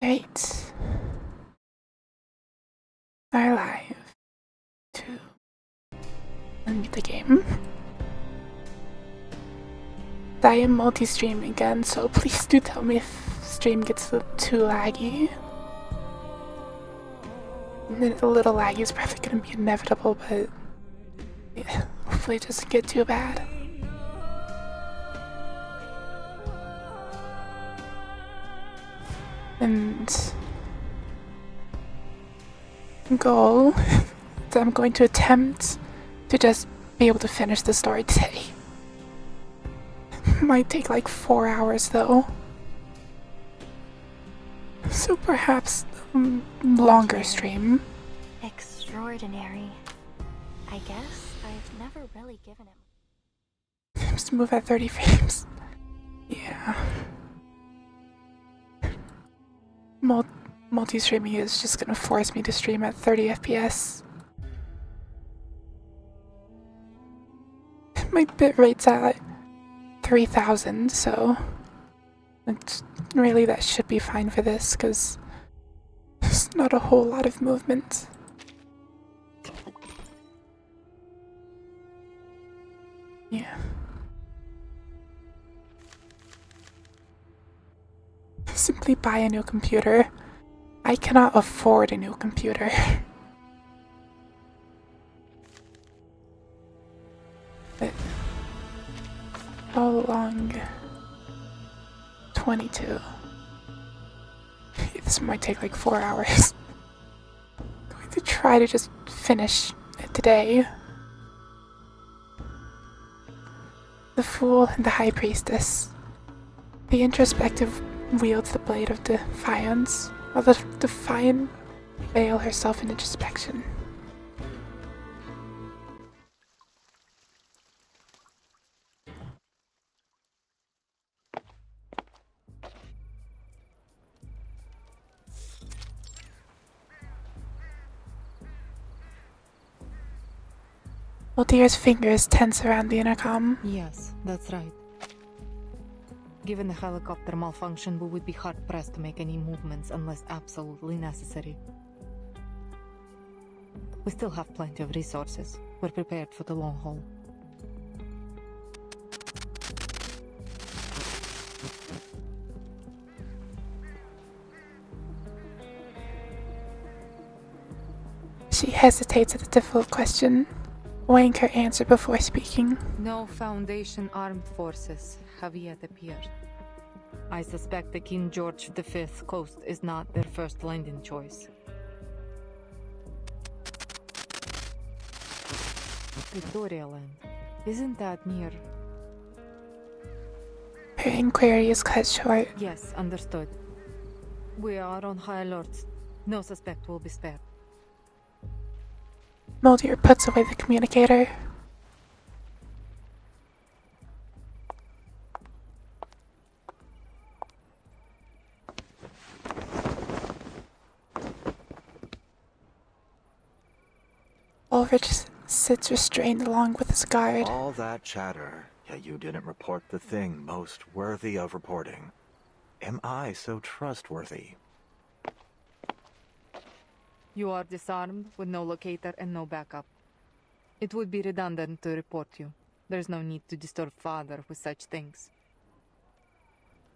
Great. Are live. To unmute the game. I am multi-streaming again, so please do tell me if stream gets too laggy. A little laggy is probably going to be inevitable, but yeah, hopefully it doesn't get too bad. And goal that I'm going to attempt to just be able to finish the story today. Might take like 4 hours though. So perhaps longer stream. Extraordinary. I guess I've never really given him. Just move at 30 frames. Yeah. Multi-streaming is just gonna force me to stream at 30 FPS. My bitrate's at like 3000, so really that should be fine for this, because there's not a whole lot of movement. Yeah. Simply buy a new computer. I cannot afford a new computer. But how long? 22. This might take like 4 hours. I'm going to try to just finish it today. The Fool and the High Priestess. The introspective wields the blade of defiance, while the defiant veil herself in introspection. Aldir's fingers tense around the intercom. Yes, that's right. Given the helicopter malfunction, we would be hard-pressed to make any movements unless absolutely necessary. We still have plenty of resources. We're prepared for the long haul. She hesitates at the difficult question, weighing her answer before speaking. No Foundation armed forces have yet appeared. I suspect the King George V coast is not their first landing choice. Victoria Land. Isn't that near? Her inquiry is cut short. Yes, understood. We are on high alert. No suspect will be spared. Mulder puts away the communicator. Ulrich sits restrained along with his guard. All that chatter, yet you didn't report the thing most worthy of reporting. Am I so trustworthy? You are disarmed with no locator and no backup. It would be redundant to report you. There's no need to disturb Father with such things.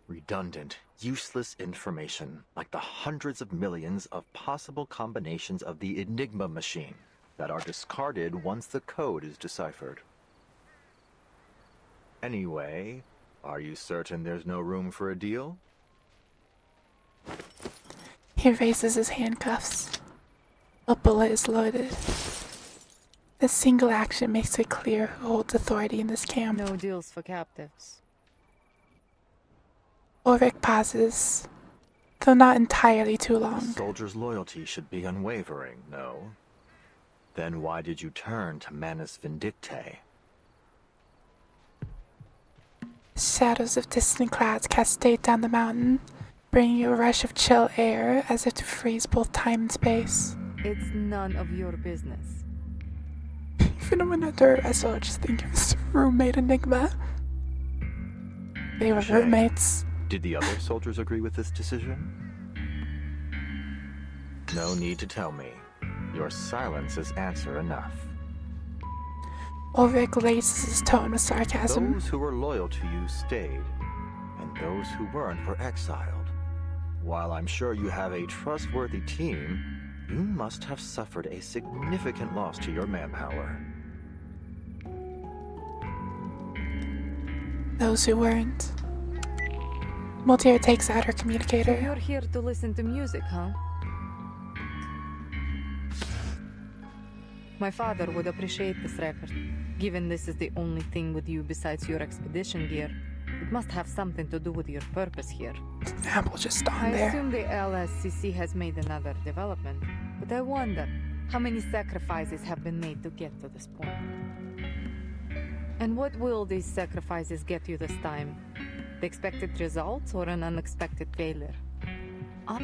Redundant, useless information, like the hundreds of millions of possible combinations of the Enigma machine that are discarded once the code is deciphered. Anyway, are you certain there's no room for a deal? He raises his handcuffs. A bullet is loaded. A single action makes it clear who holds authority in this camp. No deals for captives. Ulrich pauses, though not entirely too A long. soldier's loyalty should be unwavering, no? Then why did you turn to Manus Vindictae? Shadows of distant clouds cascade down the mountain, bringing a rush of chill air as if to freeze both time and space. It's none of your business. Even when under arrest, I just think it was roommate Enigma. They were Shay. roommates. Did the other soldiers agree with this decision? no need to tell me. Your silence is answer enough. Ulrich raises his tone with sarcasm. Those who were loyal to you stayed, and those who weren't were exiled. While I'm sure you have a trustworthy team, you must have suffered a significant loss to your manpower. Those who weren't. Multier takes out her So communicator. you're here to listen to music, huh? My father would appreciate this record. Given this is the only thing with you besides your expedition gear, it must have something to do with your purpose here. Apple just I on there. assume the LSCC has made another development, but I wonder how many sacrifices have been made to get to this point. And what will these sacrifices get you this time? The expected results or an unexpected failure? Up.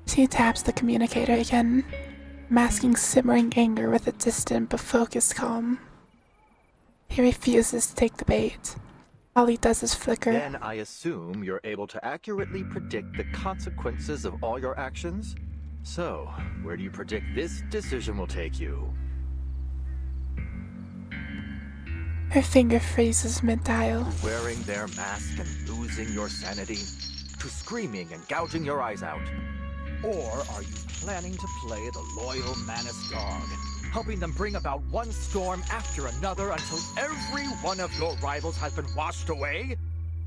She taps the communicator again, masking simmering anger with a distant but focused calm. He refuses to take the bait. All he does is flicker. Then I assume you're able to accurately predict the consequences of all your actions? So, where do you predict this decision will take you? Her finger freezes mid-dial. Wearing their mask and losing your sanity? To screaming and gouging your eyes out? Or are you planning to play the loyal Manus dog, helping them bring about one storm after another until every one of your rivals has been washed away?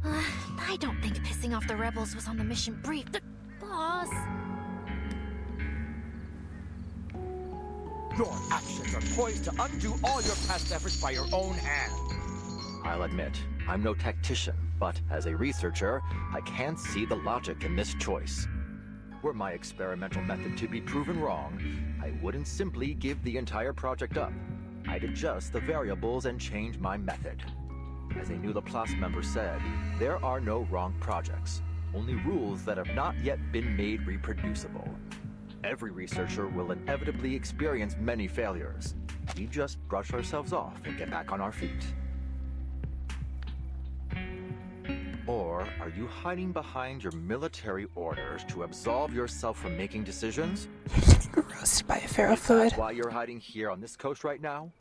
I don't think pissing off the rebels was on the mission brief. Boss! Your actions are poised to undo all your past efforts by your own hand. I'll admit, I'm no tactician, but as a researcher, I can see the logic in this choice. Were my experimental method to be proven wrong, I wouldn't simply give the entire project up. I'd adjust the variables and change my method. As a new Laplace member said, there are no wrong projects, only rules that have not yet been made reproducible. Every researcher will inevitably experience many failures. We just brush ourselves off and get back on our feet. Or are you hiding behind your military orders to absolve yourself from making decisions? Roasted by a ferrofluid. Is that why you're hiding here on this coast right now?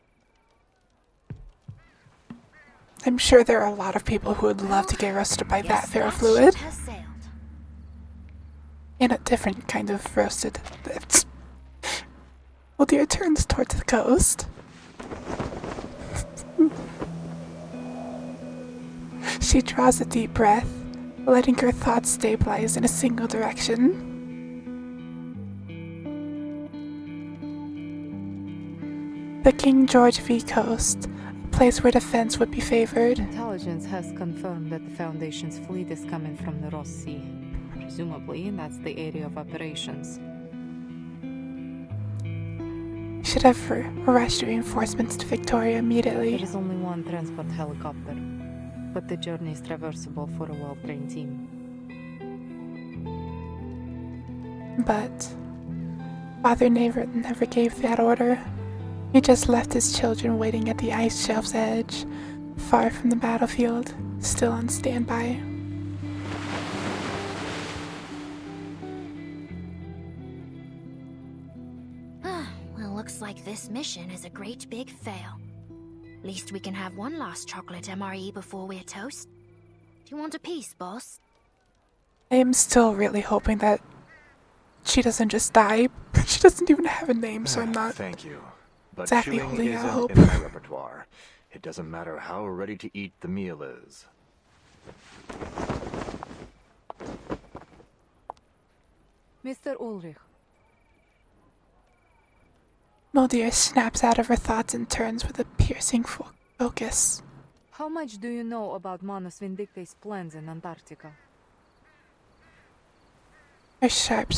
I'm sure there are a lot of people who would love to get roasted by that Yes, that ferrofluid. ship has sailed. In a different kind of roasted. Well, dear turns towards the coast. She draws a deep breath, letting her thoughts stabilize in a single direction. The King George V coast, a place where defense would be favored. Intelligence has confirmed that the Foundation's fleet is coming from the Ross Sea. Presumably, that's the area of operations. Should have rushed reinforcements to Victoria There immediately. is only one transport helicopter, but the journey is traversable for a well-trained team. But Father never gave that order. He just left his children waiting at the ice shelf's edge, far from the battlefield, still on standby. Well, looks like this mission is a great big fail. Least we can have one last chocolate MRE before we're toast. Do you want a piece, boss? I am still really hoping that she doesn't just die. She doesn't even have a name, so I'm not. Thank you. But exactly chewing holding out isn't hope. in my repertoire. It doesn't matter how ready to eat the meal is. Mr. Ulrich, Mulder snaps out of her thoughts and turns with a piercing focus. how much do you know about Manus Vindictae's plans in Antarctica? Her sharp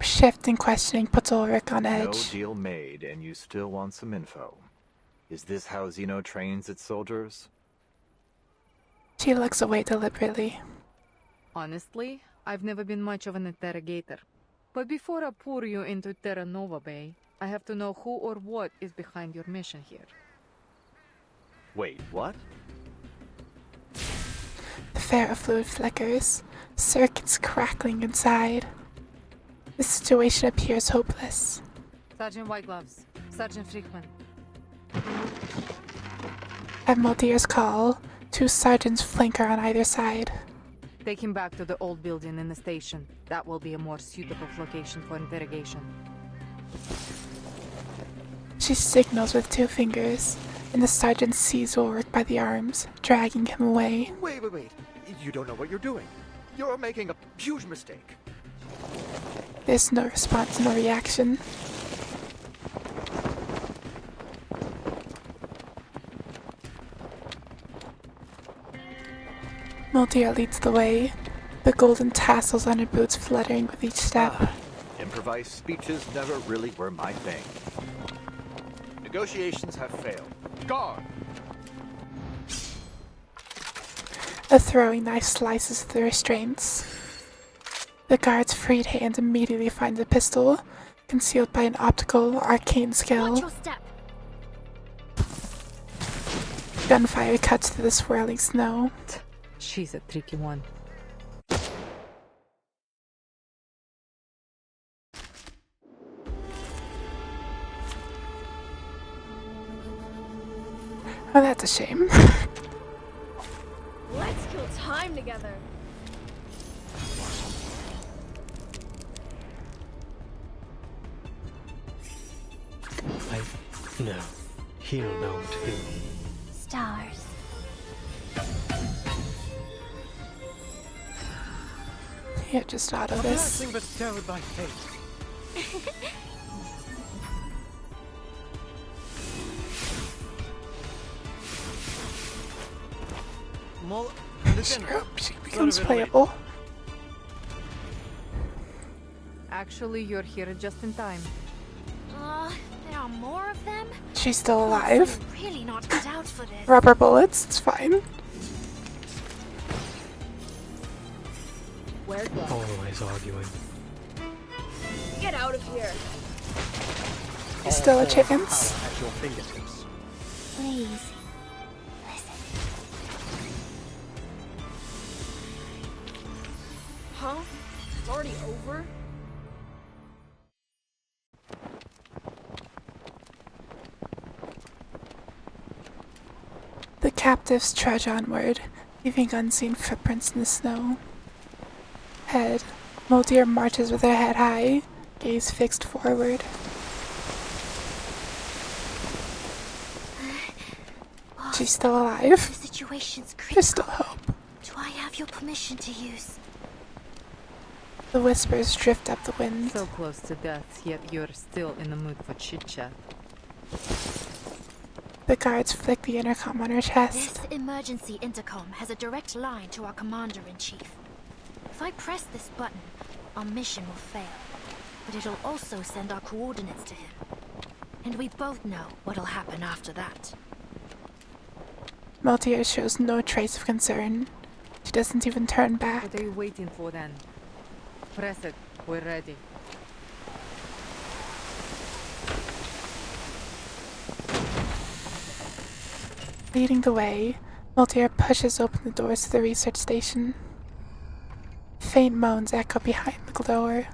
shift in questioning puts Ulrich on No edge. deal made, and you still want some info. Is this how Xeno trains its soldiers? She looks away deliberately. Honestly, I've never been much of an interrogator. But before I pour you into Terra Nova Bay, I have to know who or what is behind your mission here. Wait, what? The ferrofluid flickers, circuits crackling inside. The situation appears hopeless. Sergeant Whitegloves, Sergeant Freakman. At Muldear's call, 2 sergeants flank her on either side. Take him back to the old building in the station. That will be a more suitable location for interrogation. She signals with 2 fingers, and the sergeant sees Ulrich by the arms, dragging him away. Wait. You don't know what you're doing. You're making a huge mistake. There's no response, no reaction. Muldear leads the way, the golden tassels on her boots fluttering with each step. Improvised speeches never really were my thing. Negotiations have failed. Guard! A throwing knife slices through restraints. The guard's freed hand immediately finds a pistol, concealed by an optical arcane Watch skill. your step. Gunfire cuts through the swirling snow. She's a tricky one. Oh, that's a shame. Let's kill time together. No, he'll know too. Stars. Yeah, just thought of this. Nothing bestowed by fate. She becomes playable. Actually, you're here just in time. There are more of them? She's still alive. I'm really not cut out for this. Rubber bullets, it's fine. Where go? Always arguing. Get out of here. Still a All chance. power at your fingertips. Please. Listen. Huh? It's already over? The captives trudge onward, leaving unseen footprints in the snow. Head, Muldear marches with her head high, gaze fixed forward. She's still The alive. situation's critical. There's still hope. Do I have your permission to use? The whispers drift up the wind. So close to death, yet you're still in the mood for chit-chat. The guards flick the intercom on her This chest. emergency intercom has a direct line to our commander-in-chief. If I press this button, our mission will fail. But it'll also send our coordinates to him. And we both know what'll happen after that. Muldear shows no trace of concern. She doesn't even turn back. What are you waiting for then? Press it. We're ready. Leading the way, Muldear pushes open the doors to the research station. Faint moans echo behind the door.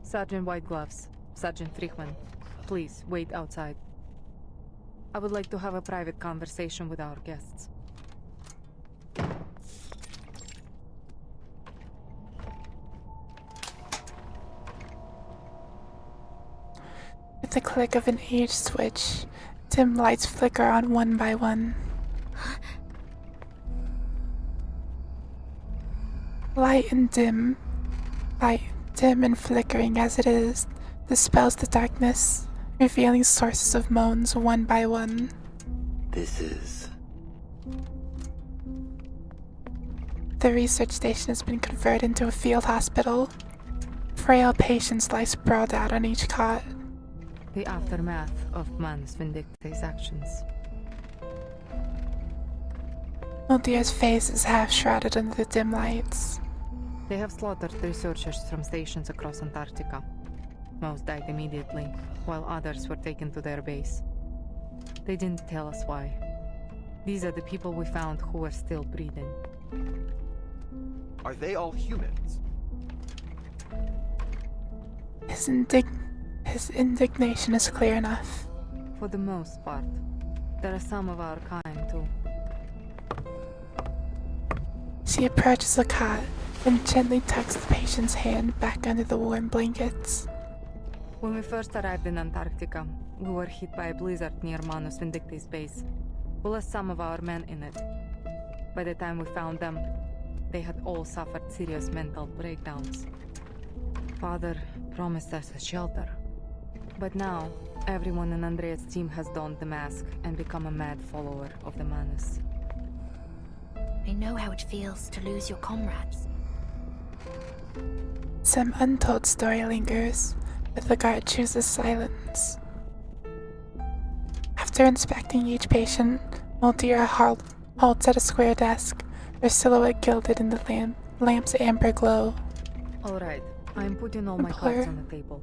Sergeant Whitegloves, Sergeant Freakman, please wait outside. I would like to have a private conversation with our guests. With the click of an age switch, dim lights flicker on one by one. Light and dim and flickering as it is, dispels the darkness, revealing sources of moans one by one. This is... The research station has been converted into a field hospital. Frail patients lie sprawled out on each cot. The aftermath of man's vindictive actions. Muldear's face is half shrouded under the dim lights. They have slaughtered researchers from stations across Antarctica. Most died immediately, while others were taken to their base. They didn't tell us why. These are the people we found who were still breathing. Are they all humans? His indignation is clear enough. For the most part. There are some of our kind, too. She approaches the cot and gently tucks the patient's hand back under the warm blankets. When we first arrived in Antarctica, we were hit by a blizzard near Manus Vindicti's base. We lost some of our men in it. By the time we found them, they had all suffered serious mental breakdowns. Father promised us a shelter. But now, everyone in Andrea's team has donned the mask and become a mad follower of the Manus. I know how it feels to lose your comrades. Some untold story lingers, but the guard chooses silence. After inspecting each patient, Multira halts at a square desk, her silhouette gilded in the lamp's amber glow. Alright, I'm putting all my Employer. cards on the table.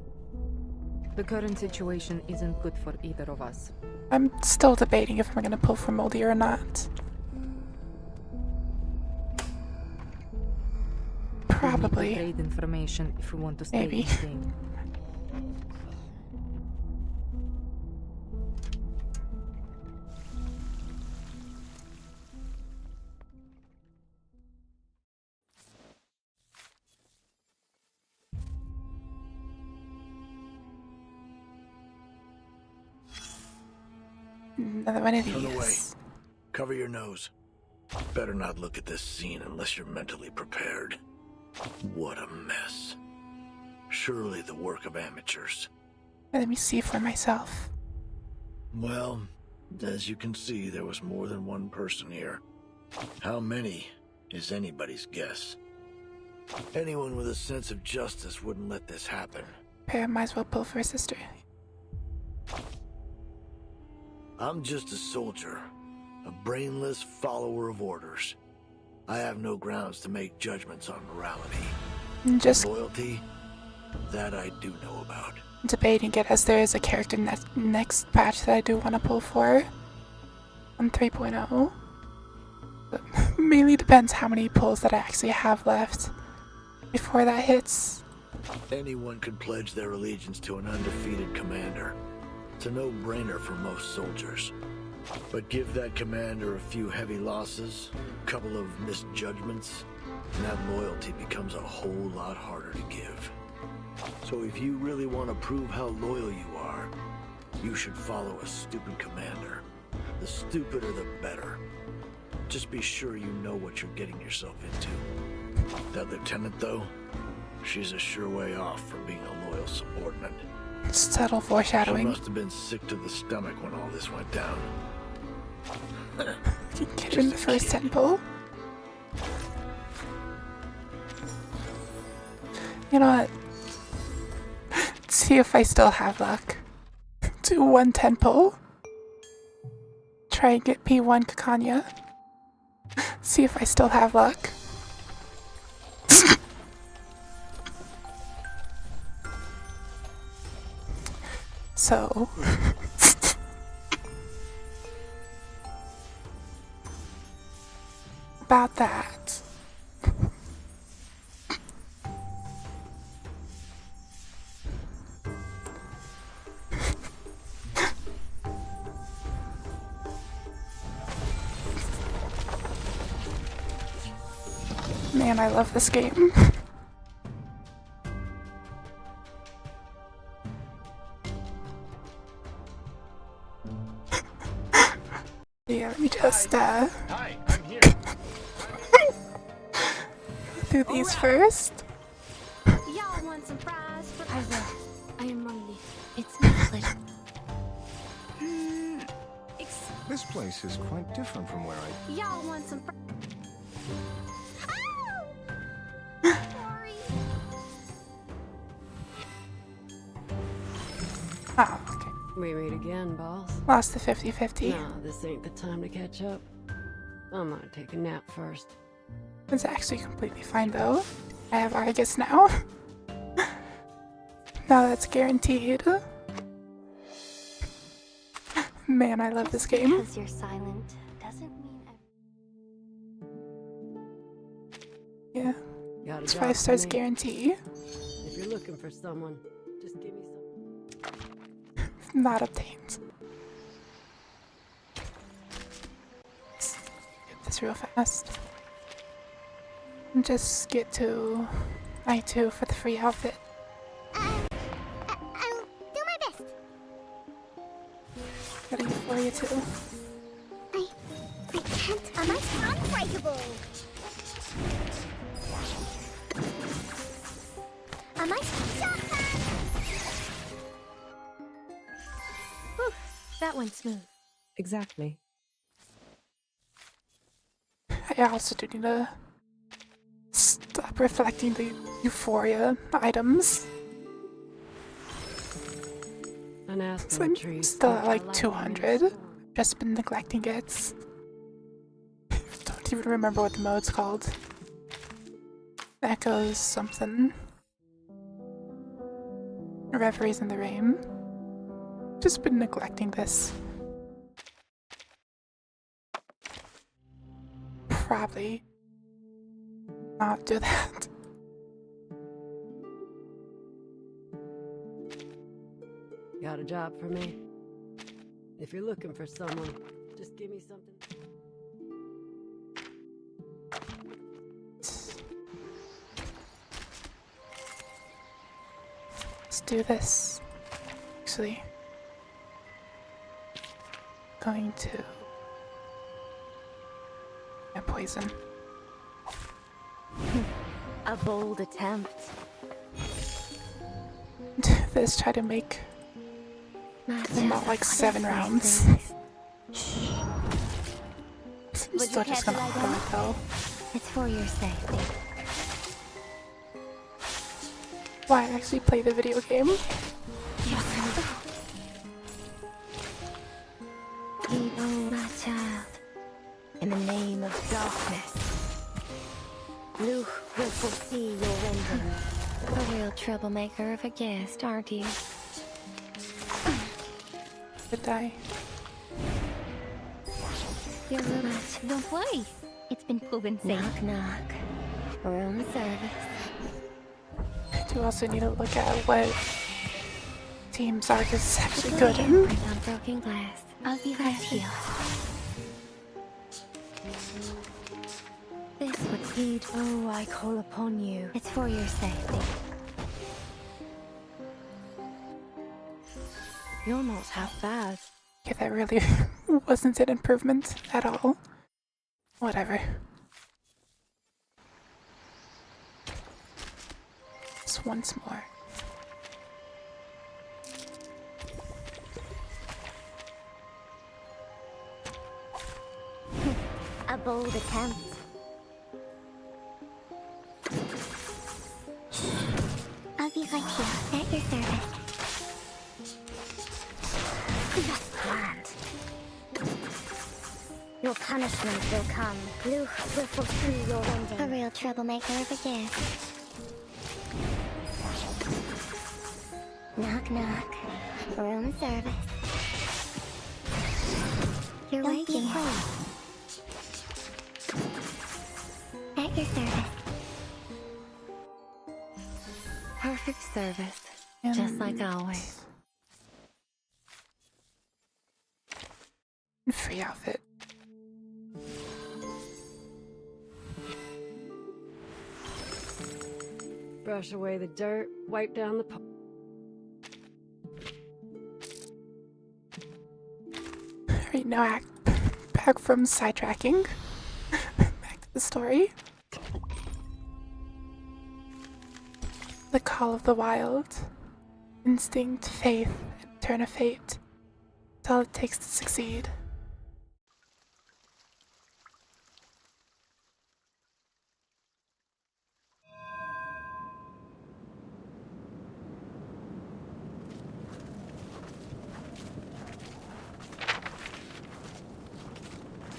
The current situation isn't good for either of us. I'm still debating if I'm gonna pull for Moldy or not. We need to Probably. trade information if we want to stay Maybe. in the game. Another one of Turn away. these. Cover your nose. Better not look at this scene unless you're mentally prepared. What a mess. Surely the work of amateurs. Let me see for myself. Well, as you can see, there was more than one person here. How many is anybody's guess. Anyone with a sense of justice wouldn't let this happen. Pair might as well pull for a sister. I'm just a soldier, a brainless follower of orders. I have no grounds to make judgments on morality. Just Loyalty, that I do know about. debating it as there is a character next patch that I do want to pull for. On 3.0. But mainly depends how many pulls that I actually have left before that hits. Anyone could pledge their allegiance to an undefeated commander. It's a no-brainer for most soldiers. But give that commander a few heavy losses, a couple of misjudgments, and that loyalty becomes a whole lot harder to give. So if you really want to prove how loyal you are, you should follow a stupid commander. The stupider the better. Just be sure you know what you're getting yourself into. That lieutenant, though, she's a sure way off from being a loyal subordinate. Subtle She foreshadowing. must have been sick to the stomach when all this went down. Get in the first 10 pull. You know what? Let's see if I still have luck. Do 110 pull. Try and get P1 Kakanya. See if I still have luck. So about that. Man, I love this game. Yeah, let me just Hi, I'm here. do these first. Y'all want some fries? Hi there. I am Molly. It's my pleasure. This place is quite different from where I... Y'all want some fries? Sorry. Oh, okay. We meet again, boss. Lost the 50-50. No, this ain't the time to catch up. I'm gonna take a nap first. It's actually completely fine though. I have Argus now. Now that's guaranteed. Man, I love this game. Because you're silent doesn't mean Yeah, Got a it's job 5 for stars me? guarantee. If you're looking for someone, just give me some. Not obtained. Let's get this real fast. And just get to night 2 for the free outfit. I'll do my best. Got a Euphoria too. I can't. Am I unbreakable? Am I shotgun? Whew, that went smooth. Exactly. I also do need to stop reflecting the Euphoria items. An aspen So I'm tree. still at like 200. Just been neglecting it. Don't even remember what the mode's called. Echoes something. Reveries in the Rain. Just been neglecting this. Probably not do that. Got a job for me? If you're looking for someone, just give me something. Let's do this. Actually, going to poison. A bold attempt. Do this. Try to make not like 7 rounds. I'm still just gonna auto it though. It's for your safety. Why actually play the video game? Oh, my child. In the name of darkness, Luke will foresee your rending. A real troublemaker of a guest, aren't you? Could die. You're right. Don't worry. It's been proven safe. Knock, knock. Room service. I do also need to look at what Team Zark is actually good in. On broken glass. I'll be right here. This would feed. Oh, I call upon you. It's for your safety. You're not half bad. Okay, that really wasn't an improvement at all. Whatever. Just once more. A bold attempt. I'll be right here, at your service. Just planned. Your punishment will come. Luke will fulfill your ending. A real troublemaker of a guest. Knock, knock. Room service. You're waiting. At your service. Perfect service. And Just like always. free outfit. Brush away the dirt, wipe down the Right now, back from sidetracking. Back to the story. The call of the wild. Instinct, faith, and turn of fate. It's all it takes to succeed.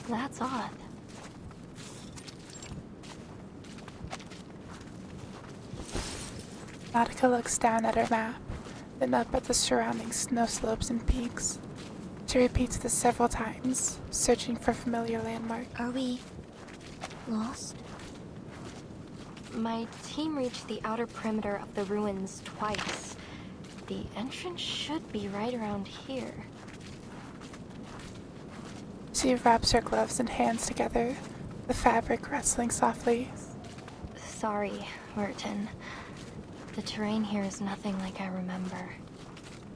That's odd. Nautica looks down at her map, then up at the surrounding snow slopes and peaks. She repeats this several times, searching for familiar landmark. Are we lost? My team reached the outer perimeter of the ruins twice. The entrance should be right around here. She wraps her gloves and hands together, the fabric rustling softly. Sorry, Merton. The terrain here is nothing like I remember.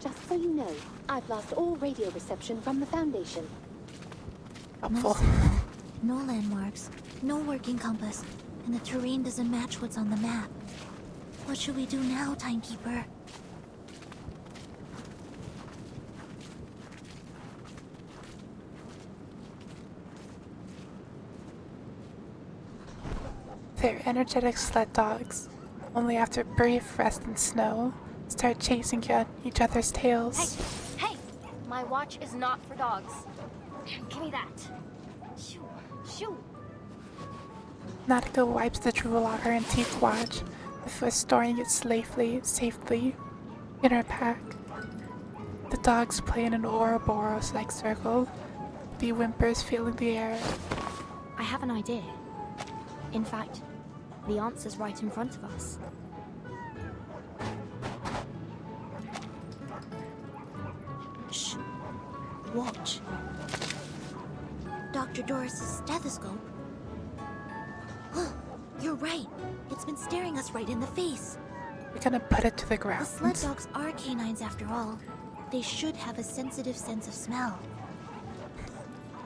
Just so you know, I've lost all radio reception from the Foundation. Helpful. No landmarks, no working compass, and the terrain doesn't match what's on the map. What should we do now, Timekeeper? They're energetic sled dogs. Only after brief rest in snow, start chasing each other's tails. Hey! Hey! My watch is not for dogs. Give me that. Shoo! Shoo! Nautica wipes the drool off her antique watch before storing it safely in her pack. The dogs play in an Ouroboros-like circle, the whimpers filling the air. I have an idea. In fact, the answer's right in front of us. Shh. Watch. Dr. Doris's stethoscope. You're right. It's been staring us right in the face. We're gonna put it to the The ground. sled dogs are canines after all. They should have a sensitive sense of smell.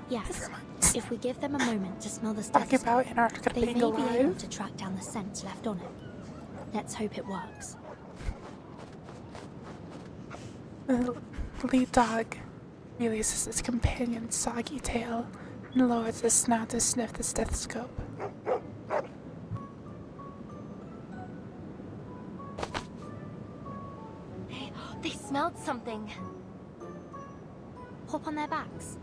Yes, if we give them a moment to smell the Talking stethoscope, about Antarctica they being may be able alive. to track down the scent left on it. Let's hope it works. The lead dog releases its companion's soggy tail and lowers its snout to sniff the stethoscope. They smelled something. Hop on their backs.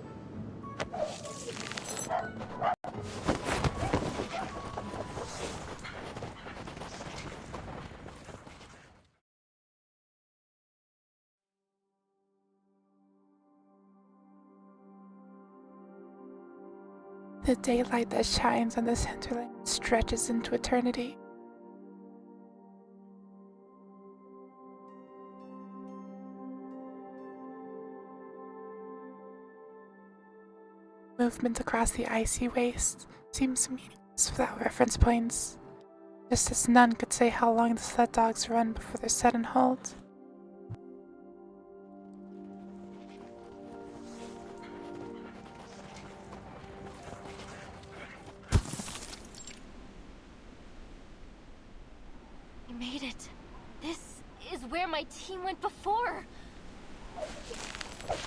The daylight that shines on this hinterland stretches into eternity. Movement across the icy waste seems meaningless without reference points, just as none could say how long the sled dogs run before their sudden halt. We made it. This is where my team went before.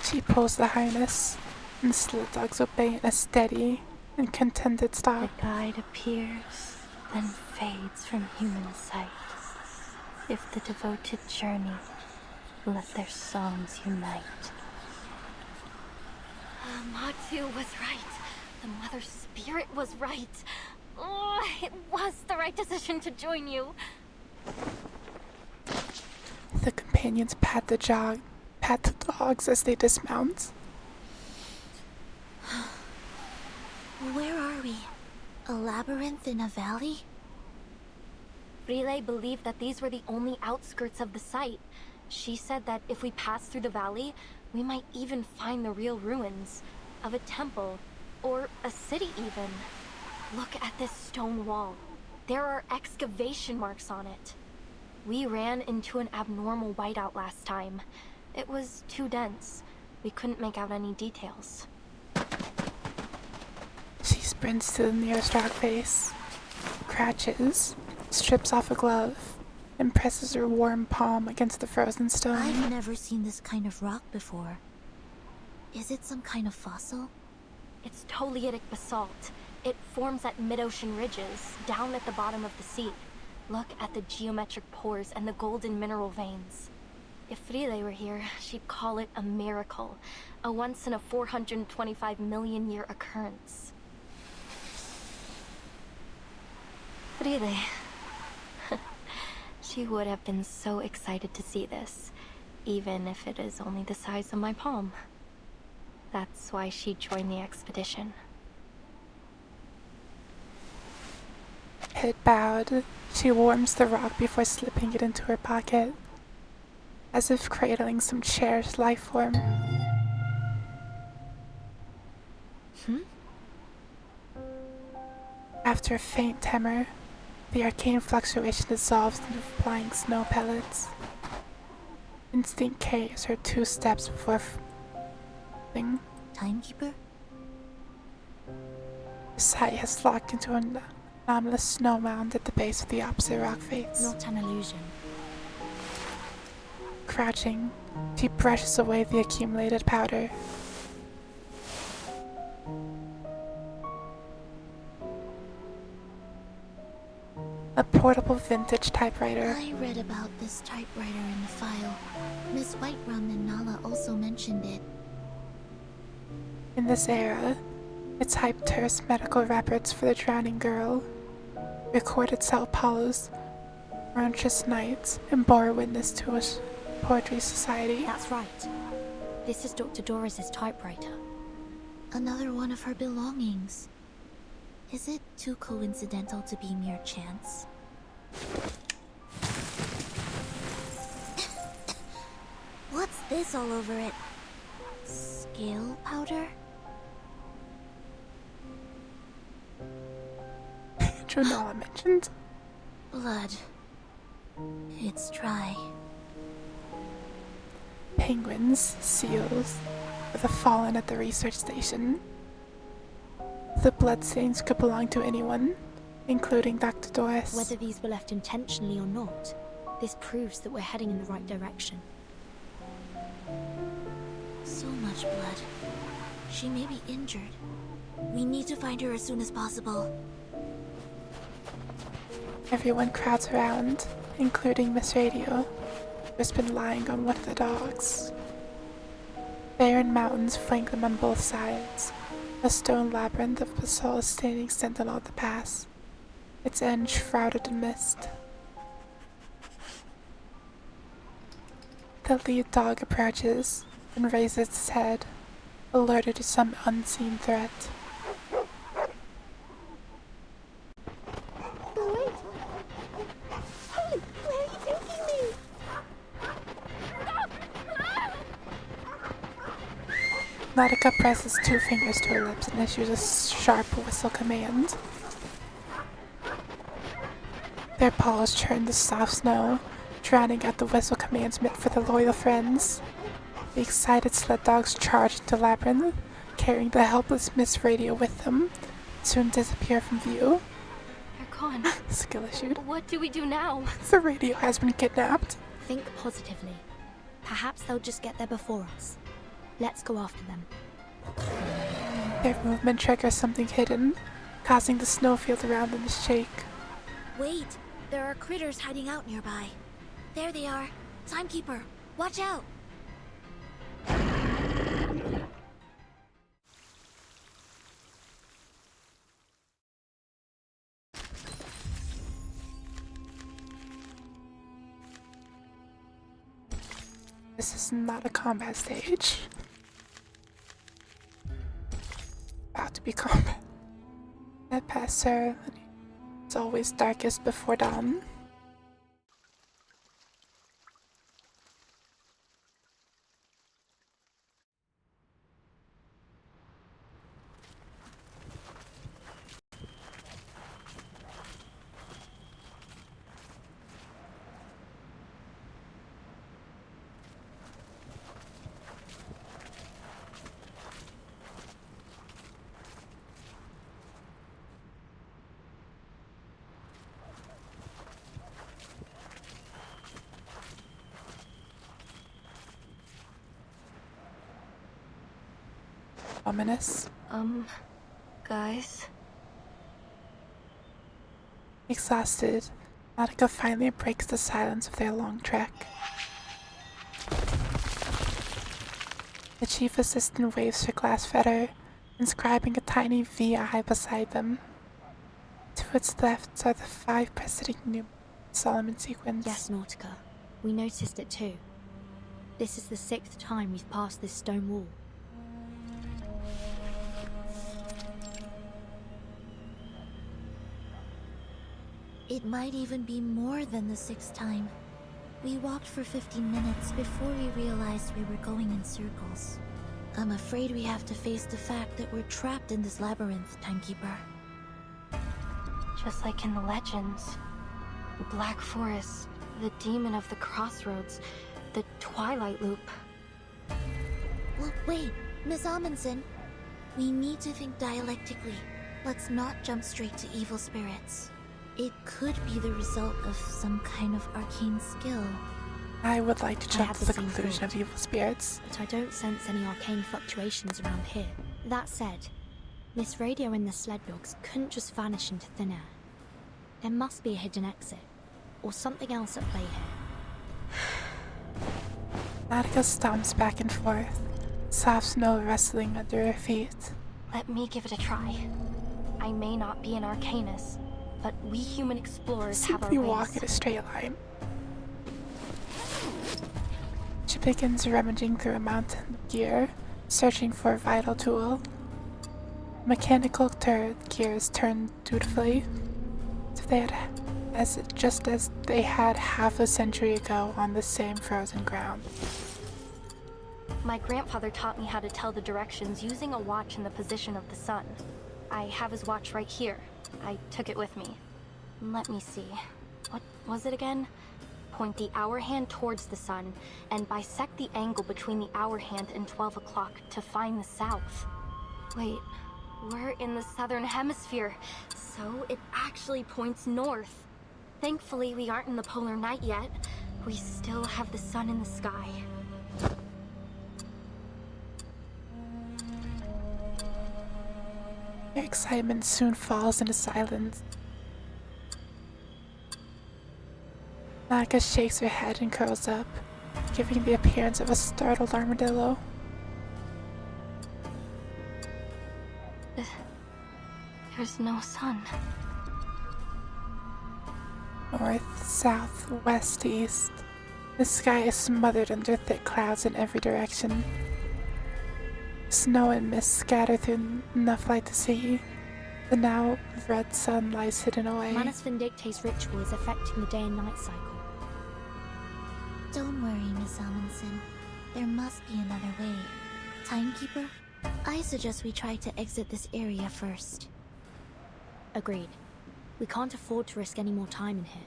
She pulls the harness, and the sled dogs obey in a steady and contented The stop. guide appears, then fades from human sight. If the devoted journey, let their songs unite. Matu was right. The Mother Spirit was right. Oh, it was the right decision to join you. The companions pat the dogs as they dismount. Where are we? A labyrinth in a valley? Relay believed that these were the only outskirts of the site. She said that if we pass through the valley, we might even find the real ruins of a temple, or a city even. Look at this stone wall. There are excavation marks on it. We ran into an abnormal whiteout last time. It was too dense. We couldn't make out any details. She sprints to the nearest rock face, crouches, strips off a glove, and presses her warm palm against the frozen stone. I've never seen this kind of rock before. Is it some kind of fossil? It's Toliitic basalt. It forms at mid-ocean ridges, down at the bottom of the sea. Look at the geometric pores and the golden mineral veins. If Frile were here, she'd call it a miracle. A once in a 425 million year occurrence. Frile. She would have been so excited to see this, even if it is only the size of my palm. That's why she joined the expedition. Head bowed, she warms the rock before slipping it into her pocket, as if cradling some cherished life form. After a faint tremor, the arcane fluctuation dissolves into flying snow pellets. Instinct carries her 2 steps before falling. Timekeeper? Her sight has locked into an anomalous snow mound at the base of the opposite rock face. Not an illusion. Crouching, she brushes away the accumulated powder. A portable vintage typewriter. I read about this typewriter in the file. Miss Whiterum and Nala also mentioned it. In this era, it typed terse medical records for the drowning girl, recorded Sao Paulo's raunchous nights, and bore witness to a poetry society. That's right. This is Dr. Doris's typewriter. Another one of her belongings. Is it too coincidental to be mere chance? What's this all over it? Scale powder? Junala mentioned. Blood. It's dry. Penguins, seals, or the fallen at the research station. The bloodstains could belong to anyone, including Dr. Doris. Whether these were left intentionally or not, this proves that we're heading in the right direction. So much blood. She may be injured. We need to find her as soon as possible. Everyone crowds around, including Miss Radio, who's been lying on one of the dogs. Barren mountains flank them on both sides. A stone labyrinth of basalt is standing sentinel at the pass, its end shrouded in mist. The lead dog approaches and raises its head, alerted to some unseen threat. Wait! Hey, where are you taking me? Nautica presses 2 fingers to her lips and issues a sharp whistle command. Their paws churn the soft snow, drowning out the whistle commands meant for the loyal friends. The excited sled dogs charge into the labyrinth, carrying the helpless Miss Radio with them, soon disappear from view. They're gone. Skill issued. What do we do now? The radio has been kidnapped. Think positively. Perhaps they'll just get there before us. Let's go after them. Their movement triggers something hidden, causing the snowfield around them to shake. Wait! There are critters hiding out nearby. There they are. Timekeeper, watch out! This is not a combat stage. About to be combat. At past ceremony. It's always darkest before dawn. Ominous. Guys? Exhausted, Nautica finally breaks the silence of their long trek. The chief assistant waves her glass fetter, inscribing a tiny VI beside them. To its left are the 5 preceding new Solomon sequence. Yes, Nautica. We noticed it too. This is the 6th time we've passed this stone wall. It might even be more than the 6th time. We walked for 15 minutes before we realized we were going in circles. I'm afraid we have to face the fact that we're trapped in this labyrinth, Timekeeper. Just like in the legends. Black Forest, the demon of the crossroads, the Twilight Loop. Well, wait, Miss Amundsen. We need to think dialectically. Let's not jump straight to evil spirits. It could be the result of some kind of arcane skill. I would like to jump have to the the same conclusion thought. of evil spirits. But I don't sense any arcane fluctuations around here. That said, Miss Radio and the sled dogs couldn't just vanish into thin air. There must be a hidden exit, or something else at play here. Natica stomps back and forth, soft snow rustling under her feet. Let me give it a try. I may not be an Arcanist, but we human explorers have our Simply ways. walk in a straight line. She begins rummaging through a mountain of gear, searching for a vital tool. Mechanical gears turn dutifully, just as they had half a century ago on the same frozen ground. My grandfather taught me how to tell the directions using a watch in the position of the sun. I have his watch right here. I took it with me. Let me see. What was it again? Point the hour hand towards the sun and bisect the angle between the hour hand and 12 o'clock to find the south. Wait, we're in the southern hemisphere, so it actually points north. Thankfully, we aren't in the polar night yet. We still have the sun in the sky. Her excitement soon falls into silence. Natica shakes her head and curls up, giving the appearance of a startled armadillo. There's no sun. North, south, west, east. The sky is smothered under thick clouds in every direction. Snow and mist scatter through enough light to see. The now red sun lies hidden away. Manus Vindicta's ritual is affecting the day and night cycle. Don't worry, Miss Amundsen. There must be another way. Timekeeper, I suggest we try to exit this area first. Agreed. We can't afford to risk any more time in here.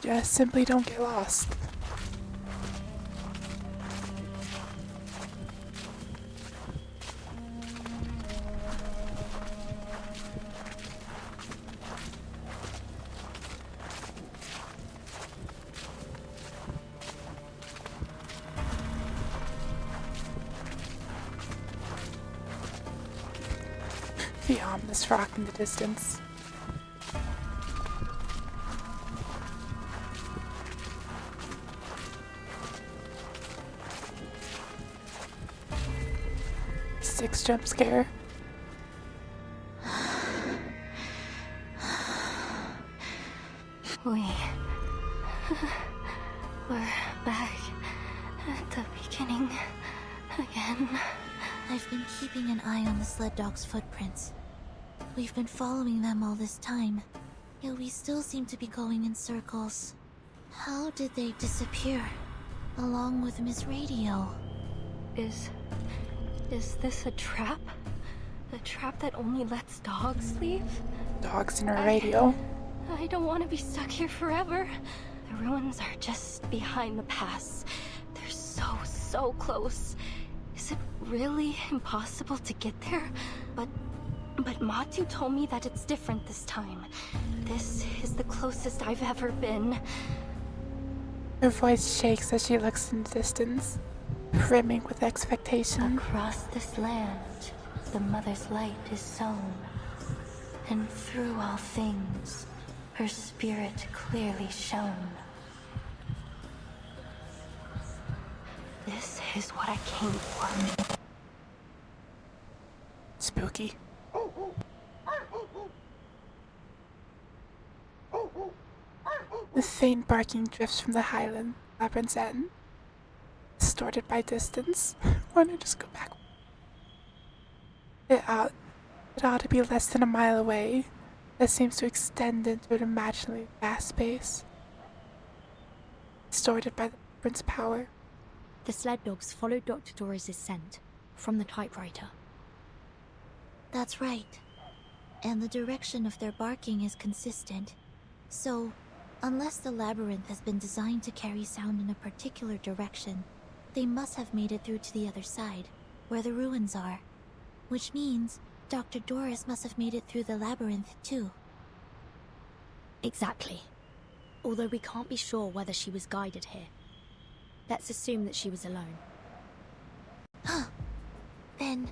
Just simply don't get lost. The ominous rock in the distance. Six jump scare. We're back at the beginning again. I've been keeping an eye on the sled dog's footprints. We've been following them all this time, yet we still seem to be going in circles. How did they disappear? Along with Miss Radio? Is this a trap? A trap that only lets dogs leave? Dogs in her radio. I don't want to be stuck here forever. The ruins are just behind the pass. They're so close. Is it really impossible to get there? But Matu told me that it's different this time. This is the closest I've ever been. Her voice shakes as she looks in the distance, brimming with expectation. Across this land, the Mother's light is sown, and through all things, her spirit clearly shone. This is what I came for. Spooky. The faint barking drifts from the highland labyrinth's end, distorted by distance. Why don't I just go back? It ought to be less than a mile away. It seems to extend into an imaginably vast space, distorted by the prince's power. The sled dogs followed Dr. Doris' scent from the typewriter. That's right. And the direction of their barking is consistent. So, unless the labyrinth has been designed to carry sound in a particular direction, they must have made it through to the other side, where the ruins are. Which means Dr. Doris must have made it through the labyrinth too. Exactly. Although we can't be sure whether she was guided here. Let's assume that she was alone. Then,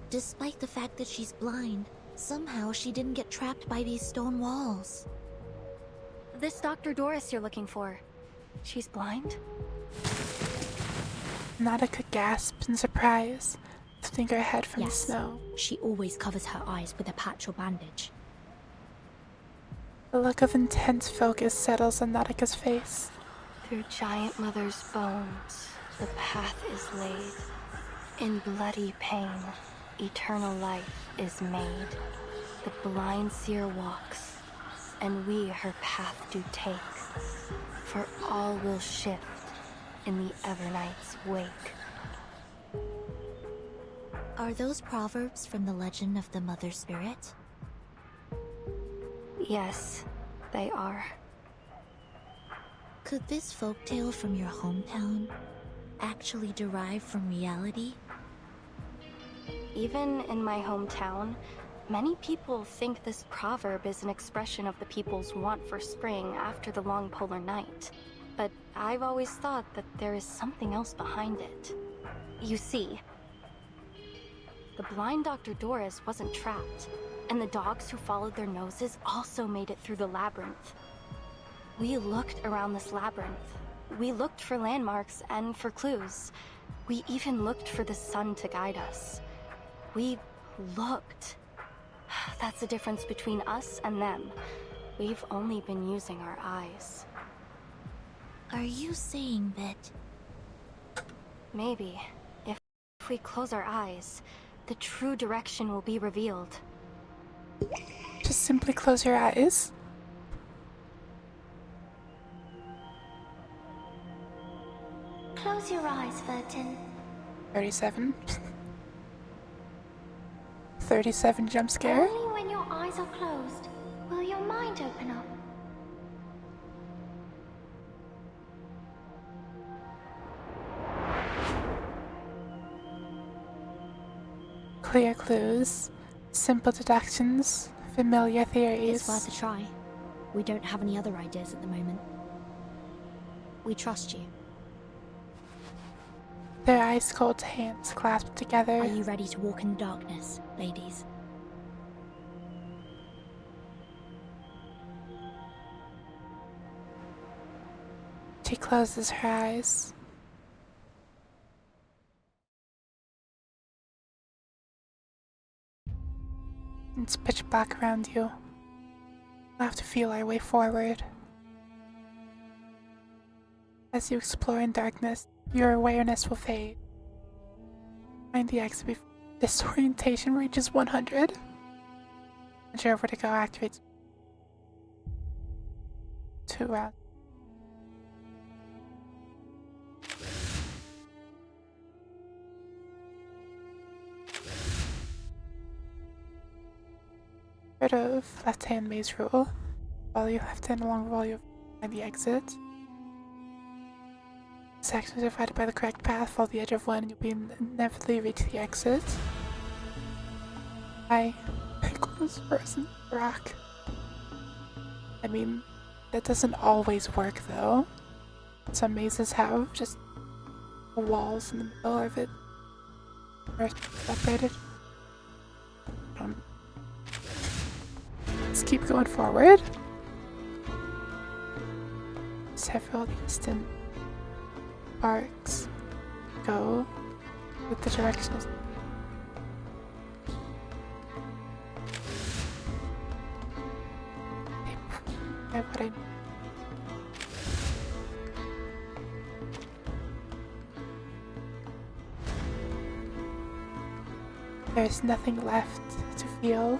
despite the fact that she's blind, somehow she didn't get trapped by these stone walls. This Dr. Doris you're looking for, she's blind? Nautica gasped in surprise, lifting her head from the Yes. snow. She always covers her eyes with a patch or bandage. A look of intense focus settles on Nautica's face. Through Giant Mother's bones, the path is laid. In bloody pain, eternal life is made. The blind seer walks, and we her path do take. For all will shift in the Evernight's wake. Are those proverbs from the legend of the Mother Spirit? Yes, they are. Could this folktale from your hometown actually derive from reality? Even in my hometown, many people think this proverb is an expression of the people's want for spring after the long polar night. But I've always thought that there is something else behind it. You see, the blind Dr. Doris wasn't trapped, and the dogs who followed their noses also made it through the labyrinth. We looked around this labyrinth. We looked for landmarks and for clues. We even looked for the sun to guide us. We looked. That's the difference between us and them. We've only been using our eyes. Are you saying that... Maybe. If we close our eyes, the true direction will be revealed. Just simply close your eyes. Close your eyes, Vertin. 37. 37 jump scare. Only when your eyes are closed will your mind open up. Clear clues, simple deductions, familiar theories. It's worth a try. We don't have any other ideas at the moment. We trust you. Their ice-cold hands clasped together. Are you ready to walk in the darkness, ladies? She closes her eyes. It's pitch black around you. We'll have to feel our way forward. As you explore in darkness, your awareness will fade. Find the exit before disorientation reaches 100. Ensure vertigo activates 2 rounds. Rid of left-hand maze rule. Follow your left hand along the wall, you'll find the exit. Sections are divided by the correct path. Follow the edge of one and you'll be inevitably reach the exit. Equals frozen rock. I mean, that doesn't always work though. Some mazes have just walls in the middle of it. Or separated. Let's keep going forward. Several distant arcs go with the directions. What I There's nothing left to feel.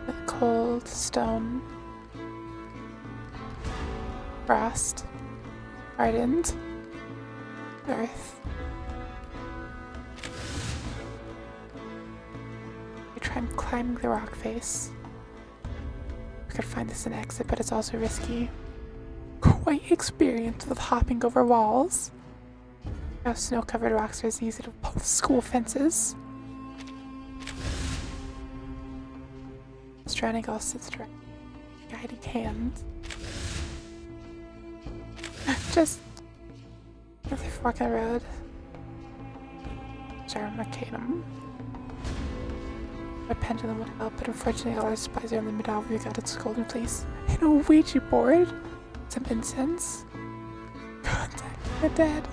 The cold stone, frost, hardened earth. We try and climb the rock face. We could find this an exit, but it's also risky. Quite experienced with hopping over walls. How snow-covered rocks are as easy to pull school fences. Stranding all sits right. Guiding hand. Just another fork in the road. Germ Arcanum. A pendulum would help, but unfortunately all our supplies are only medieval its golden place. And a Ouija board. Some incense. Contact the dead.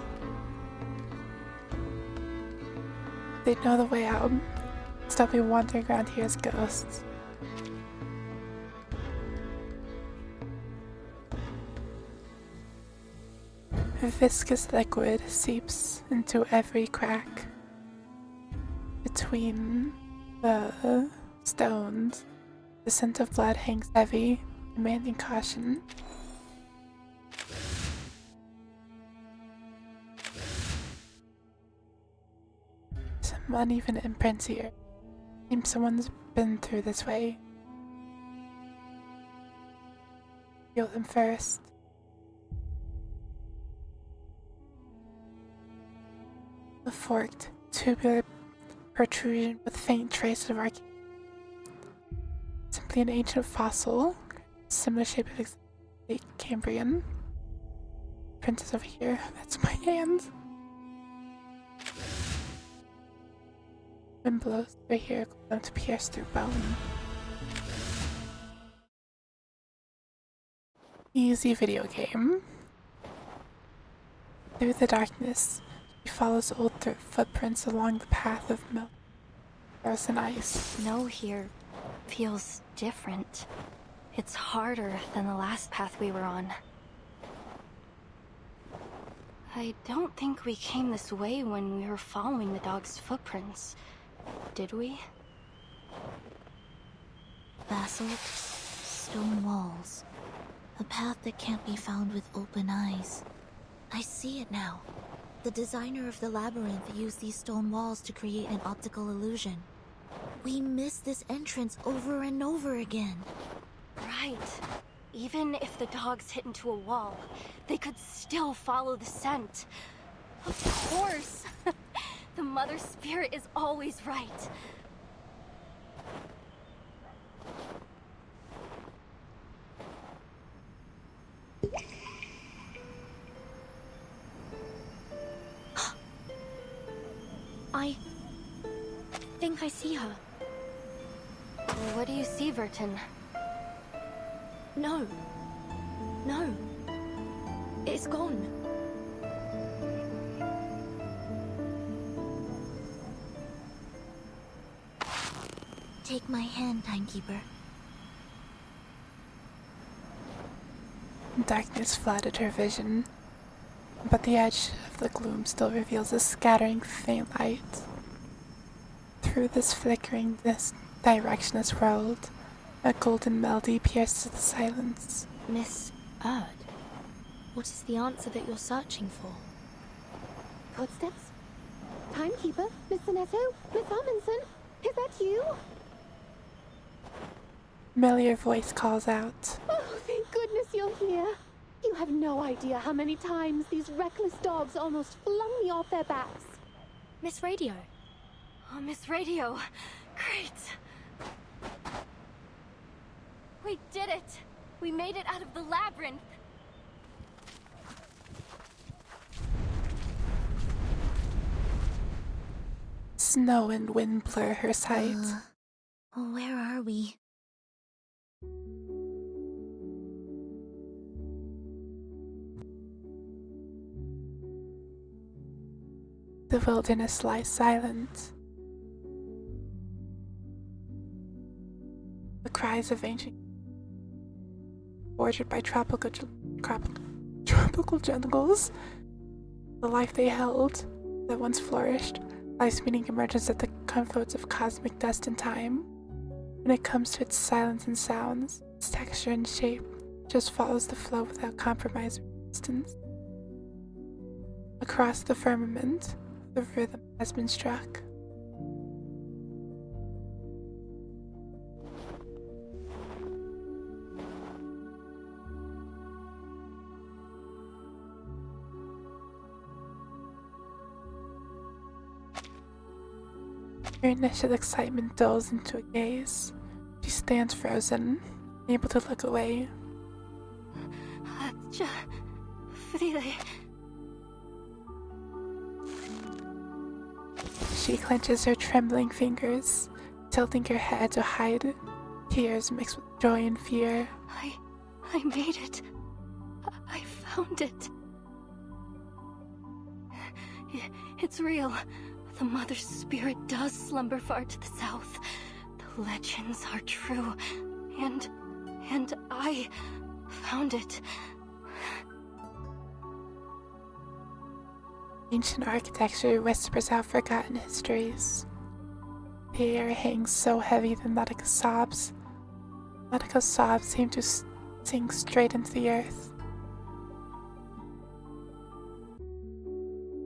They'd know the way out. Still be wandering around here as ghosts. A viscous liquid seeps into every crack between the stones. The scent of blood hangs heavy, demanding caution. Some uneven imprints here. Seems someone's been through this way. Feel them first. A forked, tubular protrusion with faint traces of archaea. Simply an ancient fossil, similar shape of the Cambrian. Print is over here. That's my hand. Wind blows through here, going to pierce through bone. Easy video game. Through the darkness, he follows old footprints along the path of milk, frozen ice. Snow here feels different. It's harder than the last path we were on. I don't think we came this way when we were following the dog's footprints, did we? Basalt, stone walls. A path that can't be found with open eyes. I see it now. The designer of the labyrinth used these stone walls to create an optical illusion. We missed this entrance over and over again. Right. Even if the dogs hit into a wall, they could still follow the scent. Of course! The Mother Spirit is always right. I think I see her. What do you see, Vertin? No. No. It's gone. Take my hand, Timekeeper. Darkness flooded her vision, but the edge of the gloom still reveals a scattering faint light. Through this flickering, this directionless world, a golden melody pierces the silence. Miss Erd, what is the answer that you're searching for? Footsteps? Timekeeper? Miss Sinetto? Miss Amundsen? Is that you? Familiar voice calls out. Oh, thank goodness you're here. You have no idea how many times these reckless dogs almost flung me off their backs. Miss Radio. Oh, Miss Radio. Great. We did it! We made it out of the labyrinth! Snow and wind blur her sight. Where are we? The wilderness lies silent. The cries of ancient, bordered by tropical jungles, the life they held that once flourished, life's meaning emerges at the confluence of cosmic dust and time. When it comes to its silence and sounds, its texture and shape, it just follows the flow without compromise or resistance. Across the firmament, the rhythm has been struck. Her initial excitement dulls into a gaze. She stands frozen, unable to look away. She clenches her trembling fingers, tilting her head to hide tears mixed with joy and fear. I made it. I found it. It's real. The Mother's spirit does slumber far to the south. The legends are true. And I found it. Ancient architecture whispers out forgotten histories. The air hangs so heavy that Nautica's sobs seem to sink straight into the earth.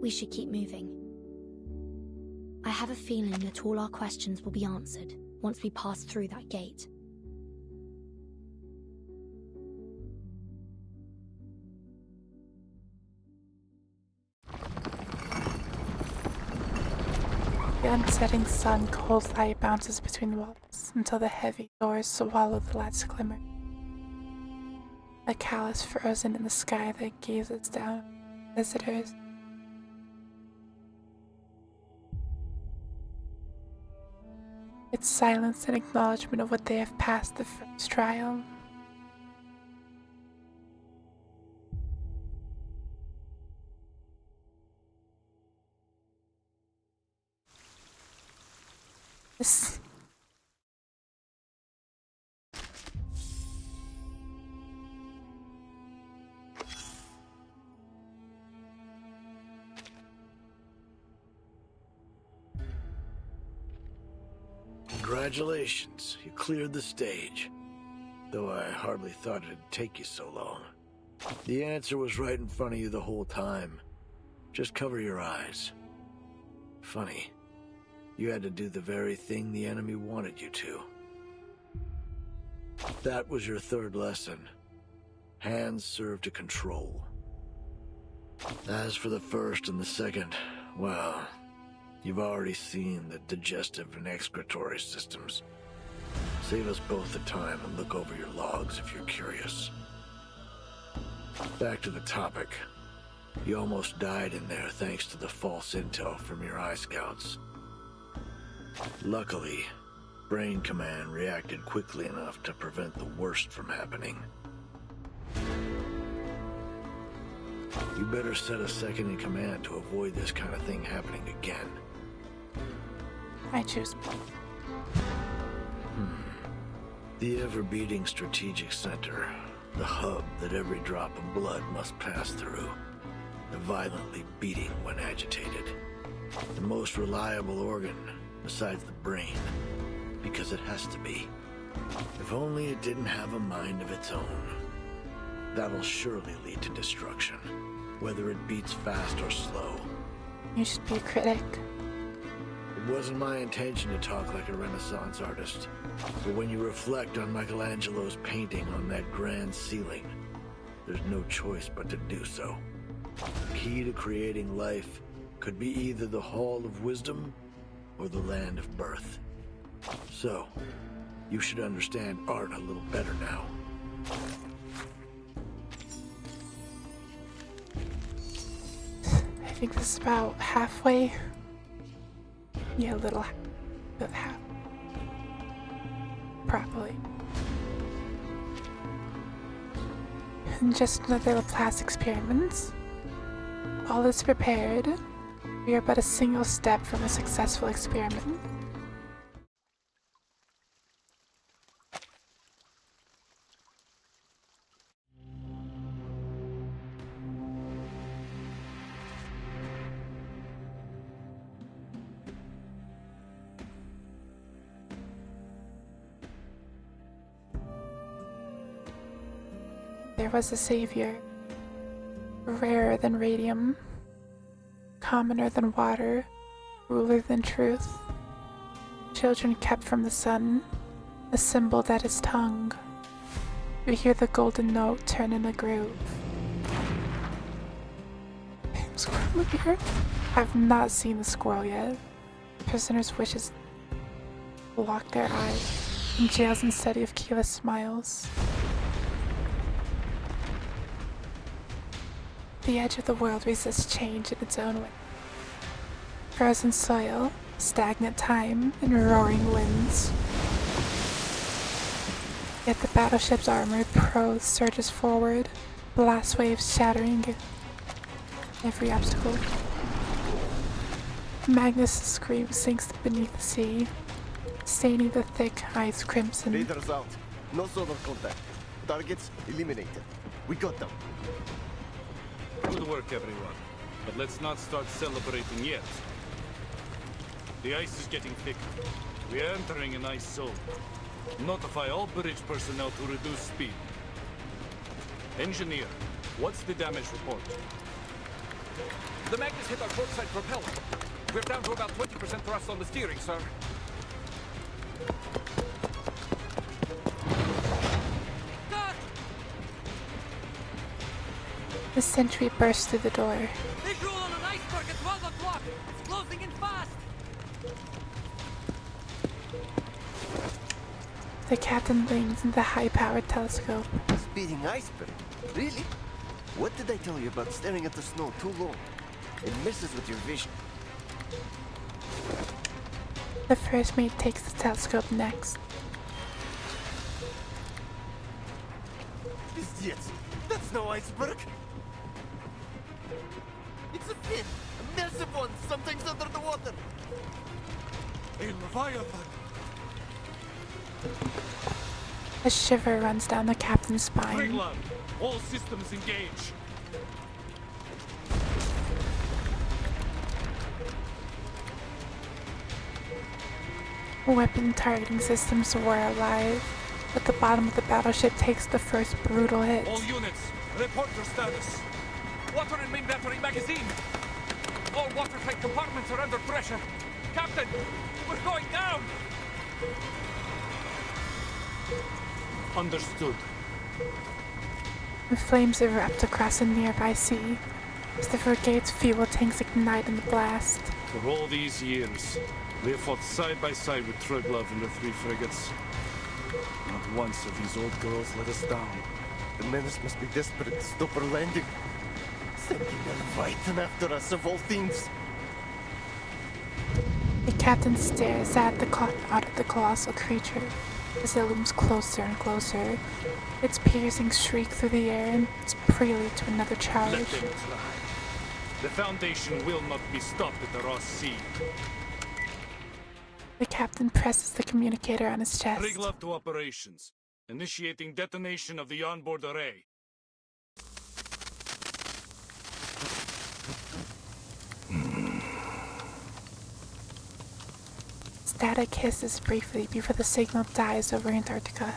We should keep moving. I have a feeling that all our questions will be answered once we pass through that gate. The unsetting sun cold light bounces between the walls until the heavy doors swallow the last glimmer. A callus frozen in the sky that gazes down at visitors. It's silence and acknowledgement of what they have passed the first trial. This Congratulations, you cleared the stage. Though I hardly thought it'd take you so long. The answer was right in front of you the whole time. Just cover your eyes. Funny, you had to do the very thing the enemy wanted you to. That was your third lesson. Hands serve to control. As for the first and the second, well, you've already seen the digestive and excretory systems. Save us both the time and look over your logs if you're curious. Back to the topic. You almost died in there thanks to the false intel from your eye scouts. Luckily, Brain Command reacted quickly enough to prevent the worst from happening. You better set a second in command to avoid this kind of thing happening again. I choose. The ever-beating strategic center, the hub that every drop of blood must pass through, violently beating when agitated. The most reliable organ, besides the brain, because it has to be. If only it didn't have a mind of its own. That'll surely lead to destruction, whether it beats fast or slow. You should be a critic. It wasn't my intention to talk like a Renaissance artist, but when you reflect on Michelangelo's painting on that grand ceiling, there's no choice but to do so. The key to creating life could be either the Hall of Wisdom or the Land of Birth. So, you should understand art a little better now. I think this is about halfway. Yeah, a little half. Probably. And just another Laplace experiment. All is prepared. We are but a single step from a successful experiment. there was a savior, rarer than radium, commoner than water, ruler than truth. Children kept from the sun, a symbol that is tongue. We hear the golden note turn in a groove. Squirrel here? I've not seen the squirrel yet. Prisoners' wishes block their eyes, in jails and study of keyless smiles. The edge of the world resists change in its own way. Frozen soil, stagnant time, and roaring winds. Yet the battleship's armored prose surges forward, blast waves shattering every obstacle. Magnus' scream sinks beneath the sea, staining the thick ice crimson. Raiders out. No sonar contact. Targets eliminated. We got them. Good work, everyone. But let's not start celebrating yet. The ice is getting thicker. We are entering an ice zone. Notify all bridge personnel to reduce speed. Engineer, what's the damage report? The Magnus hit our portside propeller. We're down to about 20% thrust on the steering, sir. The sentry burst through the door. Visual on an iceberg at 12 o'clock! It's closing in fast! The captain leans in the high-powered telescope. Speeding iceberg? Really? What did I tell you about staring at the snow too long? It messes with your vision. The first mate takes the telescope next. Idiots! That's no iceberg! It's a fin! A massive one! Something's under the water! A Leviathan! A shiver runs down the captain's spine. Brigland, all systems engage. Weapon targeting systems were alive, but the bottom of the battleship takes the first brutal hit. All units, report your status. Water and main battery magazine. All watertight compartments are under pressure. Captain, we're going down! Understood. The flames erupt across a nearby sea as the brigade's fuel tanks ignite in the blast. For all these years, we have fought side by side with Truglov and the 3 frigates. Not once have these old girls let us down. The menace must be desperate to stop our landing. Sending a Leviathan after us of all things. The captain stares out at the colossal creature as it looms closer and closer. Its piercing shriek through the air and its prelude to another charge. Let them try. The Foundation will not be stopped at the Ross Sea. The captain presses the communicator on his chest. Truglov to operations. Initiating detonation of the onboard array. Static hisses briefly before the signal dies over Antarctica.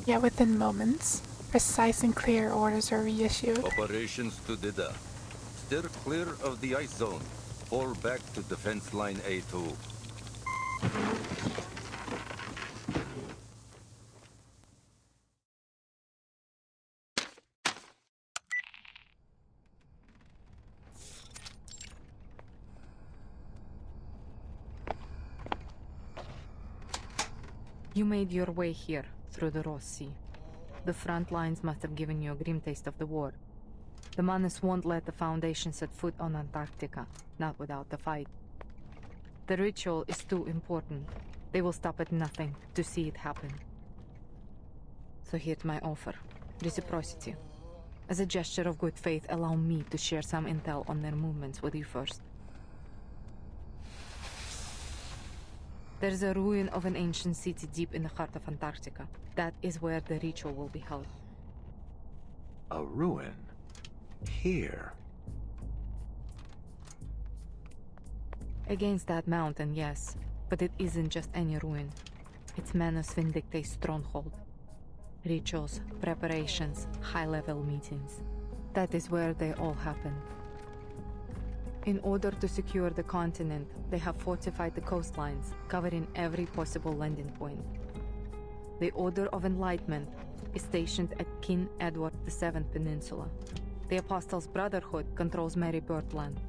Yet within moments, precise and clear orders are reissued. Operations to Dida. Steer clear of the ice zone. Fall back to defense line A2. You made your way here, through the Ross Sea. The front lines must have given you a grim taste of the war. The Manus won't let the Foundation set foot on Antarctica, not without a fight. The ritual is too important. They will stop at nothing to see it happen. So here's my offer. Reciprocity. As a gesture of good faith, allow me to share some intel on their movements with you first. There's a ruin of an ancient city deep in the heart of Antarctica. That is where the ritual will be held. A ruin? Here? Against that mountain, yes. But it isn't just any ruin. It's Manus Vindictae's stronghold. Rituals, preparations, high-level meetings. That is where they all happen. In order to secure the continent, they have fortified the coastlines, covering every possible landing point. The Order of Enlightenment is stationed at King Edward VII Peninsula. The Apostles' Brotherhood controls Mary Birdland.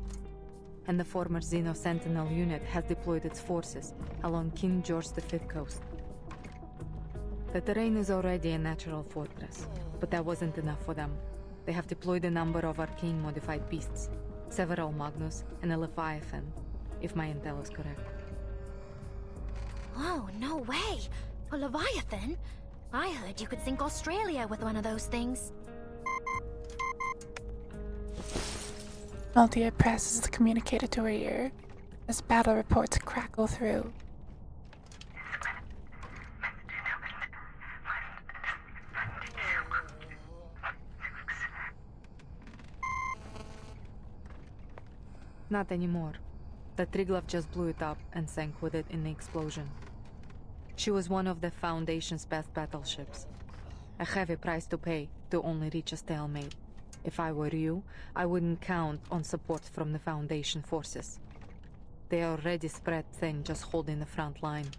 And the former Xeno Sentinel unit has deployed its forces along King George V coast. The terrain is already a natural fortress, but that wasn't enough for them. They have deployed a number of arcane-modified beasts, several Magnus and a Leviathan, if my intel is correct. Oh, no way! A Leviathan? I heard you could sink Australia with one of those things. Maltia presses the communicator to her ear as battle reports crackle through. Not anymore. The Triglav just blew it up and sank with it in the explosion. She was one of the Foundation's best battleships. A heavy price to pay to only reach a stalemate. If I were you, I wouldn't count on support from the Foundation forces. They are already spread thin, just holding the front line.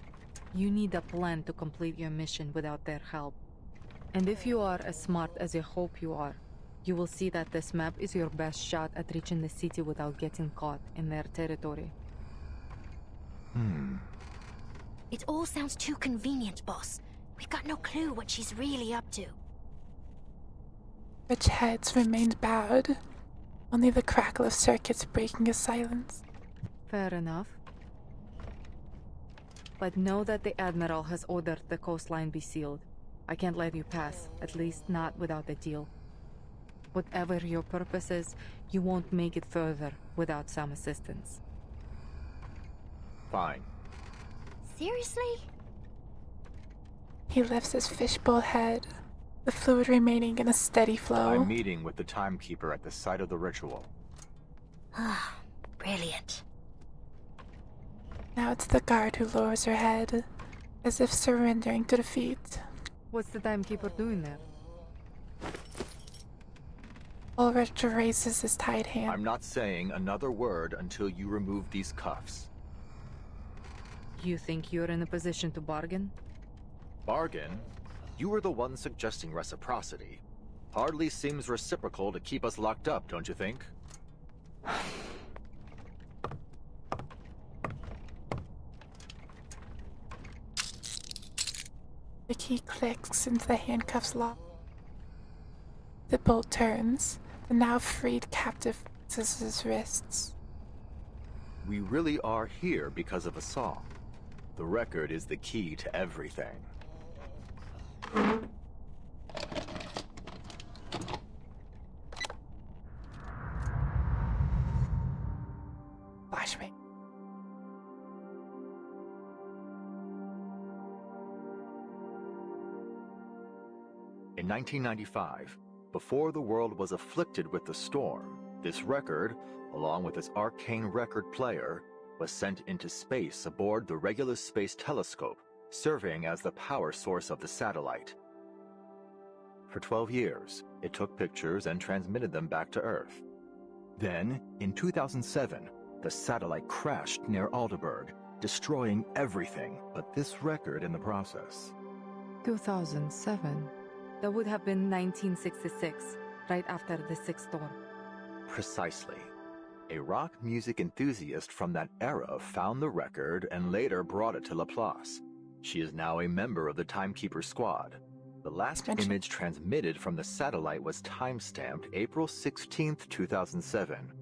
You need a plan to complete your mission without their help. And if you are as smart as you hope you are, you will see that this map is your best shot at reaching the city without getting caught in their territory. It all sounds too convenient, boss. We've got no clue what she's really up to. Rich heads remained bowed, only the crackle of circuits breaking his silence. Fair enough. But know that the Admiral has ordered the coastline be sealed. I can't let you pass, at least not without a deal. Whatever your purpose is, you won't make it further without some assistance. Fine. Seriously? He lifts his fishbowl head, the fluid remaining in a steady flow. I'm meeting with the timekeeper at the site of the ritual. Ah, brilliant. Now it's the guard who lowers her head, as if surrendering to defeat. What's the timekeeper doing there? Ulrich raises his tied hand. I'm not saying another word until you remove these cuffs. You think you're in a position to bargain? Bargain? You were the one suggesting reciprocity. Hardly seems reciprocal to keep us locked up, don't you think? The key clicks into the handcuffs lock. The bolt turns. The now freed captive flexes his wrists. We really are here because of a song. The record is the key to everything. Flashbang. In 1995, before the world was afflicted with the storm, this record, along with its arcane record player, was sent into space aboard the Regulus Space Telescope, serving as the power source of the satellite. For 12 years, it took pictures and transmitted them back to Earth. Then, in 2007, the satellite crashed near Aldeburgh, destroying everything but this record in the process. 2007? That would have been 1966, right after the Sixth Storm. Precisely. A rock music enthusiast from that era found the record and later brought it to Laplace. She is now a member of the Timekeeper Squad. The last image transmitted from the satellite was time-stamped April 16th, 2007.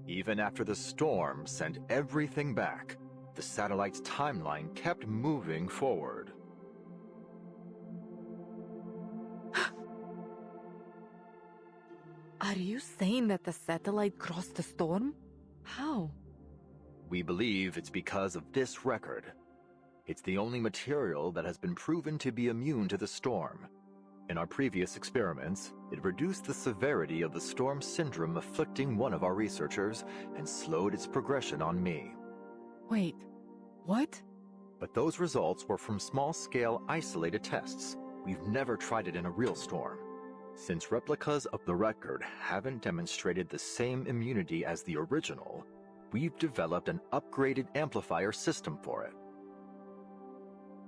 Even after the storm sent everything back, the satellite's timeline kept moving forward. Are you saying that the satellite crossed the storm? How? We believe it's because of this record. It's the only material that has been proven to be immune to the storm. In our previous experiments, it reduced the severity of the storm syndrome afflicting one of our researchers and slowed its progression on me. Wait, what? But those results were from small-scale isolated tests. we've never tried it in a real storm. Since replicas of the record haven't demonstrated the same immunity as the original, we've developed an upgraded amplifier system for it.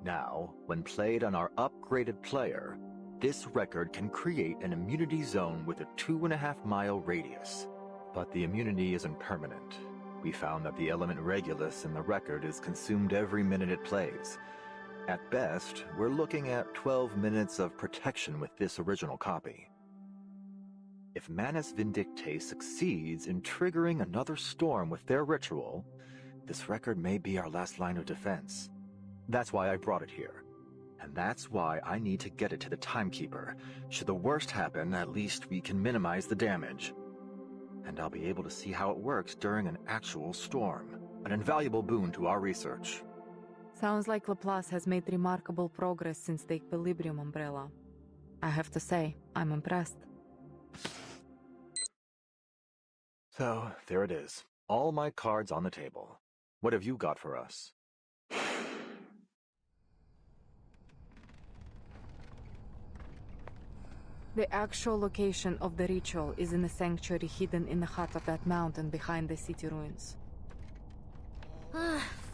Now, when played on our upgraded player, this record can create an immunity zone with a 2.5-mile radius. But the immunity isn't permanent. We found that the element Regulus in the record is consumed every minute it plays. At best, we're looking at 12 minutes of protection with this original copy. If Manus Vindictae succeeds in triggering another storm with their ritual, this record may be our last line of defense. That's why I brought it here. And that's why I need to get it to the Timekeeper. Should the worst happen, at least we can minimize the damage. And I'll be able to see how it works during an actual storm. An invaluable boon to our research. Sounds like Laplace has made remarkable progress since the Equilibrium umbrella. I have to say, I'm impressed. So, there it is. All my cards on the table. What have you got for us? The actual location of the ritual is in a sanctuary hidden in the heart of that mountain behind the city ruins.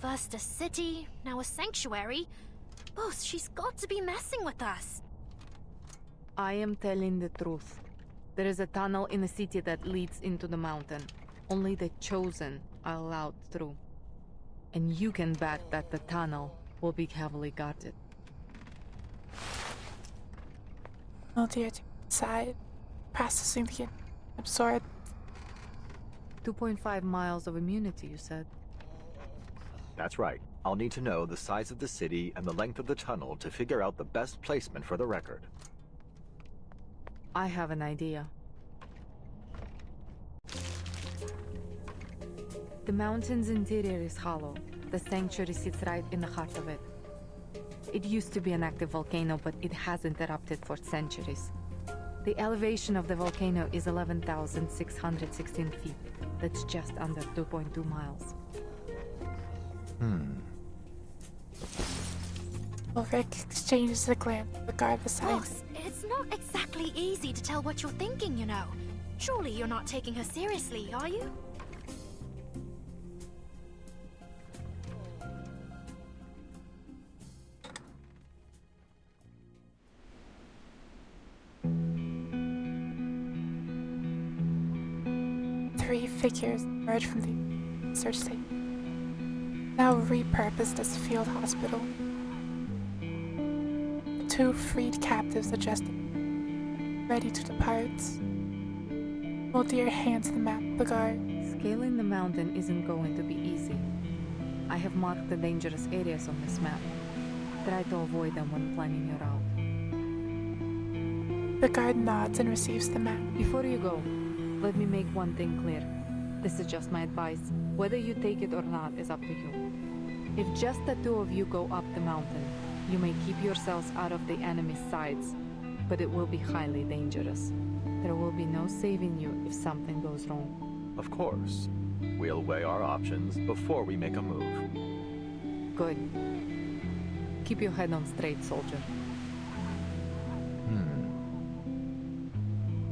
First a city, now a sanctuary. Boss, she's got to be messing with us. I am telling the truth. There is a tunnel in the city that leads into the mountain. Only the chosen are allowed through. And you can bet that the tunnel will be heavily guarded. Oh dear, side. Processing the absorbed. 2.5 miles of immunity, you said? That's right. I'll need to know the size of the city and the length of the tunnel to figure out the best placement for the record. I have an idea. The mountain's interior is hollow. The sanctuary sits right in the heart of it. It used to be an active volcano, but it hasn't erupted for centuries. The elevation of the volcano is 11,616 feet. That's just under 2.2 miles. Ulrich exchanges a glance with the guard beside him. Boss, it's not exactly easy to tell what you're thinking, you know. Surely you're not taking her seriously, are you? Three figures emerge from the research station, now repurposed as a field hospital. The two freed captives adjusted, ready to depart. Mulder hands the map to the guard. Scaling the mountain isn't going to be easy. I have marked the dangerous areas on this map. Try to avoid them when planning your route. The guard nods and receives the map. Before you go, let me make one thing clear. This is just my advice. Whether you take it or not is up to you. If just the two of you go up the mountain, you may keep yourselves out of the enemy's sides, but it will be highly dangerous. There will be no saving you if something goes wrong. Of course. We'll weigh our options before we make a move. Good. Keep your head on straight, soldier.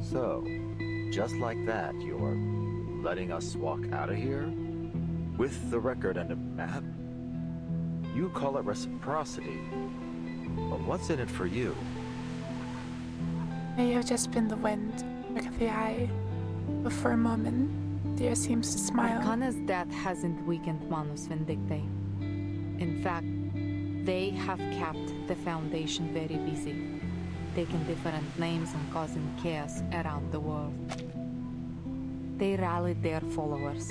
So, just like that, you're letting us walk out of here? With the record and a map? You call it reciprocity. But what's in it for you? May have just been the wind, look at the eye. But for a moment, Deer seems to smile. Arcana's death hasn't weakened Manus Vindictae. In fact, they have kept the Foundation very busy, taking different names and causing chaos around the world. They rallied their followers,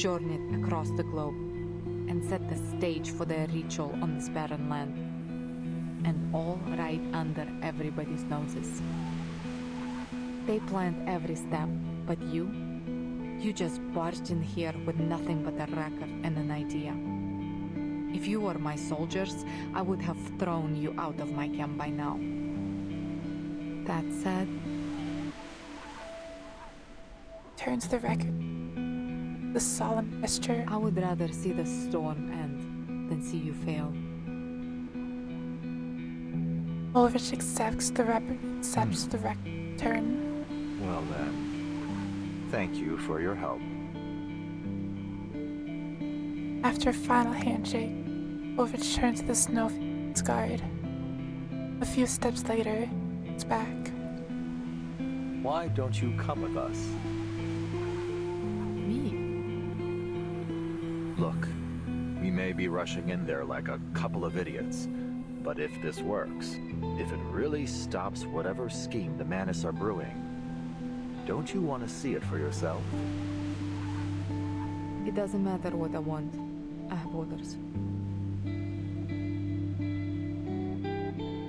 journeyed across the globe, and set the stage for their ritual on this barren land. And all right under everybody's noses. They planned every step, but you just barged in here with nothing but a record and an idea. If you were my soldiers, I would have thrown you out of my camp by now. That said, turns the record. The solemn gesture. I would rather see the storm end than see you fail. Ulrich accepts the return. Well then, thank you for your help. After a final handshake, Ulrich turns to the snow's guard. A few steps later, it's back. Why don't you come with us? Me? Look, we may be rushing in there like a couple of idiots, but if this works, if it really stops whatever scheme the Manus are brewing, don't you want to see it for yourself? It doesn't matter what I want. I have orders.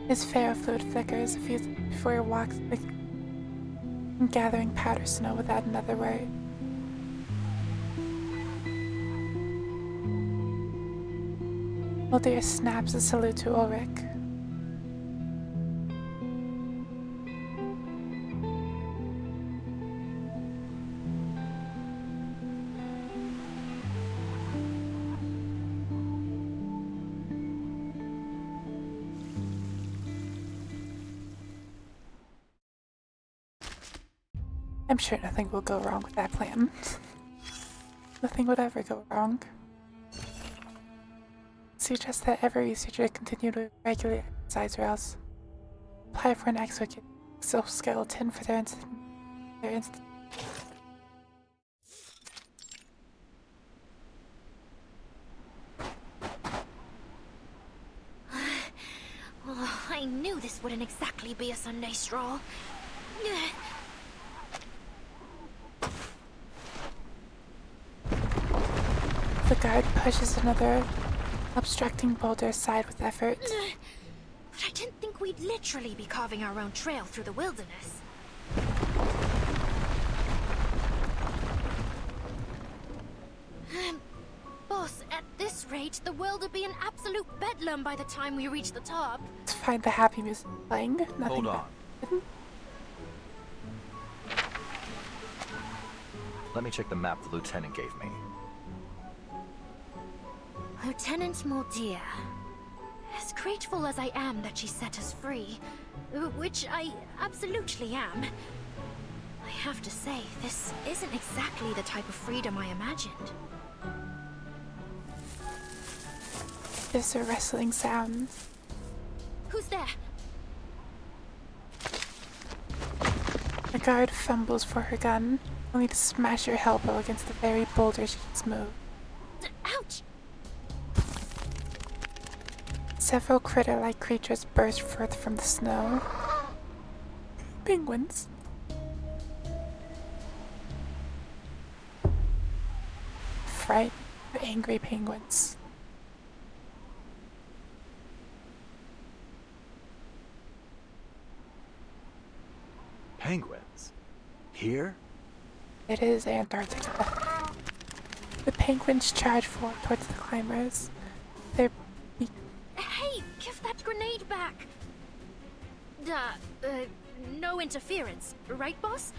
His ferrofluid flickers a few before he walks, gathering powder snow without another word. Mulder snaps a salute to Ulrich. I'm sure nothing will go wrong with that plan. Nothing would ever go wrong. Suggest that every researcher continue to regulate exercise or else apply for an exoskeleton for their Oh, I knew this wouldn't exactly be a Sunday stroll. The guard pushes another obstructing boulder aside with effort. But I didn't think we'd literally be carving our own trail through the wilderness. Boss, at this rate, the world will be an absolute bedlam by the time we reach the top. To find the happy music playing. Nothing Hold on. Let me check the map the lieutenant gave me. Lieutenant Mordia. As grateful as I am that she set us free, which I absolutely am, I have to say, this isn't exactly the type of freedom I imagined. There's a rustling sound. Who's there? The guard fumbles for her gun, only to smash her elbow against the very boulder she just moved. Ouch! Several critter-like creatures burst forth from the snow. Penguins. Frightened, angry penguins. Penguins? Here? It is Antarctica. The penguins charge forward towards the climbers. Their Hey, give that grenade back! No interference, right, boss?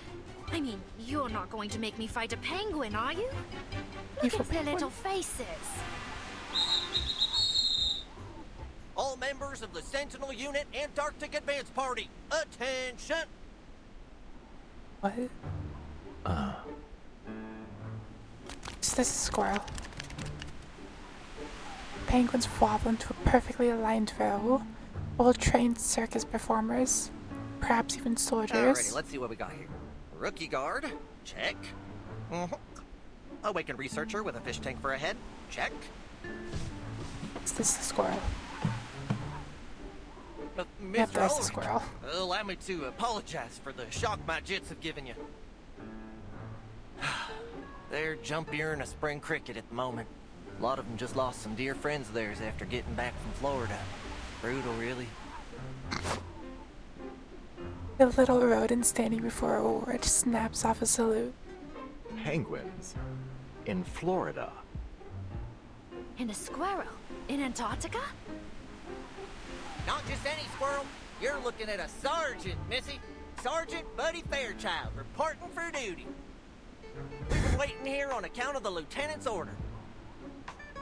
I mean, you're not going to make me fight a penguin, are you? Look at their little faces. All members of the Sentinel Unit Antarctic Advance Party, attention! What? Is this a squirrel? Penguins wobble into a perfectly aligned row. Well-trained circus performers, perhaps even soldiers. Alrighty, let's see what we got here. Rookie guard, check. Awakened researcher with a fish tank for a head, check. Is this a squirrel? Yep, there's the squirrel. Allow me to apologize for the shock my jits have given you. They're jumpier than a spring cricket at the moment. A lot of them just lost some dear friends of theirs after getting back from Florida. Brutal, really. The little rodent standing before Ulrich snaps off a salute. Penguins? In Florida? And a squirrel? In Antarctica? Not just any squirrel. You're looking at a sergeant, Missy. Sergeant Buddy Fairchild, reporting for duty. We've been waiting here on account of the lieutenant's order.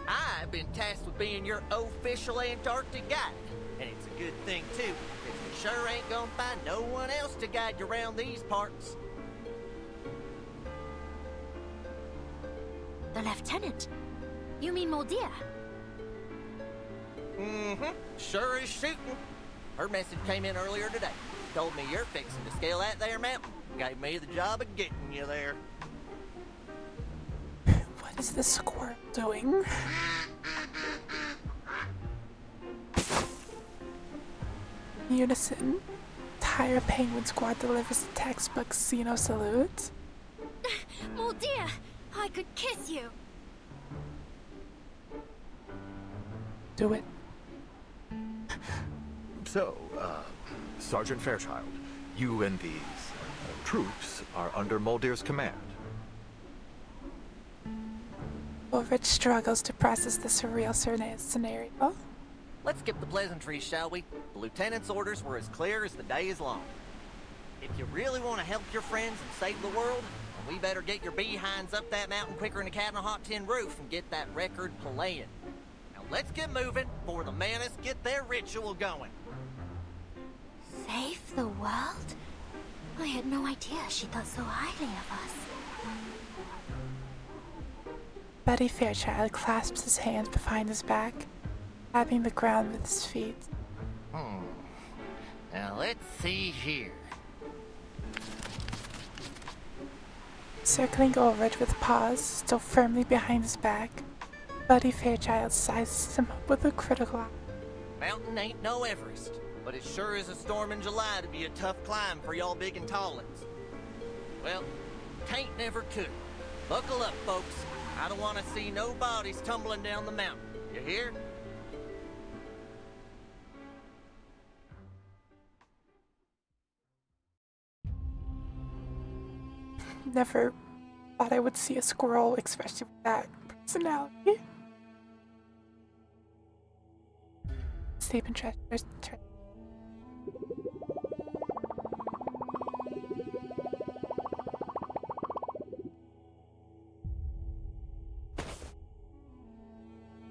I've been tasked with being your official Antarctic guide, And it's a good thing, too, because you sure ain't gonna find no one else to guide you around these parts. The lieutenant? You mean Moldia? Mm-hmm. Sure is shooting. Her message came in earlier today. Told me you're fixing to scale that there mountain. Gave me the job of getting you there. What is this squirrel doing? Unison. Entire penguin squad delivers the textbook Xeno salute. Moldia! I could kiss you! Do it. So, Sergeant Fairchild, you and these troops are under Moldir's command. Ulrich struggles to process the surreal scenario. Let's skip the pleasantries, shall we? The lieutenant's orders were as clear as the day is long. If you really want to help your friends and save the world, we better get your behinds up that mountain quicker than a cat on a hot tin roof and get that record playing. Now let's get moving before the Manus get their ritual going. Save the world? I had no idea she thought so highly of us. Buddy Fairchild clasps his hands behind his back, tapping the ground with his feet. Now let's see here. Circling Ulrich with paws still firmly behind his back, Buddy Fairchild sizes him up with a critical eye. Mountain ain't no Everest, but it sure is a storm in July to be a tough climb for y'all big and tall ones. Well, tain't never could. Buckle up, folks. I don't want to see no bodies tumbling down the mountain. You hear? Never thought I would see a squirrel, especially with that personality. Sleep and treasures.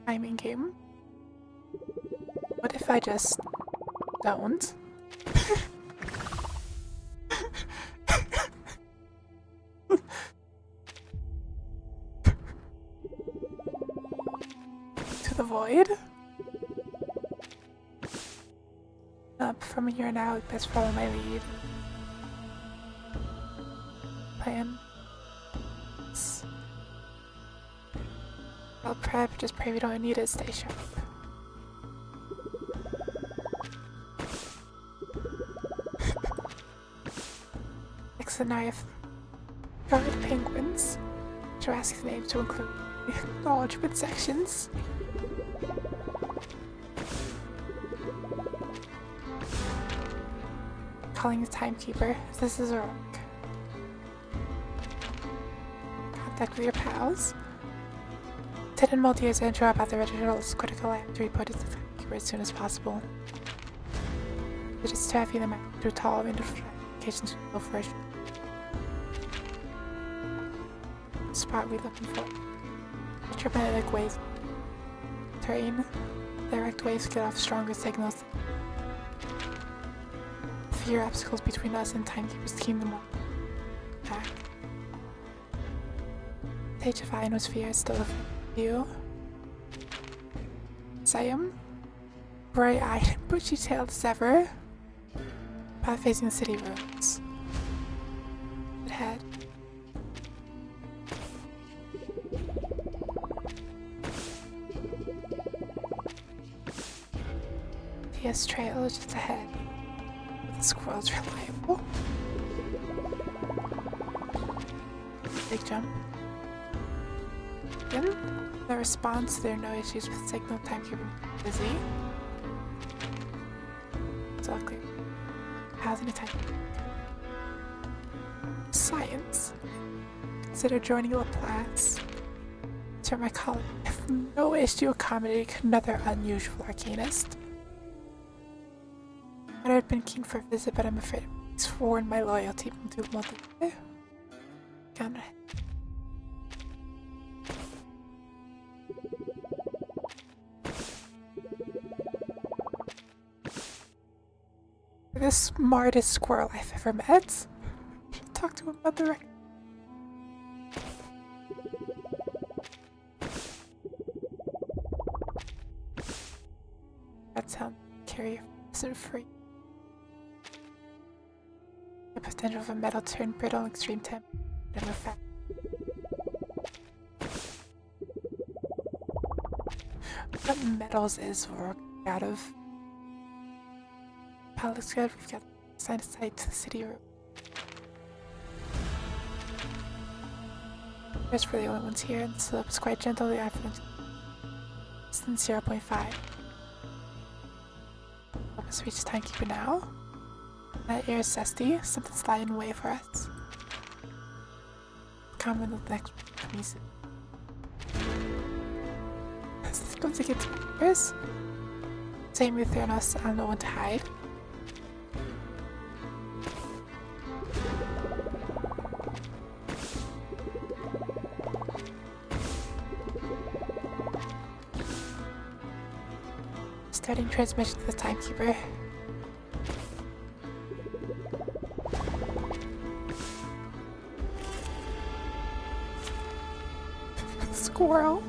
Timing game. What if I just don't? To the void? Up from here now, best follow my lead. Plan. I'll prep, just pray we don't need it, stay sharp. Next scenario of guard penguins. Jurassic name to include acknowledgement sections. Calling the timekeeper. This is a rock. Contact with your pals. Lieutenant Multier's intro about the ritual's critical act to report it to the timekeeper as soon as possible. It is to have you the map through tall identifications to go first. Spot we looking for. Electromagnetic waves. Terrain. Direct waves get off stronger signals. Fear obstacles between us and timekeepers to keep them up. Back. Stage of ionosphere is still a view. Siam. Bright-eyed, bushy-tailed as ever. Path facing the city roads. Ahead. TS trail is just ahead. The squirrel's reliable. Big jump. Then the response, there are no issues with signal timekeeping busy. It's all clear. Housing a time. Science. Consider joining Laplace. Sir, my colleague, I have no issue accommodating another unusual arcanist. I would have been keen for a visit, but I'm afraid it's sworn my loyalty to multi. Count ahead. the smartest squirrel I've ever met. Should talk to him about the record. That sound carrier isn't free. The potential of a metal turn brittle, extreme temp, never fat. What metals is work out of? Pal looks good. We've got sign of sight to the city room. Just for the only ones here, and the slope is quite gentle. The iPhone less than 0.5. Almost reached timekeeper now. That air is zesty. Something's lying in the way for us. Come in the next music. Once it gets worse, same with Theranos, I don't know when to hide. Starting transmission to the timekeeper. Squirrel.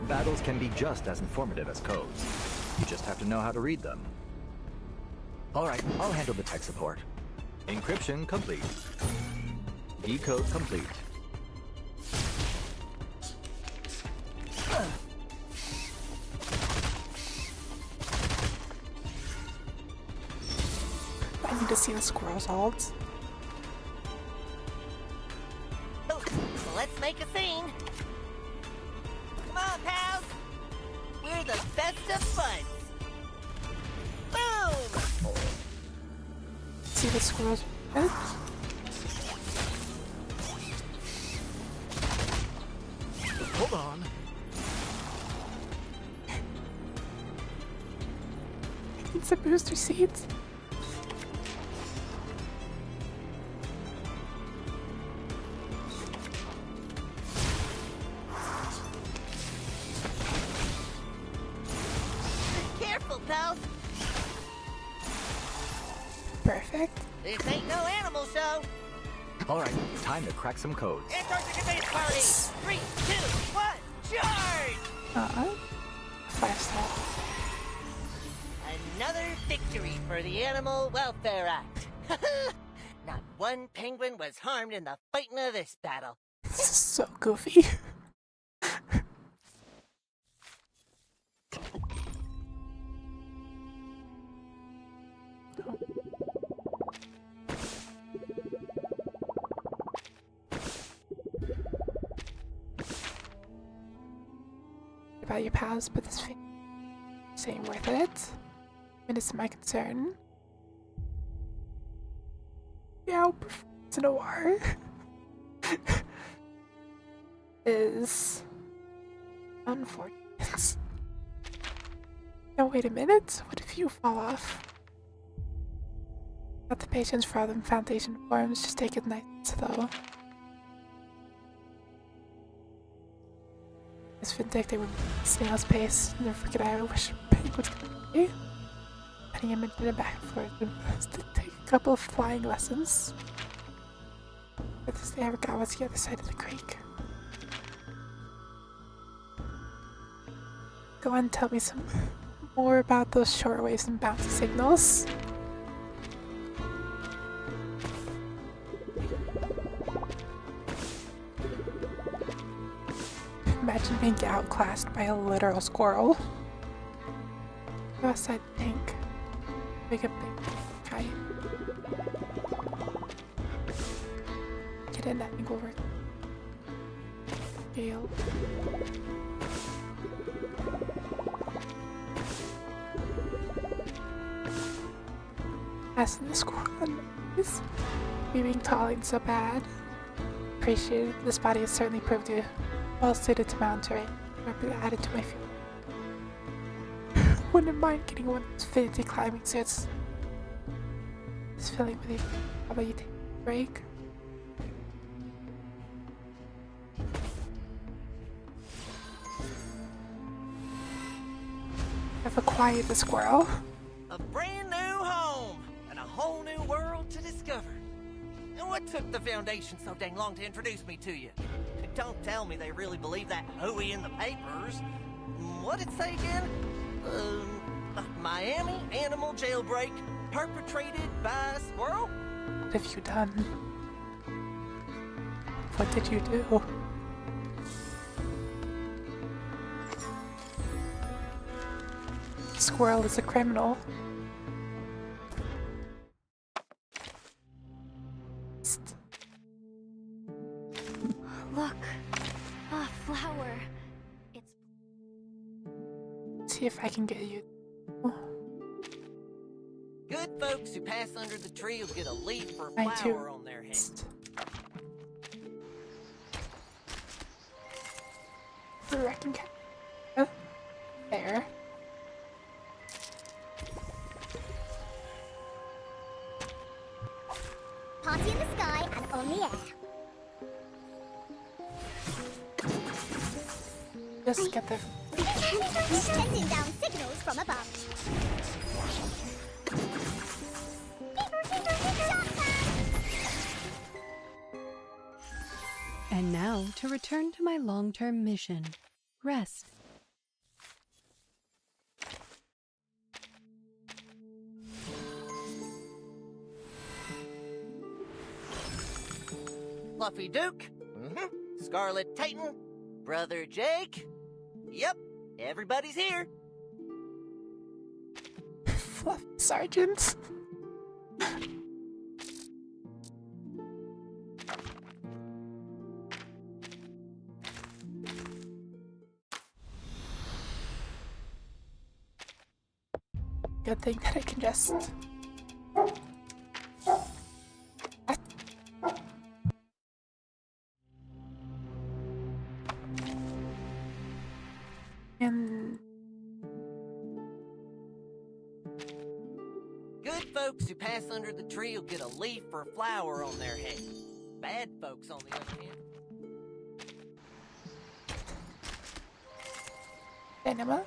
Battles can be just as informative as codes. You just have to know how to read them. Alright, I'll handle the tech support. Encryption complete. Decode complete. I need to see the squirrel's holds. Let's make a scene. Come on, pals. We're the best of buds. Boom! See the squirrel's head? Hold on. It's a booster seats. Careful, pals. Perfect. This ain't no animal show. Alright, time to crack some codes. Antarctica base party. 3, 2, 1, charge! 5-star. Another victory for the Animal Welfare Act. Not one penguin was harmed in the fighting of this battle. This is so goofy. About your pals, but this ain't worth it. And it's my concern. Yeah, it's an OR. Is unfortunate. Now wait a minute, what if you fall off? Got the patience for all them foundation forms, just take it nice and slow. It's vindictive with snail's pace. Never forget I wish penguins could be. Putting him into the back for to take a couple of flying lessons. But this they ever got was the other side of the creek. Go on and tell me some more about those shortwaves and bouncy signals. Imagine being outclassed by a literal squirrel. Go outside the tank. Make a big kite. Get in, I think we'll work. Gale. Asking the squirrel on noise. Me being tall ain't so bad. Appreciate it. This body has certainly proved you well suited to mountain terrain. Added to my field. Wouldn't mind getting one of those fancy climbing suits. Just feeling with you. How about you take a break? have acquired the squirrel. A brand new home and a whole new world to discover. And what took the Foundation so dang long to introduce me to you? Don't tell me they really believe that hooey in the papers. What'd it say again? Miami animal jailbreak perpetrated by a squirrel? What have you done? What did you do? Squirrel is a criminal. Look, a flower. It's. See if I can get you. Good folks who pass under the tree will get a leaf or I flower on their head. The wrecking cat. There. Party in the sky and on the air. Just get the. Sending down signals from above. And now to return to my long-term mission. Rest. Fluffy Duke, Scarlet Titan, Brother Jake. Yep, everybody's here. Fluff Sergeant. Good thing that I can just. And Good folks who pass under the tree will get a leaf or flower on their head. Bad folks, on the other hand. Enema.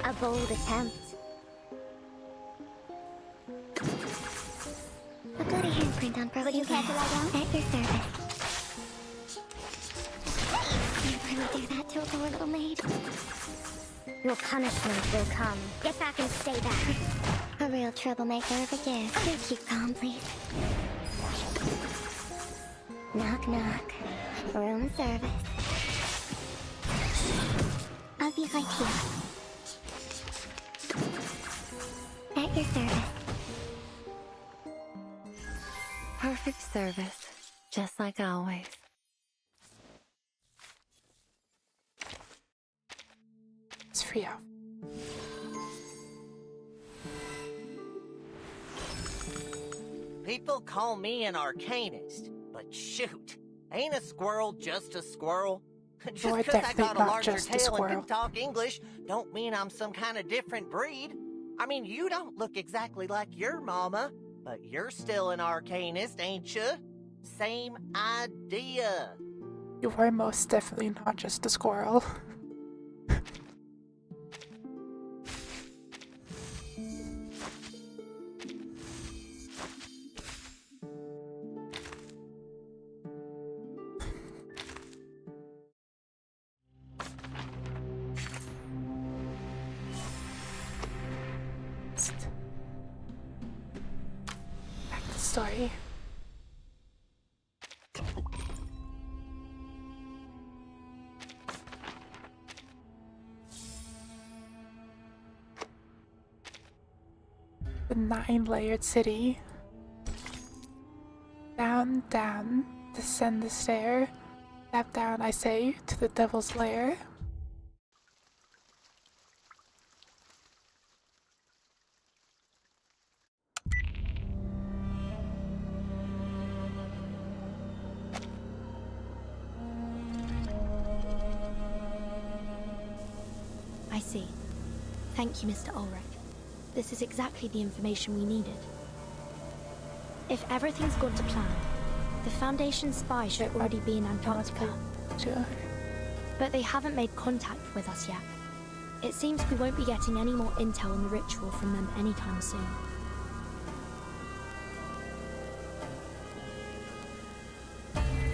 A bold attempt. I've got a handprint on broken. Would you care to lie down? At your service. Can't really do that to a poor little maid. Your punishment will come. Get back and stay back. A real troublemaker of a gift. Do keep calm, please. Knock, knock. Room service. I'll be right here. At your service. Perfect service, just like always. It's free out. People call me an arcanist, but shoot, ain't a squirrel just a squirrel? Just You're because I definitely got a not larger just a tail and squirrel. can talk English, don't mean I'm some kind of different breed. I mean, you don't look exactly like your mama, but you're still an arcanist, ain't you? Same idea. You are most definitely not just a squirrel. Back to the story. The 9-layered city. Down, down, descend the stair. Step down, I say, to the devil's lair. I see. Thank you, Mr. Ulrich. This is exactly the information we needed. If everything's gone to plan, The Foundation spy should already be in Antarctica. Sure. But they haven't made contact with us yet. It seems we won't be getting any more intel on the ritual from them anytime soon.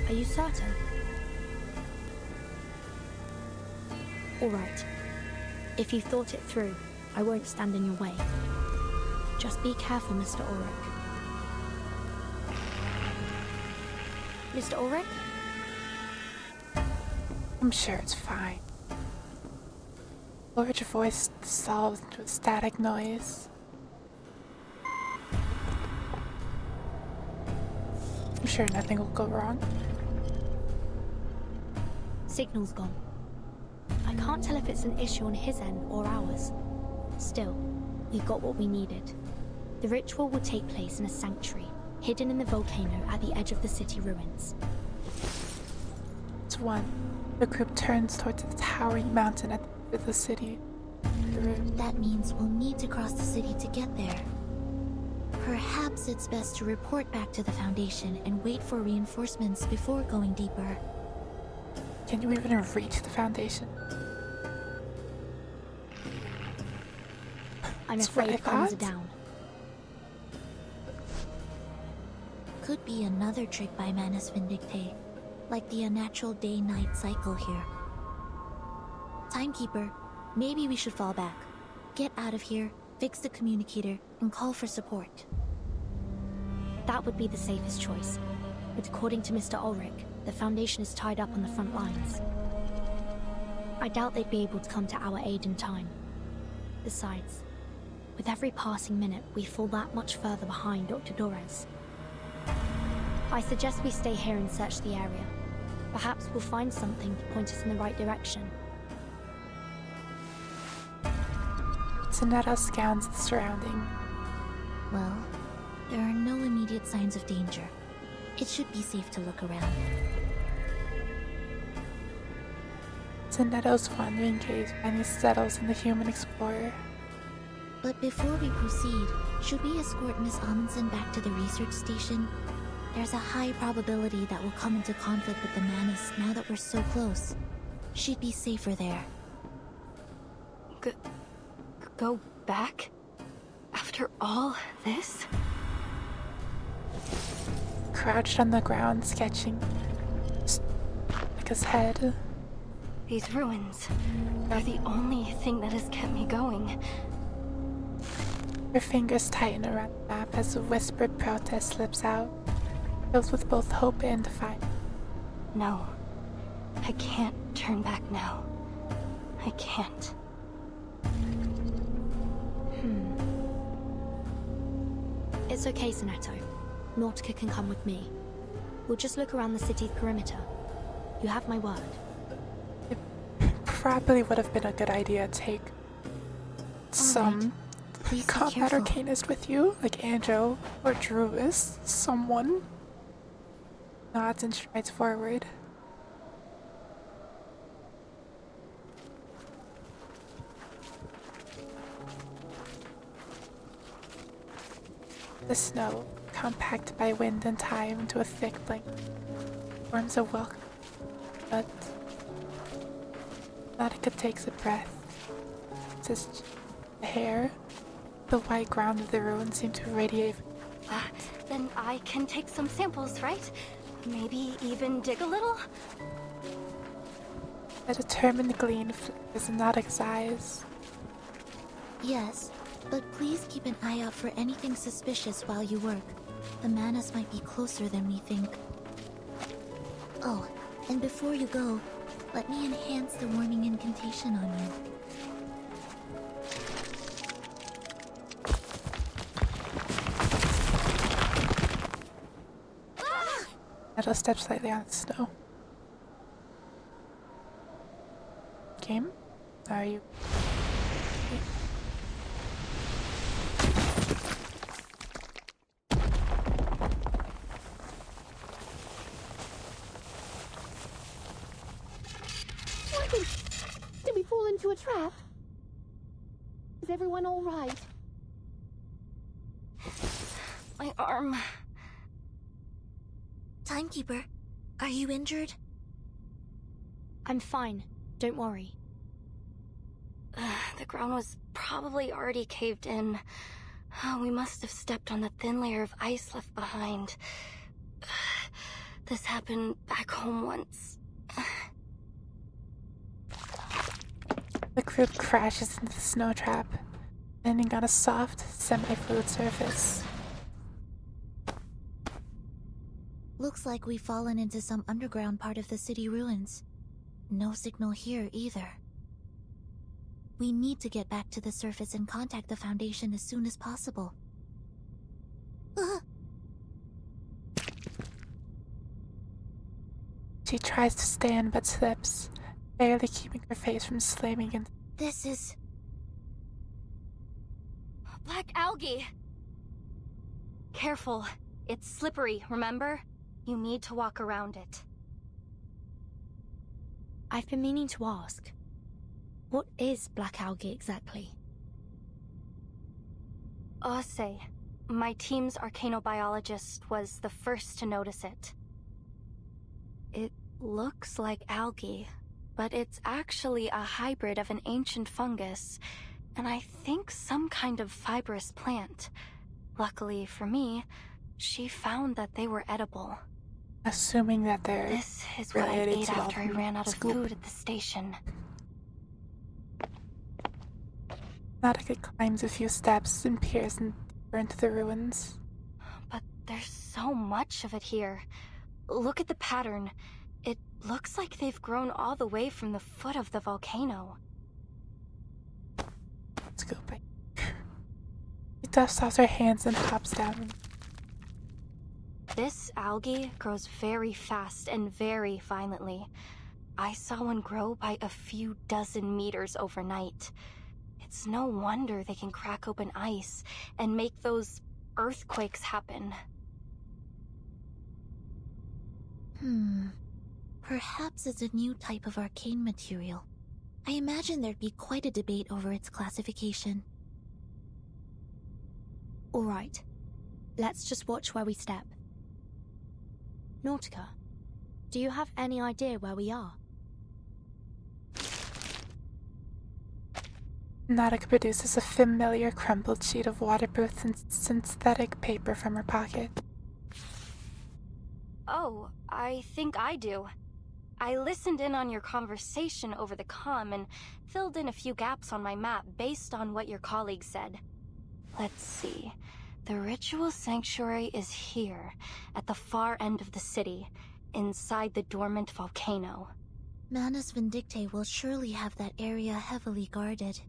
Are you certain? Alright. If you've thought it through, I won't stand in your way. Just be careful, Mr. Ulrich. Mr. Ulrich? I'm sure it's fine. Ulrich's voice dissolved into a static noise. I'm sure nothing will go wrong. Signal's gone. I can't tell if it's an issue on his end or ours. Still, we got what we needed. The ritual will take place in a sanctuary, hidden in the volcano at the edge of the city ruins. It's one. The group turns towards the towering mountain at the end of the city. That means we'll need to cross the city to get there. Perhaps it's best to report back to the Foundation and wait for reinforcements before going deeper. Can you even reach the Foundation? I'm afraid comms are down. Could be another trick by Manus Vindicte, like the unnatural day-night cycle here. Timekeeper, maybe we should fall back. Get out of here, fix the communicator, and call for support. That would be the safest choice. But according to Mr. Ulrich, the Foundation is tied up on the front lines. I doubt they'd be able to come to our aid in time. Besides, with every passing minute, we fall that much further behind Dr. Dorez. I suggest we stay here and search the area. Perhaps we'll find something to point us in the right direction. Sonetta scans the surrounding. Well, there are no immediate signs of danger. It should be safe to look around. Sonetto's wandering gaze finally settles on the human explorer. But before we proceed, should we escort Miss Amundsen back to the research station? There's a high probability that we'll come into conflict with the Manus now that we're so close. She'd be safer there. Go back? After all this? Crouched on the ground, sketching. Just like his head. These ruins are the only thing that has kept me going. Her fingers tighten around the map as a whispered protest slips out, filled with both hope and defiance. No. I can't turn back now. I can't. It's okay, Sonetto. Nautica can come with me. We'll just look around the city's perimeter. You have my word. It probably would have been a good idea to take some combat arcanist with you, like Anjo or Druvis, someone. Nods and strides forward. The snow, compacted by wind and time into a thick blanket, forms a welcome, but Nautica takes a breath. Just the hair, the white ground of the ruins seem to radiate. Then I can take some samples, right? Maybe even dig a little? A determined gleam flickers in Nautica's eyes. Yes, but please keep an eye out for anything suspicious while you work. The Manus might be closer than we think. Oh, and before you go, let me enhance the warming incantation on you. Nettle steps slightly on the snow. Game? Are you... Did we fall into a trap? Is everyone all right? My arm... Timekeeper, are you injured? I'm fine. Don't worry. The ground was probably already caved in. We must have stepped on the thin layer of ice left behind. This happened back home once. The group crashes into the snow trap, landing on a soft, semi-fluid surface. Looks like we've fallen into some underground part of the city ruins. No signal here either. We need to get back to the surface and contact the Foundation as soon as possible. She tries to stand but slips, barely keeping her face from slamming into. This is... Black algae! Careful. It's slippery, remember? You need to walk around it. I've been meaning to ask. What is black algae exactly? Ose, my team's arcanobiologist, was the first to notice it. It looks like algae, but it's actually a hybrid of an ancient fungus, and I think some kind of fibrous plant. Luckily for me, she found that they were edible. Assuming that they're This is what I ate after I ran out of food at the station. Nautica climbs a few steps and peers deeper into the ruins. But there's so much of it here. Look at the pattern. It looks like they've grown all the way from the foot of the volcano. Let's go back. She dusts off her hands and hops down. This algae grows very fast and very violently. I saw one grow by a few dozen meters overnight. It's no wonder they can crack open ice and make those earthquakes happen. Perhaps it's a new type of arcane material. I imagine there'd be quite a debate over its classification. Alright. Let's just watch where we step. Nautica, do you have any idea where we are? Nautica produces a familiar crumpled sheet of waterproof and synthetic paper from her pocket. Oh, I think I do. I listened in on your conversation over the comm and filled in a few gaps on my map based on what your colleague said. Let's see. The ritual sanctuary is here, at the far end of the city, inside the dormant volcano. Manus Vindictae will surely have that area heavily guarded.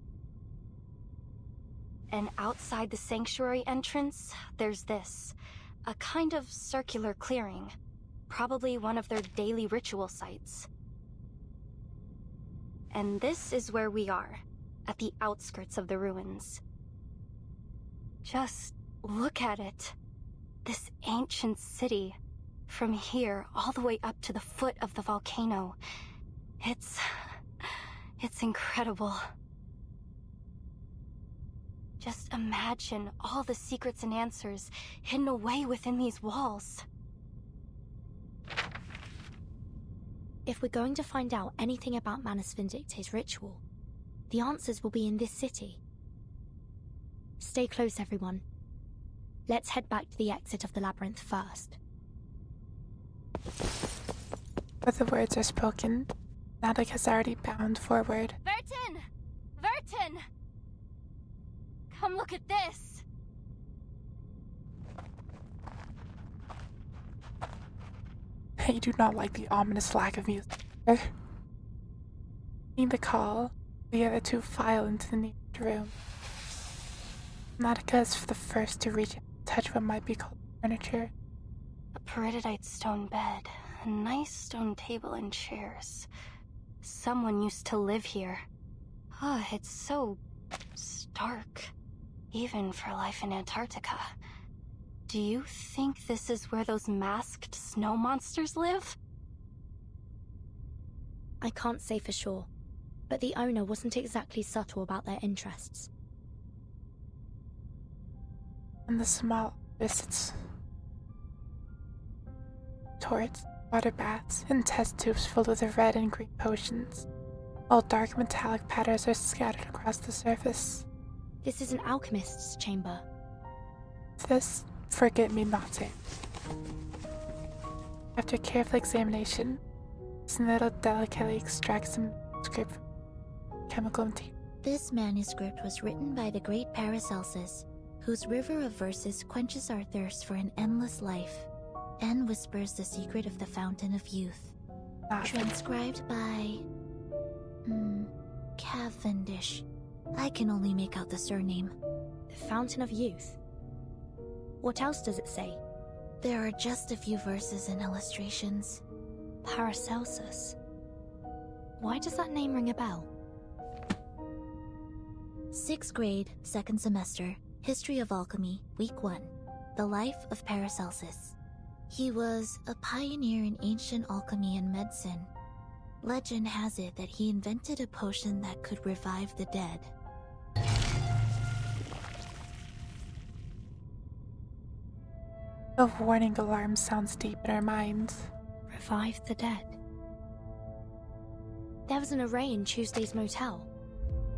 And outside the sanctuary entrance, there's this. A kind of circular clearing. Probably one of their daily ritual sites. And this is where we are, at the outskirts of the ruins. Just look at it. This ancient city. From here, all the way up to the foot of the volcano. It's incredible. Just imagine all the secrets and answers hidden away within these walls. If we're going to find out anything about Manus Vindictae's ritual, the answers will be in this city. Stay close, everyone. Let's head back to the exit of the labyrinth first. But the words are spoken. Nautica has already bound forward. Vertin! Vertin! Come look at this! I do not like the ominous lack of music. Seeing the call, the other two file into the nearest room. Nautica is the first to reach and touch what might be called furniture. A peridotite stone bed, a nice stone table and chairs. Someone used to live here. It's so stark, even for life in Antarctica. Do you think this is where those masked snow monsters live? I can't say for sure, but the owner wasn't exactly subtle about their interests. And the small visits. retorts, water baths, and test tubes filled with red and green potions, while dark metallic patterns are scattered across the surface. This is an alchemist's chamber. This forget-me-not. After careful examination, Snittle delicately extracts some script from chemical material. This manuscript was written by the great Paracelsus, whose river of verses quenches our thirst for an endless life, and whispers the secret of the fountain of youth. Transcribed by... Cavendish. I can only make out the surname. The Fountain of Youth? What else does it say? There are just a few verses and illustrations. Paracelsus. Why does that name ring a bell? 6th grade, 2nd semester, History of Alchemy, Week 1. The Life of Paracelsus. He was a pioneer in ancient alchemy and medicine. Legend has it that he invented a potion that could revive the dead. A warning alarm sounds deep in our minds. Revive the dead. There was an array in Tuesday's motel,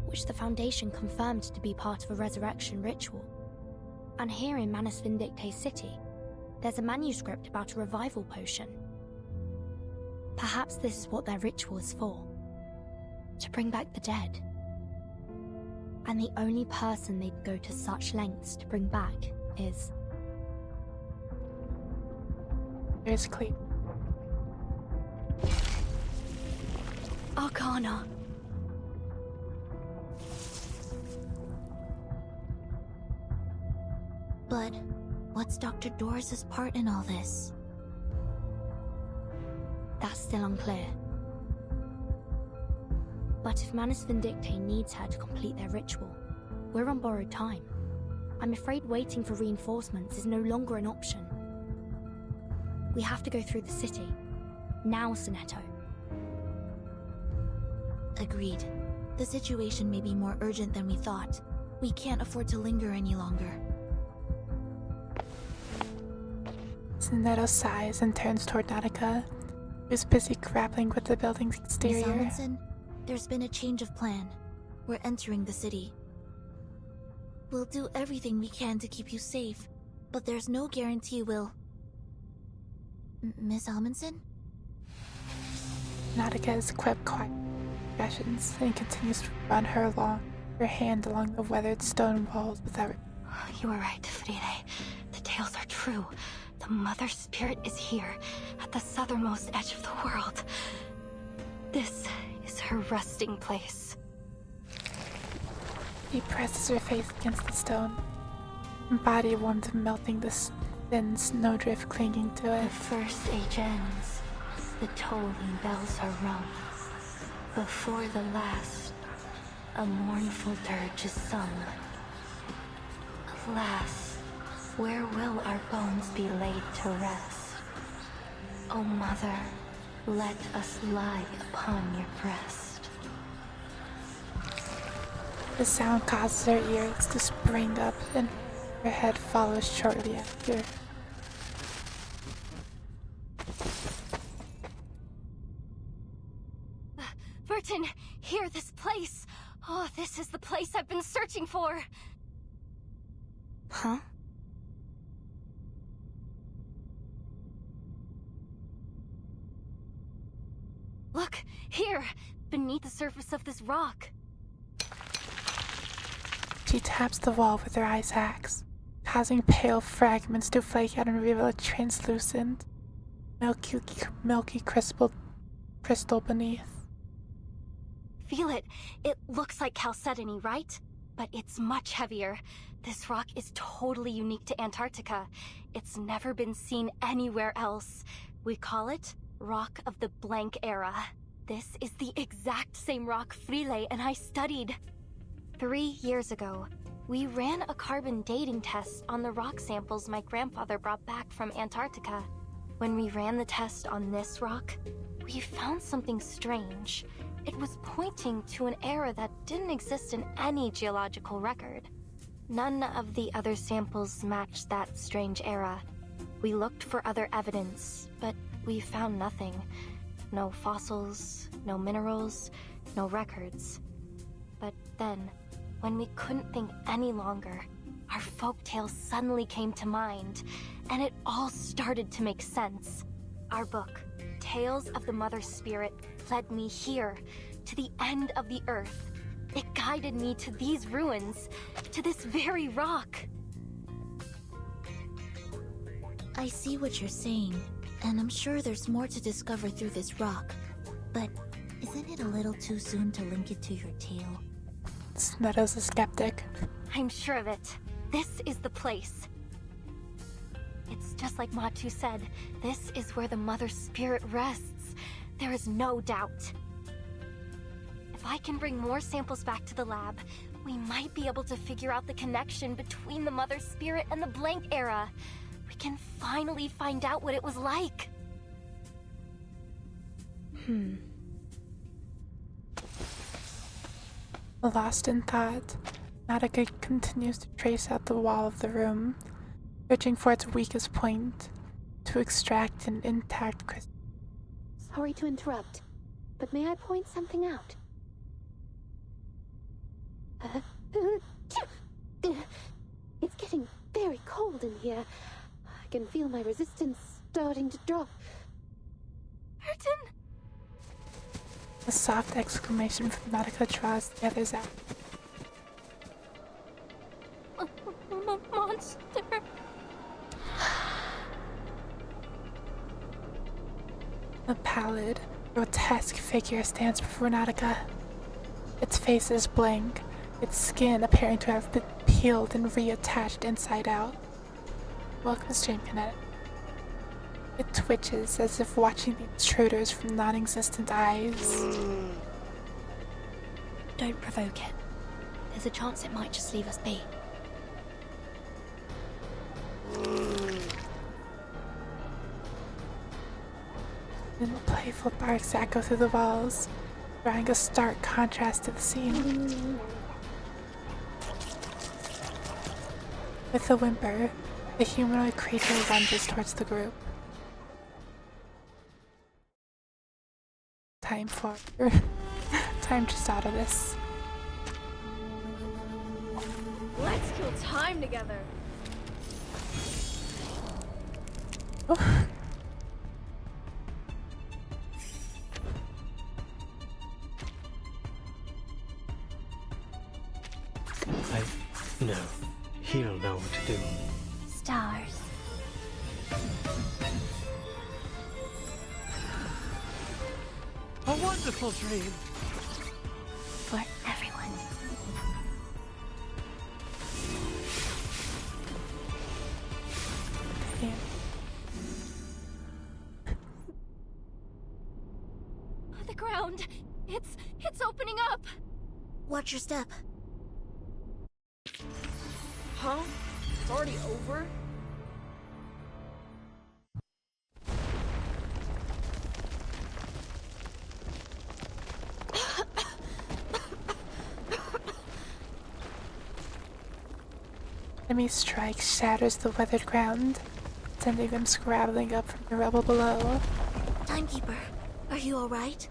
which the Foundation confirmed to be part of a resurrection ritual. And here in Manus Vindicte City, there's a manuscript about a revival potion. Perhaps this is what their ritual is for. To bring back the dead. And the only person they'd go to such lengths to bring back is... There's Cleve. Arcana. But what's Dr. Doris's part in all this? That's still unclear. But if Manus Vindicte needs her to complete their ritual, we're on borrowed time. I'm afraid waiting for reinforcements is no longer an option. We have to go through the city. Now, Sonetto. Agreed. The situation may be more urgent than we thought. We can't afford to linger any longer. Sonetto sighs and turns toward Nautica, who's busy grappling with the building's exterior. Miss Amundsen, there's been a change of plan. We're entering the city. We'll do everything we can to keep you safe, but there's no guarantee we'll... Miss Amundsen? Nautica is equipped quiet expressions and continues to run her hand along the weathered stone walls without... You were right, Friere. The tales are true. The Mother Spirit is here, at the southernmost edge of the world. This is her resting place. He presses her face against the stone, body warmth melting the thin snowdrift clinging to it. The first age ends. The tolling bells are rung. Before the last, a mournful dirge is sung. Alas, where will our bones be laid to rest? O Mother, let us lie upon your breast. The sound causes her ears to spring up, and her head follows shortly after. Burton, here, this place! Oh, this is the place I've been searching for! Huh? Look, here, beneath the surface of this rock. She taps the wall with her ice axe, causing pale fragments to flake out and reveal a translucent, milky crystal beneath. Feel it. It looks like chalcedony, right? But it's much heavier. This rock is totally unique to Antarctica. It's never been seen anywhere else. We call it Rock of the Blank Era. This is the exact same rock Friere and I studied. 3 years ago, we ran a carbon dating test on the rock samples my grandfather brought back from Antarctica. When we ran the test on this rock, we found something strange. It was pointing to an era that didn't exist in any geological record. None of the other samples matched that strange era. We looked for other evidence, but we found nothing. No fossils, no minerals, no records. But then, when we couldn't think any longer, our folktale suddenly came to mind, and it all started to make sense. Our book, Tales of the Mother Spirit, led me here, to the end of the earth. It guided me to these ruins, to this very rock. I see what you're saying, and I'm sure there's more to discover through this rock. But isn't it a little too soon to link it to your tale? Meadows a skeptic. I'm sure of it. This is the place. It's just like Matu said. This is where the Mother Spirit rests. There is no doubt. If I can bring more samples back to the lab, we might be able to figure out the connection between the Mother Spirit and the Blank Era. We can finally find out what it was like. Lost in thought, Nautica continues to trace out the wall of the room, searching for its weakest point to extract an intact crystal. Sorry to interrupt, but may I point something out? It's getting very cold in here. I can feel my resistance starting to drop. Burton! A soft exclamation from Nautica draws the others out. Monster! A pallid, grotesque figure stands before Nautica. Its face is blank, its skin appearing to have been peeled and reattached inside out. Welcome, Stream Kinetic. It twitches as if watching the intruders from non-existent eyes. Don't provoke it. There's a chance it might just leave us be. And playful barks echo through the walls, drawing a stark contrast to the scene. With a whimper, the humanoid creature lunges towards the group. Time just out of this. Let's kill time together. Oh. No, he'll know what to do. Stars. A wonderful dream. For everyone. The ground! It's opening up! Watch your step. Huh? It's already over? Enemy strike shatters the weathered ground, sending them scrabbling up from the rubble below. Timekeeper, are you alright?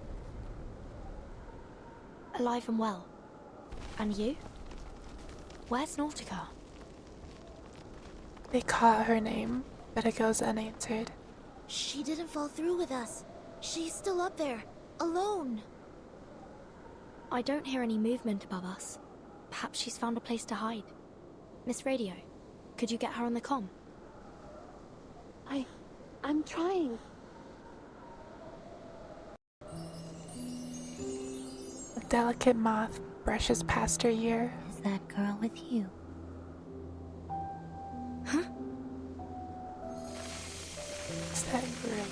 Alive and well. And you? Where's Nautica? They call out her name, but it goes unanswered. She didn't fall through with us. She's still up there, alone. I don't hear any movement above us. Perhaps she's found a place to hide. Miss Radio, could you get her on the comm? I'm trying. A delicate moth brushes past her ear. Is that girl with you? Huh? Is that girl?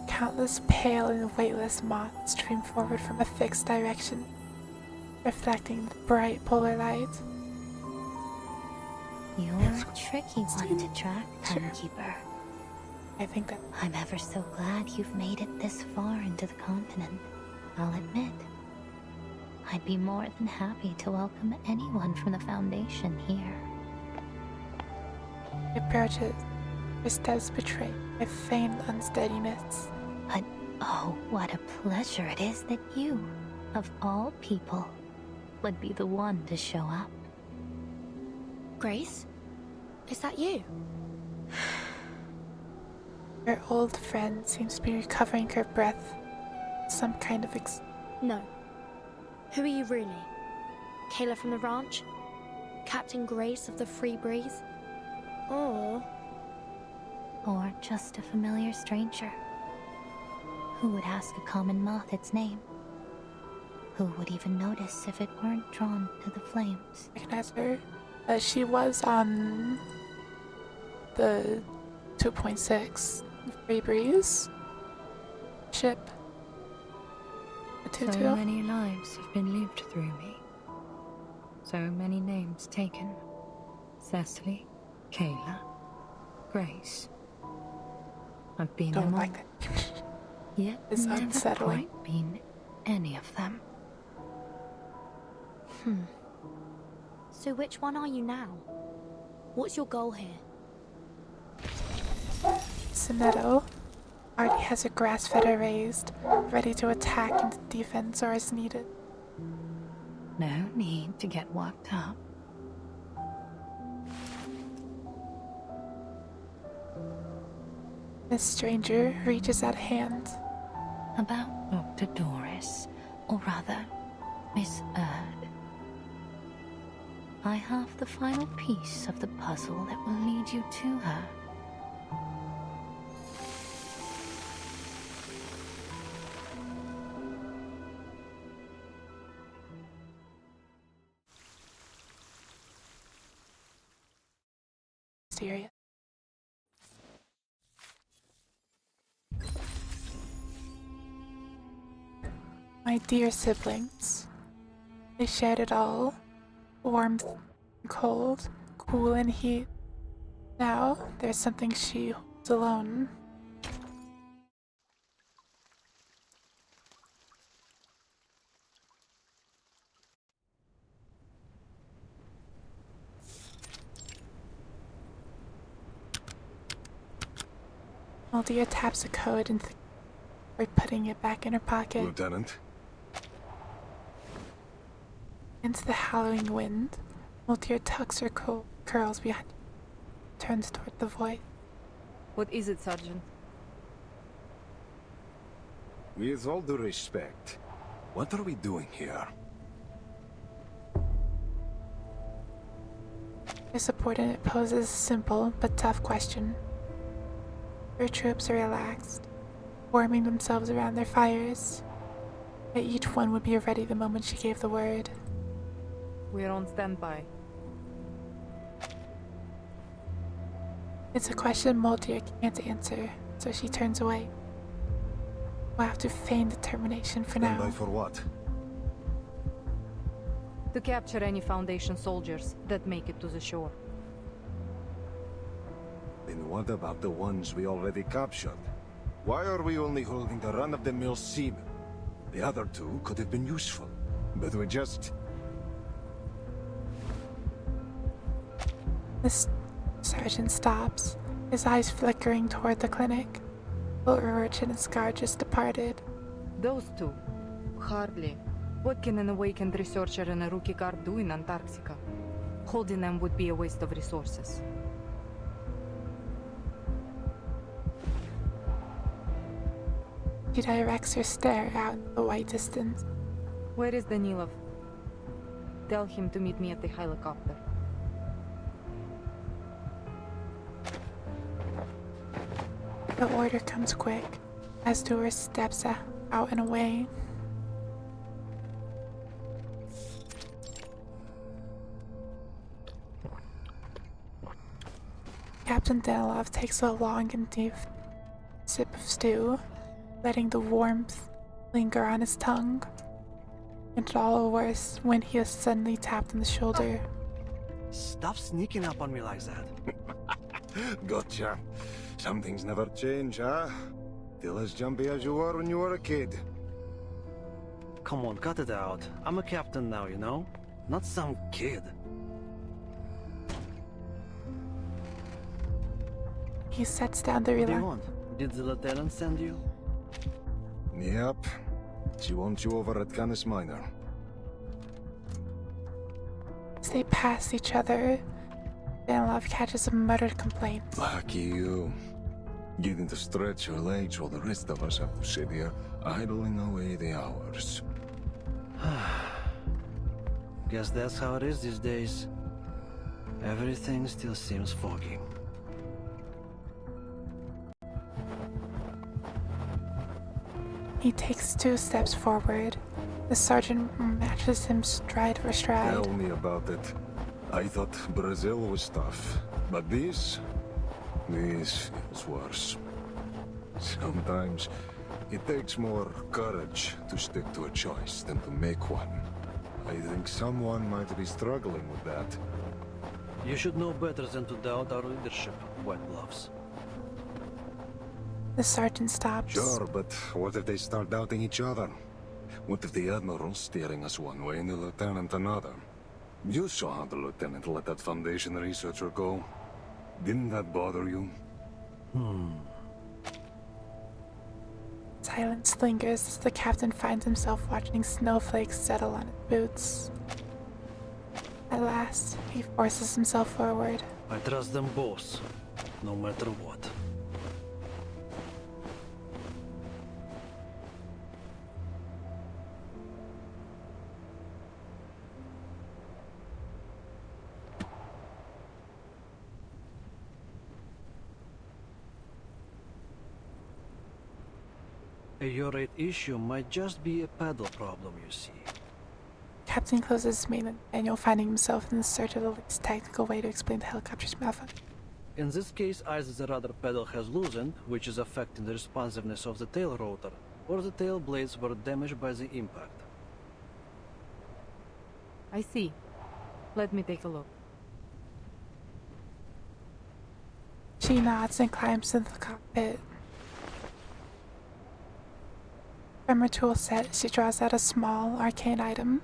Countless pale and weightless moths stream forward from a fixed direction, reflecting the bright polar light. You're a tricky one to track, Timekeeper. I think that... I'm ever so glad you've made it this far into the continent. I'll admit, I'd be more than happy to welcome anyone from the Foundation here. It approaches, her steps betrayed by feigned unsteadiness. But oh, what a pleasure it is that you, of all people, would be the one to show up. Grace? Is that you? Her old friend seems to be recovering her breath. Some kind of No. Who are you really? Kayla from the ranch? Captain Grace of the Free Breeze? Or just a familiar stranger. Who would ask a common moth its name? Who would even notice if it weren't drawn to the flames? Recognize her. She was on the 2.6 Free Breeze ship. So many lives have been lived through me. So many names taken. Cecily, Kayla, Grace. I've been them all. Yet It's never unsettling. quite been any of them. so which one are you now? What's your goal here? Sonetto already has her grass fetter raised, ready to attack into defense or as needed. No need to get worked up. This stranger reaches out a hand. About Dr. Doris, or rather, Miss Erd. I have the final piece of the puzzle that will lead you to her. Serious. My dear siblings, they shared it all. Warmth and cold, cool and heat. Now there's something she holds alone. Aldia taps a code and by putting it back in her pocket. Lieutenant? Into the howling wind, Multier tucks her curls behind, turns toward the void. What is it, Sergeant? With all due respect, what are we doing here? Her subordinate poses a simple but tough question. Her troops are relaxed, warming themselves around their fires. Yet each one would be ready the moment she gave the word. We're on standby. It's a question Multier can't answer, so she turns away. We'll have to feign determination for now. Standby for what? To capture any Foundation soldiers that make it to the shore. Then what about the ones we already captured? Why are we only holding the run-of-the-mill seamen? The other two could have been useful, but we just... The sergeant stops, his eyes flickering toward the clinic. Little Urchin and Scar just departed. Those two? Hardly. What can an awakened researcher and a rookie guard do in Antarctica? Holding them would be a waste of resources. She directs her stare out the white distance. Where is Danilov? Tell him to meet me at the helicopter. The order comes quick, as Doer steps out and away. Captain Danilov takes a long and deep sip of stew, letting the warmth linger on his tongue. And it all worse when he is suddenly tapped on the shoulder. Stop sneaking up on me like that. Gotcha. Some things never change, huh? Still as jumpy as you were when you were a kid. Come on, cut it out. I'm a captain now, you know? Not some kid. He sets down the What do you relay. want? Did the lieutenant send you? Yep. She wants you over at Canis Minor. As they pass each other, Danilov catches a muttered complaint. Lucky you. Getting to stretch your legs while the rest of us have to sit here, idling away the hours. Guess that's how it is these days. Everything still seems foggy. He takes 2 steps forward. The sergeant matches him stride for stride. Tell me about it. I thought Brazil was tough, but this is worse. Sometimes it takes more courage to stick to a choice than to make one. I think someone might be struggling with that. You should know better than to doubt our leadership, White Gloves. The sergeant stops. Sure, but what if they start doubting each other? What if the Admiral's steering us one way and the Lieutenant another? You saw how the Lieutenant let that Foundation researcher go. Didn't that bother you? Silence lingers as the captain finds himself watching snowflakes settle on his boots. At last, he forces himself forward. I trust them both, no matter what. Your rate issue might just be a paddle problem, you see. Captain closes his main manual, finding himself in the search of the least technical way to explain the helicopter's malfunction. In this case, either the rudder pedal has loosened, which is affecting the responsiveness of the tail rotor, or the tail blades were damaged by the impact. I see. Let me take a look. She nods and climbs into the cockpit. From her tool set, she draws out a small, arcane item.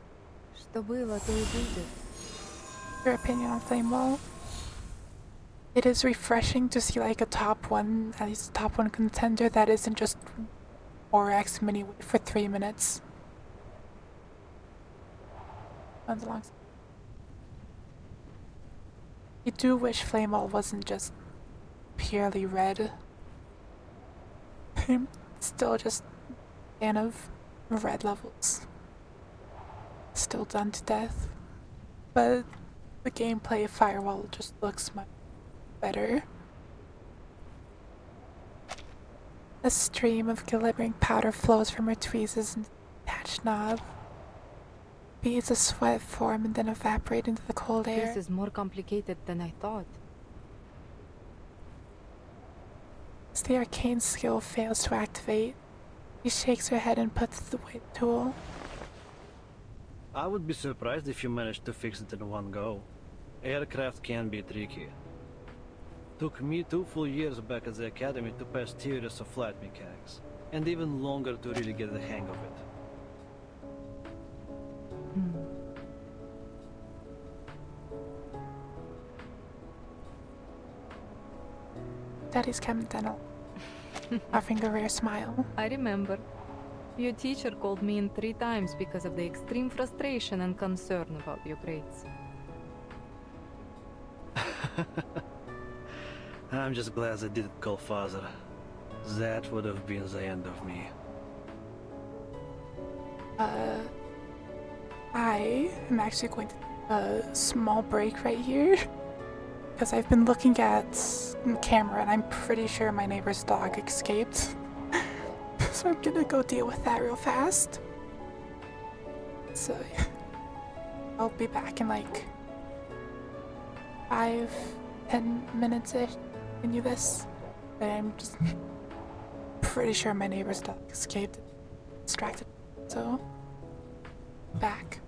Что было, то и будет. Your opinion on Flame Wall? It is refreshing to see like a top one, at least a top one contender that isn't just 4x mini for 3 minutes. Runs along. You do wish Flame Wall wasn't just purely red. I'm still just a fan of red levels. Still done to death. But the gameplay of Firewall just looks much better. A stream of glittering powder flows from her tweezers and attached knob. Beads of sweat form and then evaporate into the cold air. This is more complicated than I thought. As the arcane skill fails to activate, she shakes her head and puts the weight tool. I would be surprised if you managed to fix it in one go. Aircraft can be tricky. Took me 2 full years back at the academy to pass theories of flight mechanics, and even longer to really get the hang of it. Daddy's Captain Dental, offering a rare smile. I remember. Your teacher called me in 3 times because of the extreme frustration and concern about your grades. I'm just glad I didn't call father. That would have been the end of me. I am actually going to take a small break right here. Because I've been looking at the camera and I'm pretty sure my neighbor's dog escaped. So I'm gonna go deal with that real fast. So I'll be back in like 5-10 minutes-ish. Continue this. But I'm just pretty sure my neighbor's dog escaped. Distracted. So back.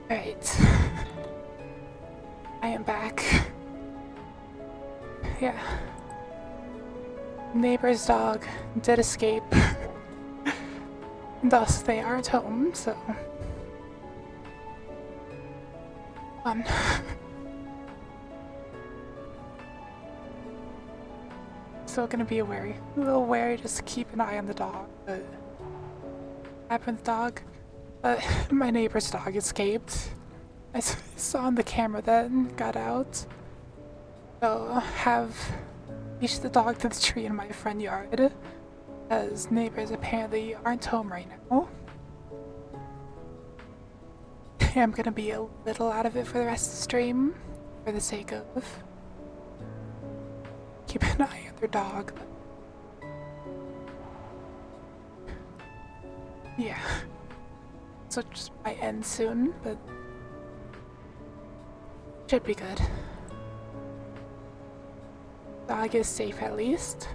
Right. I am back. Yeah. Neighbor's dog did escape. Thus, they aren't home, so. Fun. Still gonna be a little wary, just to keep an eye on the dog. But happened with the dog? But my neighbor's dog escaped. I saw on the camera then got out. So have leashed the dog to the tree in my front yard, as neighbors apparently aren't home right now. I'm gonna be a little out of it for the rest of the stream, for the sake of keep an eye on their dog. Yeah. So it just might end soon, but should be good. Dog is safe at least.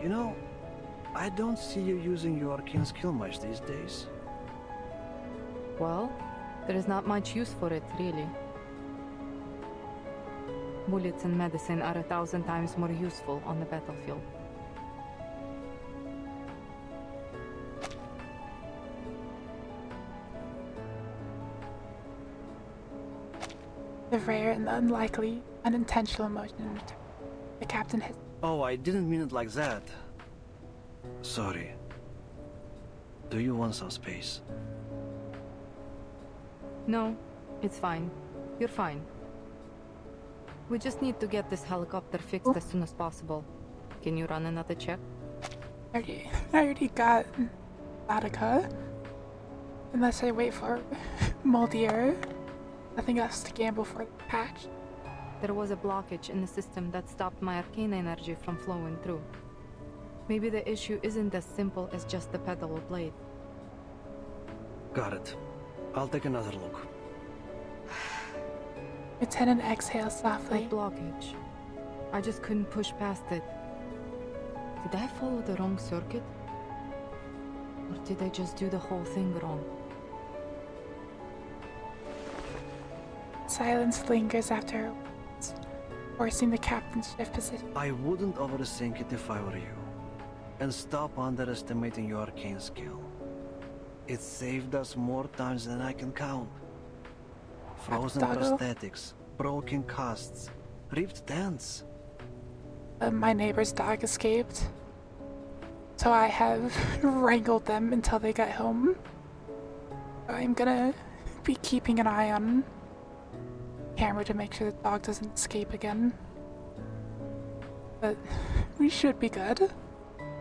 You know, I don't see you using your arcane skill much these days. Well, there is not much use for it, really. Bullets and medicine are 1,000 times more useful on the battlefield. The rare and unlikely unintentional emotion the captain hit. Oh, I didn't mean it like that. Sorry. Do you want some space? No, it's fine. You're fine. We just need to get this helicopter fixed as soon as possible. Can you run another check? I already got Attica. Unless I wait for Moldier. Nothing else to gamble for the patch. There was a blockage in the system that stopped my arcane energy from flowing through. Maybe the issue isn't as simple as just the pedal or blade. Got it. I'll take another look. Lieutenant exhales softly. That blockage. I just couldn't push past it. Did I follow the wrong circuit? Or did I just do the whole thing wrong? Silence lingers after her words, forcing the captain's shift position. I wouldn't overthink it if I were you. And stop underestimating your arcane skill. It saved us more times than I can count. Frozen prosthetics, broken casts, ripped dents. My neighbor's dog escaped, so I have wrangled them until they got home. I'm gonna be keeping an eye on camera to make sure the dog doesn't escape again. But we should be good.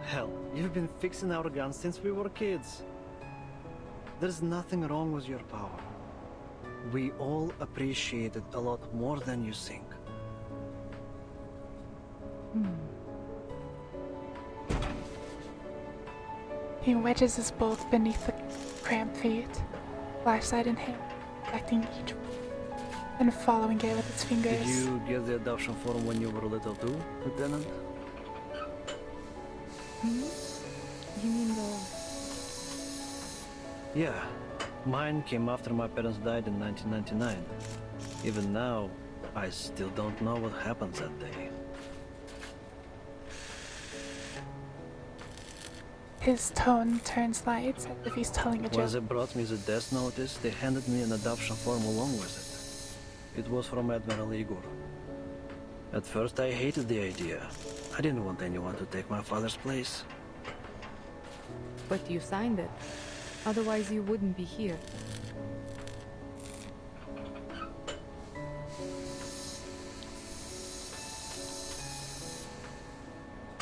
Hell, you've been fixing our guns since we were kids. There's nothing wrong with your power. We all appreciate it a lot more than you think. He wedges his bolt beneath the cramped feet, flashlight in hand, collecting each and following it with his fingers. Did you get the adoption form when you were little too, Lieutenant? You mean the... Yeah. Mine came after my parents died in 1999. Even now, I still don't know what happened that day. His tone turns light as if he's telling a joke. When they brought me the death notice, they handed me an adoption form along with it. It was from Admiral Igor. At first I hated the idea. I didn't want anyone to take my father's place. But you signed it. Otherwise you wouldn't be here.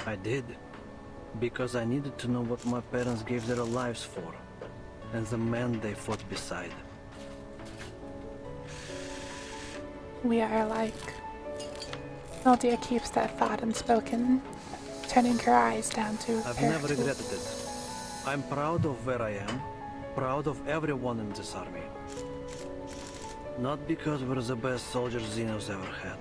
I did. Because I needed to know what my parents gave their lives for. And the man they fought beside. We are alike. Naldia keeps that thought unspoken, turning her eyes down to I've her never regretted it. I'm proud of where I am, proud of everyone in this army. Not because we're the best soldiers Xenos ever had.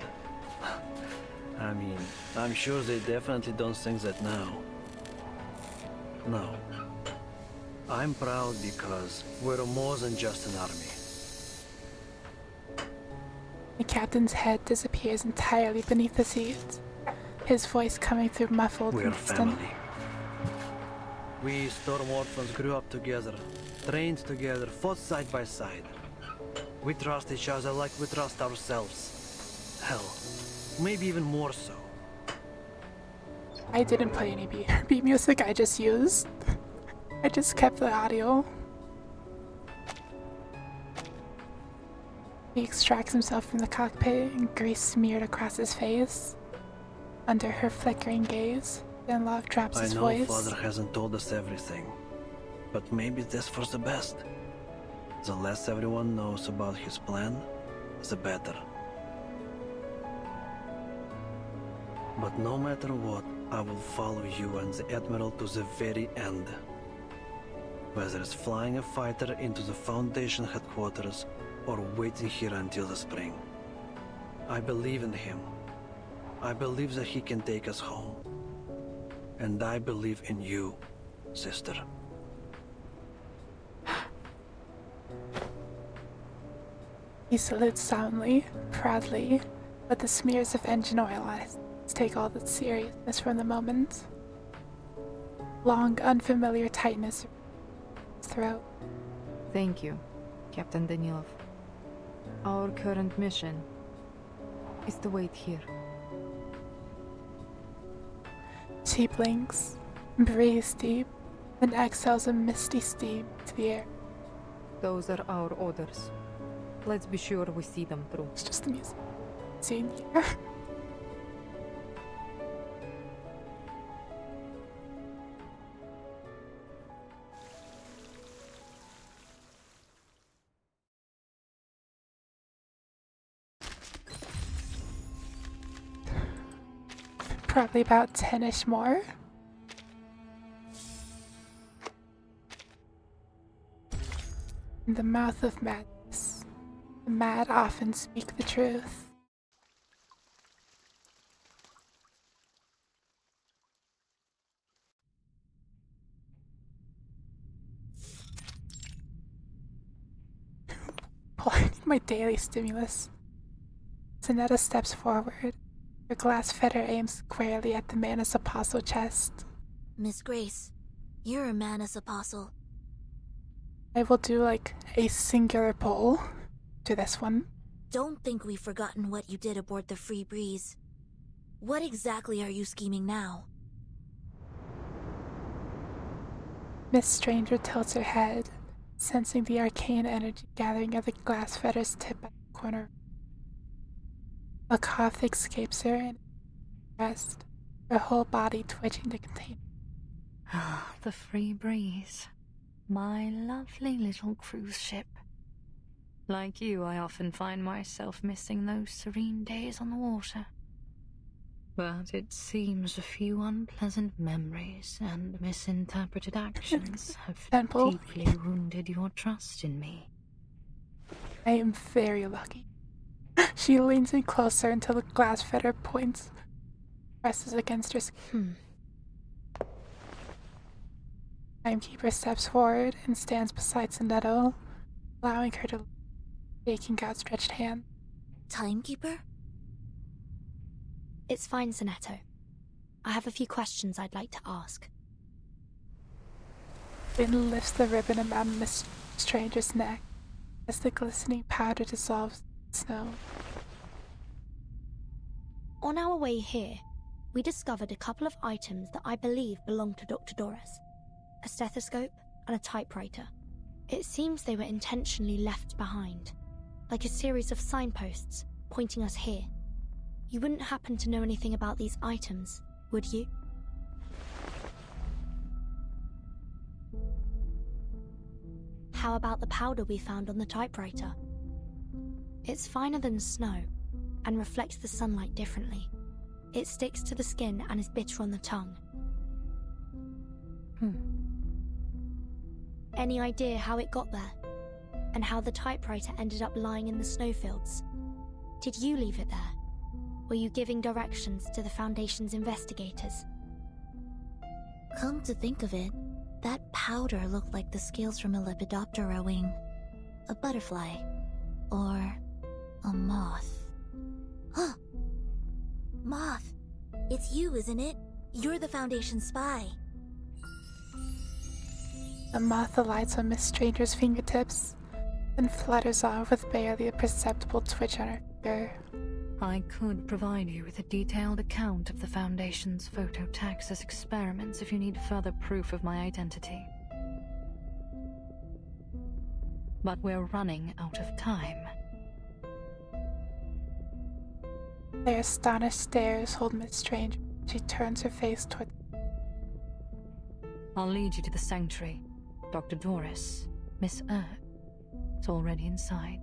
I mean, I'm sure they definitely don't think that now. No. I'm proud because we're more than just an army. The captain's head disappears entirely beneath the seat, his voice coming through muffled We're and distant. family. We Storm Orphans grew up together, trained together, fought side by side. We trust each other like we trust ourselves. Hell, maybe even more so. I didn't play any BRB music, I just kept the audio. He extracts himself from the cockpit and grease smeared across his face. Under her flickering gaze, Denlov drops his voice. I know Father hasn't told us everything, but maybe this for the best. The less everyone knows about his plan, the better. But no matter what, I will follow you and the Admiral to the very end. Whether it's flying a fighter into the Foundation headquarters or waiting here until the spring. I believe in him. I believe that he can take us home. And I believe in you, sister. He salutes soundly, proudly, but the smears of engine oil on his take all the seriousness from the moment. Long, unfamiliar tightness in his throat. Thank you, Captain Danilov. Our current mission is to wait here. She blinks, breathes deep, and exhales a misty steam to the air. Those are our orders. Let's be sure we see them through. It's just the music scene here. Probably about 10-ish more. In the mouth of madness, the mad often speak the truth. Oh, I need my daily stimulus. Zanetta steps forward. Her glass fetter aims squarely at the Manus Apostle chest. Miss Grace, you're a Manus Apostle. I will do like a singular pull to this one. Don't think we've forgotten what you did aboard the Free Breeze. What exactly are you scheming now? Miss Stranger tilts her head, sensing the arcane energy gathering at the glass fetter's tip at the corner. A cough escapes her and rest, her whole body twitching to contain it. Ah, the Free Breeze. My lovely little cruise ship. Like you, I often find myself missing those serene days on the water. But it seems a few unpleasant memories and misinterpreted actions have deeply wounded your trust in me. I am very lucky. She leans in closer until the glass fetter presses against her skin. Timekeeper steps forward and stands beside Sandetto, allowing her to taking outstretched hand. Timekeeper? It's fine, Sonetto. I have a few questions I'd like to ask. Wind lifts the ribbon around Miss Stranger's neck as the glistening powder dissolves in snow. On our way here, we discovered a couple of items that I believe belong to Dr. Doris. A stethoscope and a typewriter. It seems they were intentionally left behind, like a series of signposts pointing us here. You wouldn't happen to know anything about these items, would you? How about the powder we found on the typewriter? It's finer than snow and reflects the sunlight differently. It sticks to the skin and is bitter on the tongue. Any idea how it got there? And how the typewriter ended up lying in the snowfields? Did you leave it there? Were you giving directions to the Foundation's investigators? Come to think of it, That powder looked like the scales from a Lepidoptera wing. A butterfly. Or a moth. Huh! Moth! It's you, isn't it? You're the Foundation spy. The moth alights on Miss Stranger's fingertips, then flutters off with barely a perceptible twitch on her finger. I could provide you with a detailed account of the Foundation's phototaxis experiments if you need further proof of my identity. But we're running out of time. Their astonished stares hold Miss Stranger. She turns her face toward. I'll lead you to the sanctuary. Dr. Doris, Miss it's already inside.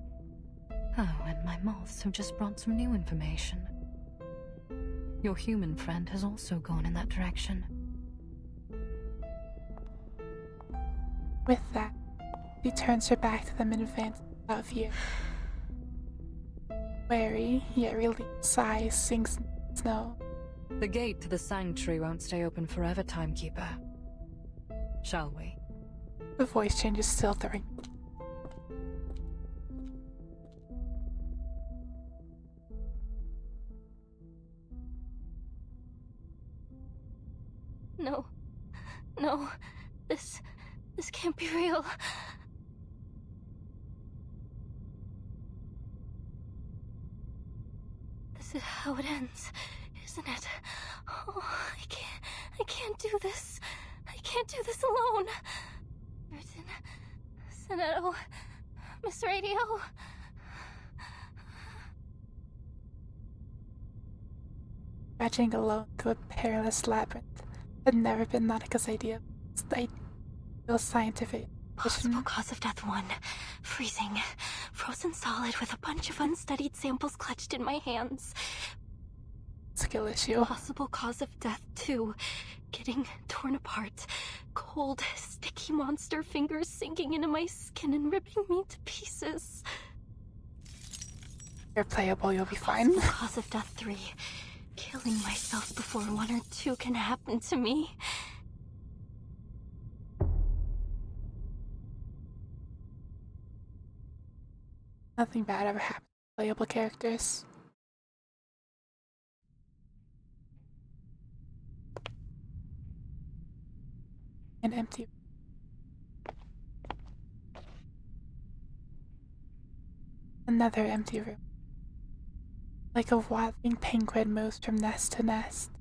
Oh, and my moths have just brought some new information. Your human friend has also gone in that direction. With that, she turns her back to them in advance of you. Wary, yet relieved sigh sinks in the snow. The gate to the sanctuary won't stay open forever, Timekeeper. Shall we? The voice change is still throwing. No. No. This can't be real. This is how it ends, isn't it? Oh, I can't do this. I can't do this alone. Burton, Sonetto, Miss Radio. Trudging alone through a perilous labyrinth had never been Nautica's idea. It's the ideal scientific. Possible cause of death 1. Freezing. Frozen solid with a bunch of unstudied samples clutched in my hands. Skill issue. Possible cause of death 2. Getting torn apart. Cold, sticky monster fingers sinking into my skin and ripping me to pieces. You're playable, you'll be fine. Possible cause of death 3. Killing myself before 1 or 2 can happen to me. Nothing bad ever happens to playable characters. An empty. Another empty room. Like a waddling penguin moves from nest to nest,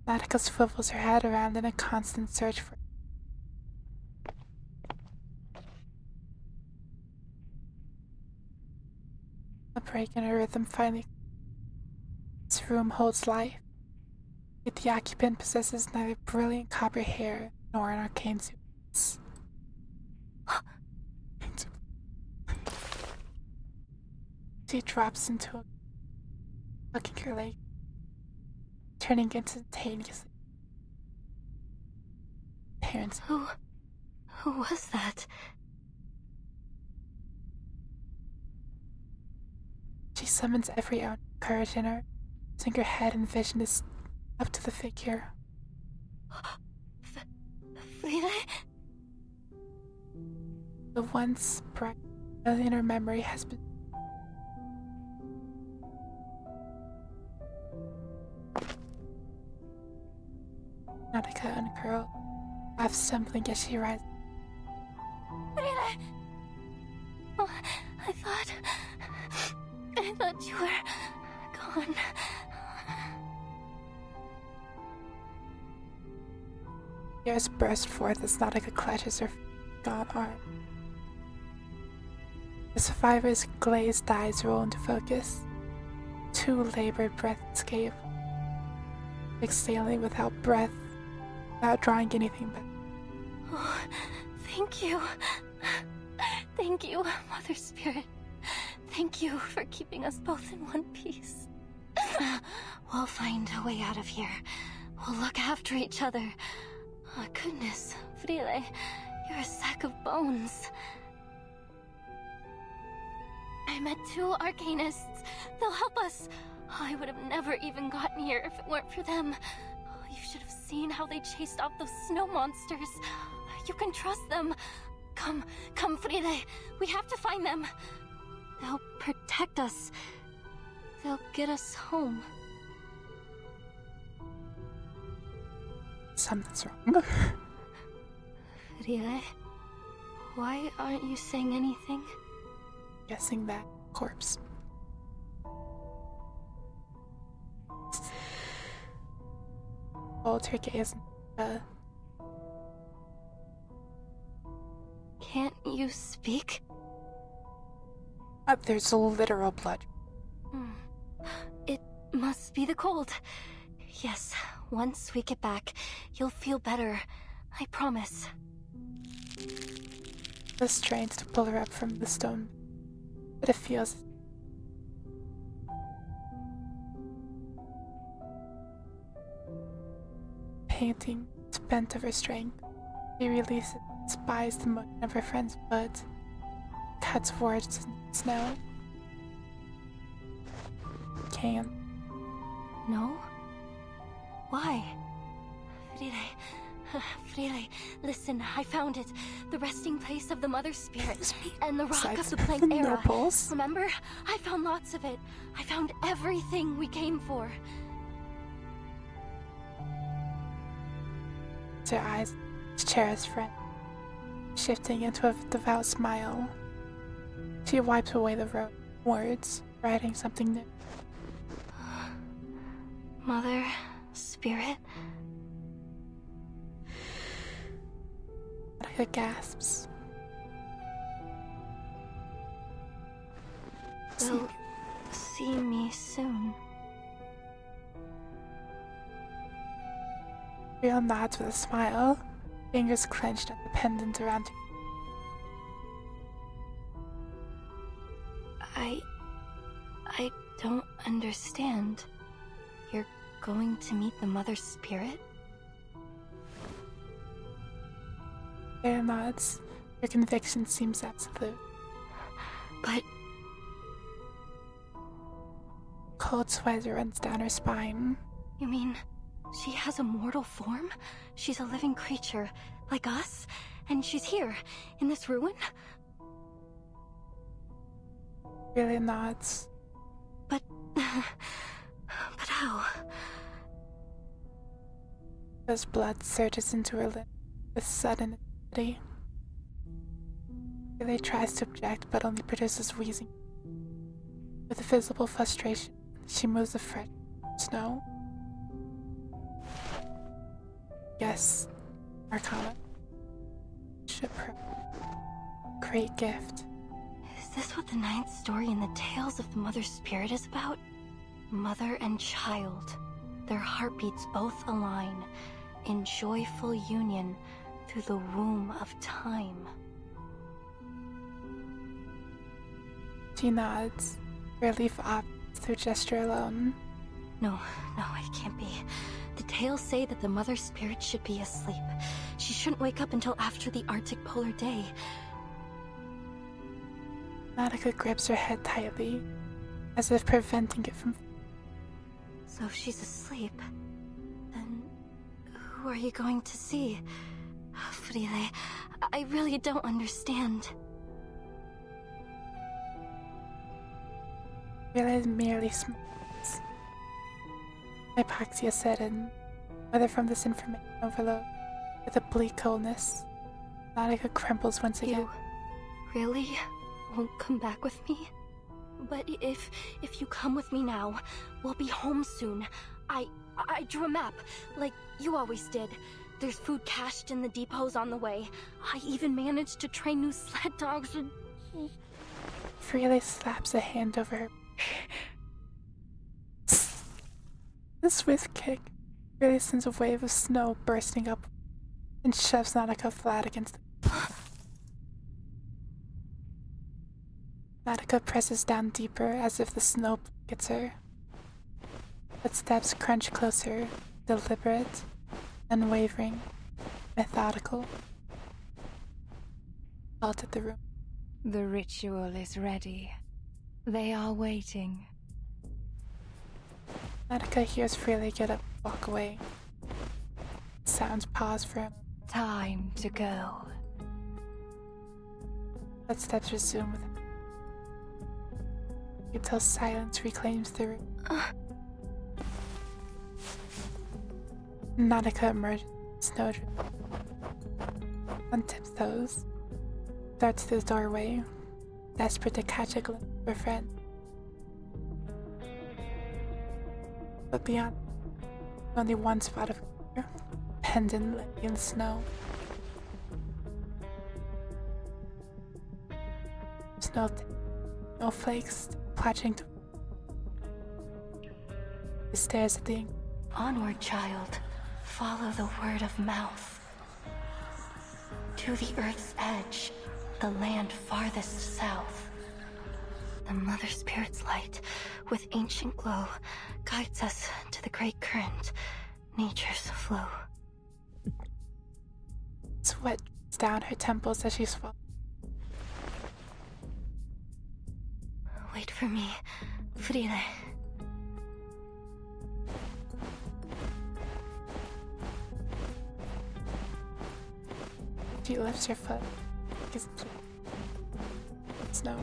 Nautica swivels her head around in a constant search for. A break in her rhythm finally. This room holds life. Yet the occupant possesses neither brilliant copper hair nor an arcane suit. She drops into a looking her leg, turning instantaneously. Parents. Who was that? She summons every ounce of courage in her, using her head and vision is up to the figure. Frida? The once bright in her memory has been. Nautica uncurled, half stumbling as she rises. Frida! Oh, I thought you were gone. Tears burst forth as Nautica clutches her gaunt arm. The survivor's glazed eyes roll into focus. 2 labored breaths escape, exhaling without breath, without drawing anything but. Oh, thank you. Thank you, Mother Spirit. Thank you for keeping us both in one piece. We'll find a way out of here. We'll look after each other. Oh, goodness, Frile, you're a sack of bones. I met 2 arcanists. They'll help us. I would have never even gotten here if it weren't for them. Oh, you should have seen how they chased off those snow monsters. You can trust them. Come, Friede. We have to find them. They'll protect us. They'll get us home. Something's wrong. Friede, why aren't you saying anything? Guessing that corpse. Hold her gaze. Can't you speak? There's literal blood. It must be the cold. Yes, once we get back, you'll feel better. I promise. The strains to pull her up from the stone, but it feels. Painting, spent of her strength, she releases, spies the motion of her friend's foot, cuts towards snow. Can't. No? Why? Friede, listen, I found it. The resting place of the Mother Spirit and the rock of the Plank Era. Remember? I found lots of it. I found everything we came for. Her eyes, Chera's friend, shifting into a devout smile. She wipes away the words, writing something new. Mother, Spirit. Monica gasps. They'll see me soon. Real nods with a smile, fingers clenched at the pendant around her. I don't understand. You're going to meet the Mother Spirit? Real nods. Her conviction seems absolute. But cold sweat runs down her spine. You mean she has a mortal form? She's a living creature, like us? And she's here, in this ruin? Really nods. But how? As blood surges into her lip with sudden intensity. Really tries to object, but only produces wheezing. With visible frustration, she moves the fresh snow. Yes, Arcana. Shipwreck. Great gift. Is this what the ninth story in the Tales of the Mother Spirit is about? Mother and child. Their heartbeats both align in joyful union through the womb of time. She nods, relief obvious through gesture alone. No, it can't be. The tales say that the Mother Spirit should be asleep. She shouldn't wake up until after the Arctic polar day. Nautica grips her head tightly, as if preventing it from. So if she's asleep, then who are you going to see? Friede, I really don't understand. Realize merely smiles. Hypoxia set in, whether from this information overload, with a bleak coldness. Nautica crumbles once again. You really won't come back with me? But if you come with me now, we'll be home soon. I drew a map, like you always did. There's food cached in the depots on the way. I even managed to train new sled dogs and... Freely slaps a hand over her. The swift kick really sends a wave of snow bursting up and shoves Nautica flat against it. Nautica presses down deeper as if the snow gets her. Footsteps crunch closer, deliberate, unwavering, methodical. Vaulted the room. The ritual is ready. They are waiting. Nautica hears Freely get up and walk away. Sounds pause for him. Time to go. Footsteps resume with until silence reclaims the room. Nautica emerges snowdrift on tiptoes, darts through the doorway, desperate to catch a glimpse of her friend. But beyond, only one spot of clear, pendant lay in snow. Snowflakes plashing to. He stares at the ink. Onward, child. Follow the word of mouth. To the earth's edge, the land farthest south. The Mother Spirit's light, with ancient glow, guides us to the great current, nature's flow. Sweat drips down her temples as she swallows. Wait for me, Fride. She lifts her foot. It's snow.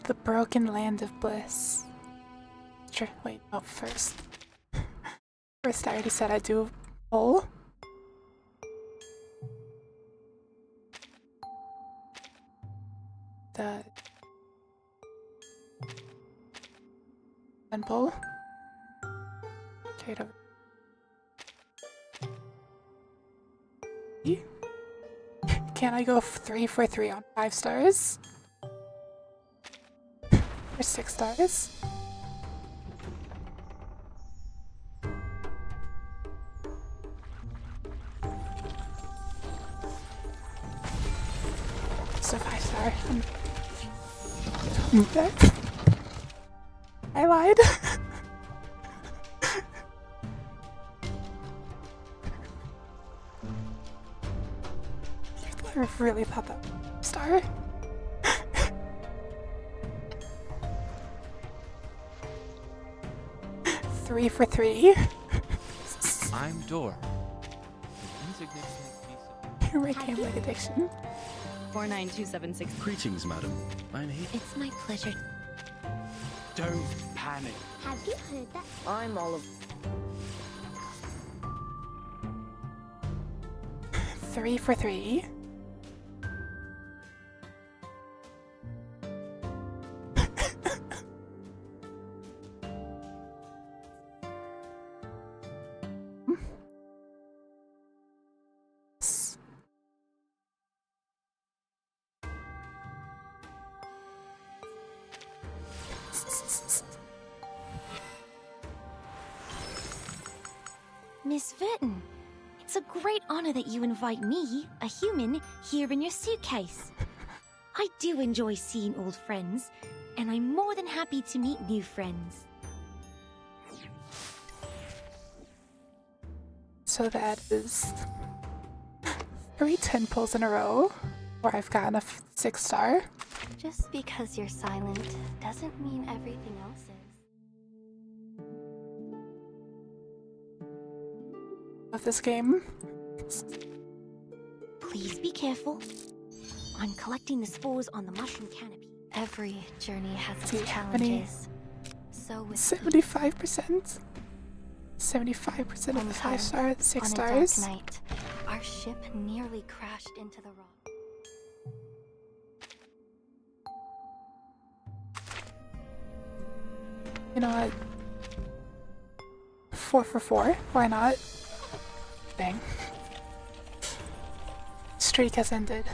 The broken land of bliss. Sure, wait, no, first. First, I already said I'd do pull. The and pull. Trade over. Can I go 3 for 3 on 5 stars? Or 6 stars? So 5 star. I lied. I really thought that was a star. Three for 3. I'm Dor. An insignificant piece of... My game like addiction. 49276. Greetings, madam. I'm here. It's my pleasure. Don't panic. Have you heard that? I'm all of... 3 for 3. Miss Verton, it's a great honor that you invite me, a human, here in your suitcase. I do enjoy seeing old friends, and I'm more than happy to meet new friends. So that is 3 10 pulls in a row, where I've gotten a 6 star. Just because you're silent doesn't mean everything else is. Of this game. Please be careful. I'm collecting the spores on the mushroom canopy. Every journey has its See, how many? challenges. So with 75%. 75% of the 5 stars, 6 stars. On a dark night, our ship nearly crashed into the rock. You know what? 4 for 4. Why not? Dang. Streak has ended.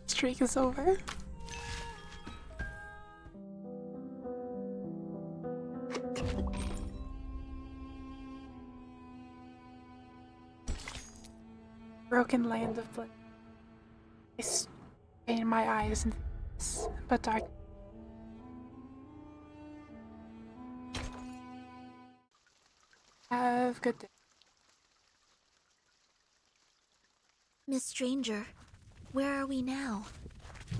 Streak is over. broken land of blood. I strain my eyes into this, but dark. Have a good day. Miss Stranger, where are we now?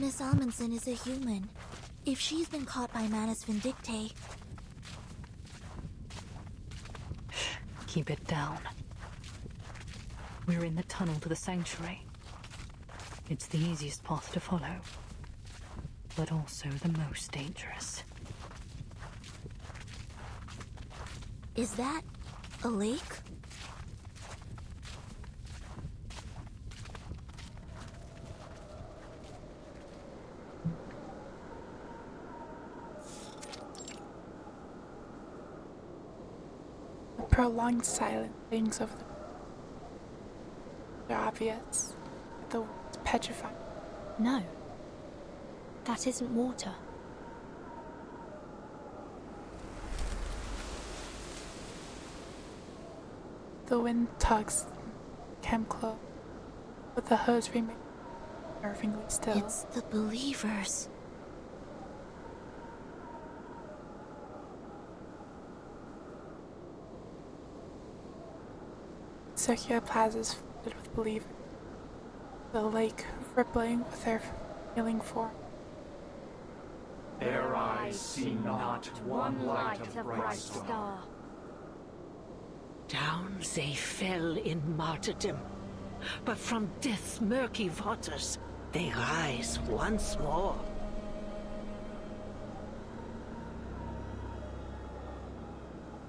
Miss Amundsen is a human. If she's been caught by Manus Vindictae... Keep it down. We're in the tunnel to the sanctuary. It's the easiest path to follow, but also the most dangerous. Is that a lake? A prolonged silence hangs over the obvious. The words petrified. No. That isn't water. The wind tugs close, but the hoods remain nervingly still. It's the believers. Circular plazas flooded with believers. The lake rippling with their healing form. Their eyes see not one light of bright star. Down they fell in martyrdom, but from death's murky waters they rise once more.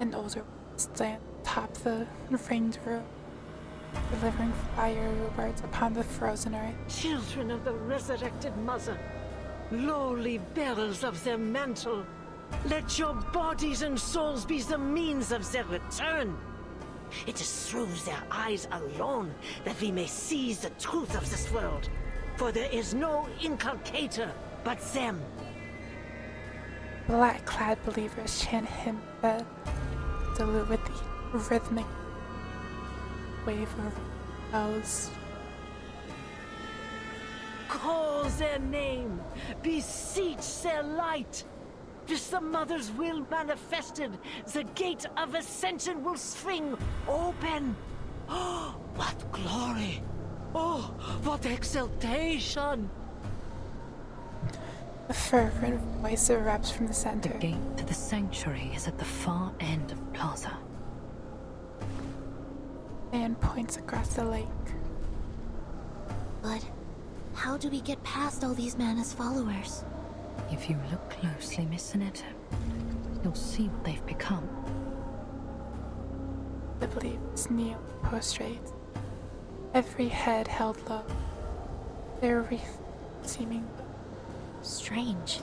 An older stand atop the ringed roof, delivering fire words upon the frozen earth. Children of the resurrected mother, lowly bearers of their mantle, let your bodies and souls be the means of their return. It is through their eyes alone that we may seize the truth of this world, for there is no inculcator but them. Black-clad believers chant hymns that dilute with the rhythmic wave of bells. Call their name, beseech their light. This the Mother's will manifested, the gate of ascension will swing open. Oh, what glory! Oh, what exaltation! A fervent voice erupts from the center. The gate to the sanctuary is at the far end of the plaza. And points across the lake. But how do we get past all these Manus followers? If you look closely, Miss Sinetta, you'll see what they've become. The believers kneel, prostrate, every head held low, their wreath seeming strange.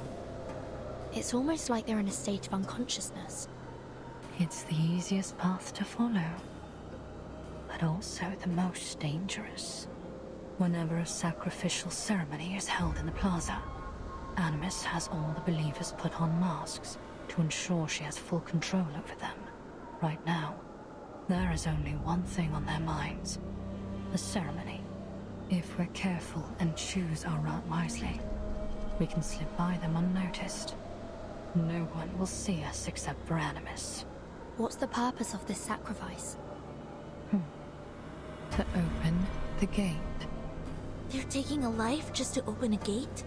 It's almost like they're in a state of unconsciousness. It's the easiest path to follow, but also the most dangerous. Whenever a sacrificial ceremony is held in the plaza, Animus has all the believers put on masks to ensure she has full control over them. Right now, there is only one thing on their minds: the ceremony. If we're careful and choose our route wisely, we can slip by them unnoticed. No one will see us except for Animus. What's the purpose of this sacrifice? To open the gate. They're taking a life just to open a gate?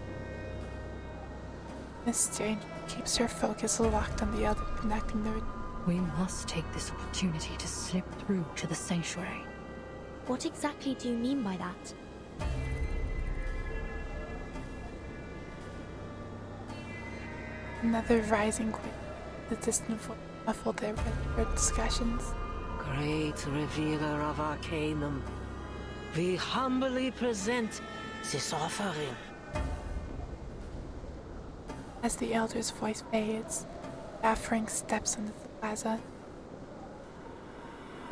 Miss Stranger keeps her focus locked on the other, connecting the... We must take this opportunity to slip through to the sanctuary. What exactly do you mean by that? Another rising quake, the distant voice muffled their discussions. Great revealer of Arcanum, we humbly present this offering. As the elder's voice fades, offering steps onto the plaza.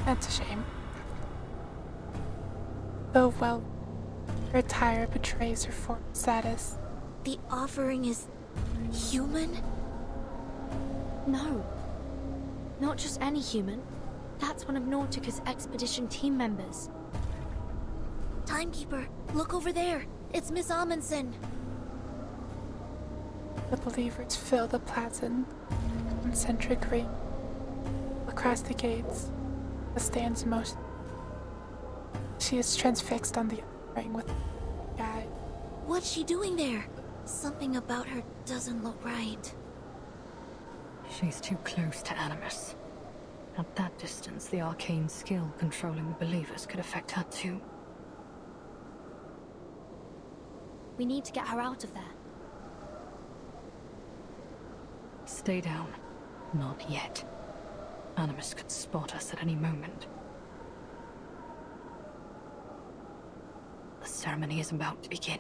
That's a shame. Though well, her attire betrays her former status. The offering is human? No. Not just any human. That's one of Nautica's expedition team members. Timekeeper, look over there. It's Miss Amundsen. The believers fill the plaza concentric ring. Across the gates, the stands motion. She is transfixed on the ring with the guy. What's she doing there? Something about her doesn't look right. She's too close to Animus. At that distance, the arcane skill controlling the believers could affect her too. We need to get her out of there. Stay down. Not yet. Animus could spot us at any moment. The ceremony is about to begin.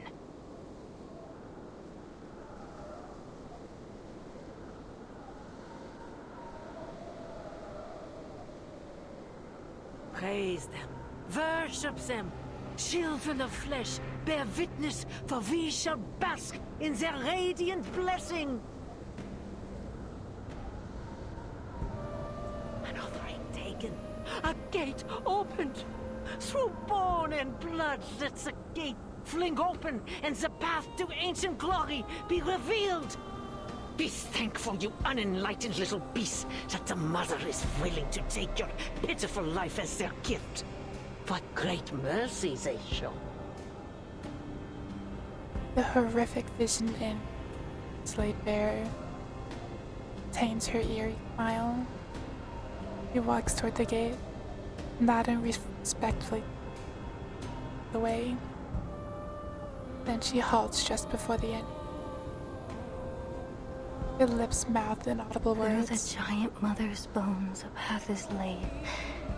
Praise them, worship them. Children of flesh, bear witness, for we shall bask in their radiant blessing. An offering taken, a gate opened. Through bone and blood, let the gate fling open, and the path to ancient glory be revealed. Be thankful, you unenlightened little beasts, that the Mother is willing to take your pitiful life as their gift. What great mercy they show. The horrific vision in is laid bare, taints her eerie smile. He walks toward the gate, nodding respectfully the way. Then she halts just before the end. Her lips mouth inaudible words. Through the giant mother's bones a path is laid.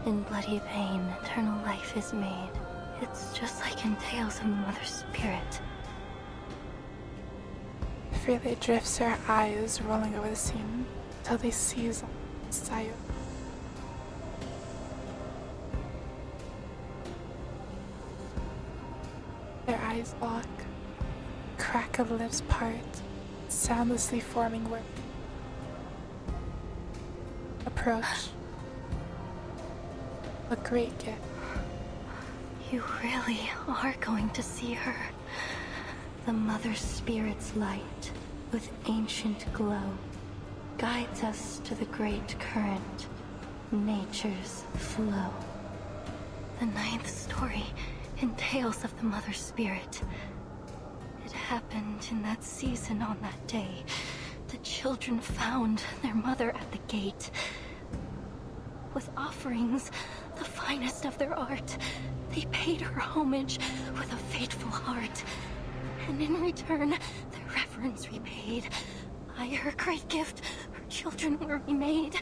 In bloody pain, eternal life is made. It's just like in tales of the mother's spirit. Freely drifts her eyes rolling over the scene till they seize on sight. Their eyes lock, crack of lips part, soundlessly forming words. Approach. A great gift. You really are going to see her. The mother's spirit's light, with ancient glow, guides us to the great current, nature's flow. The 9th story in Tales of the Mother Spirit. It happened in that season on that day. The children found their mother at the gate. With offerings, the finest of their art, they paid her homage with a faithful heart. And in return, their reverence repaid. By her great gift, her children were remade.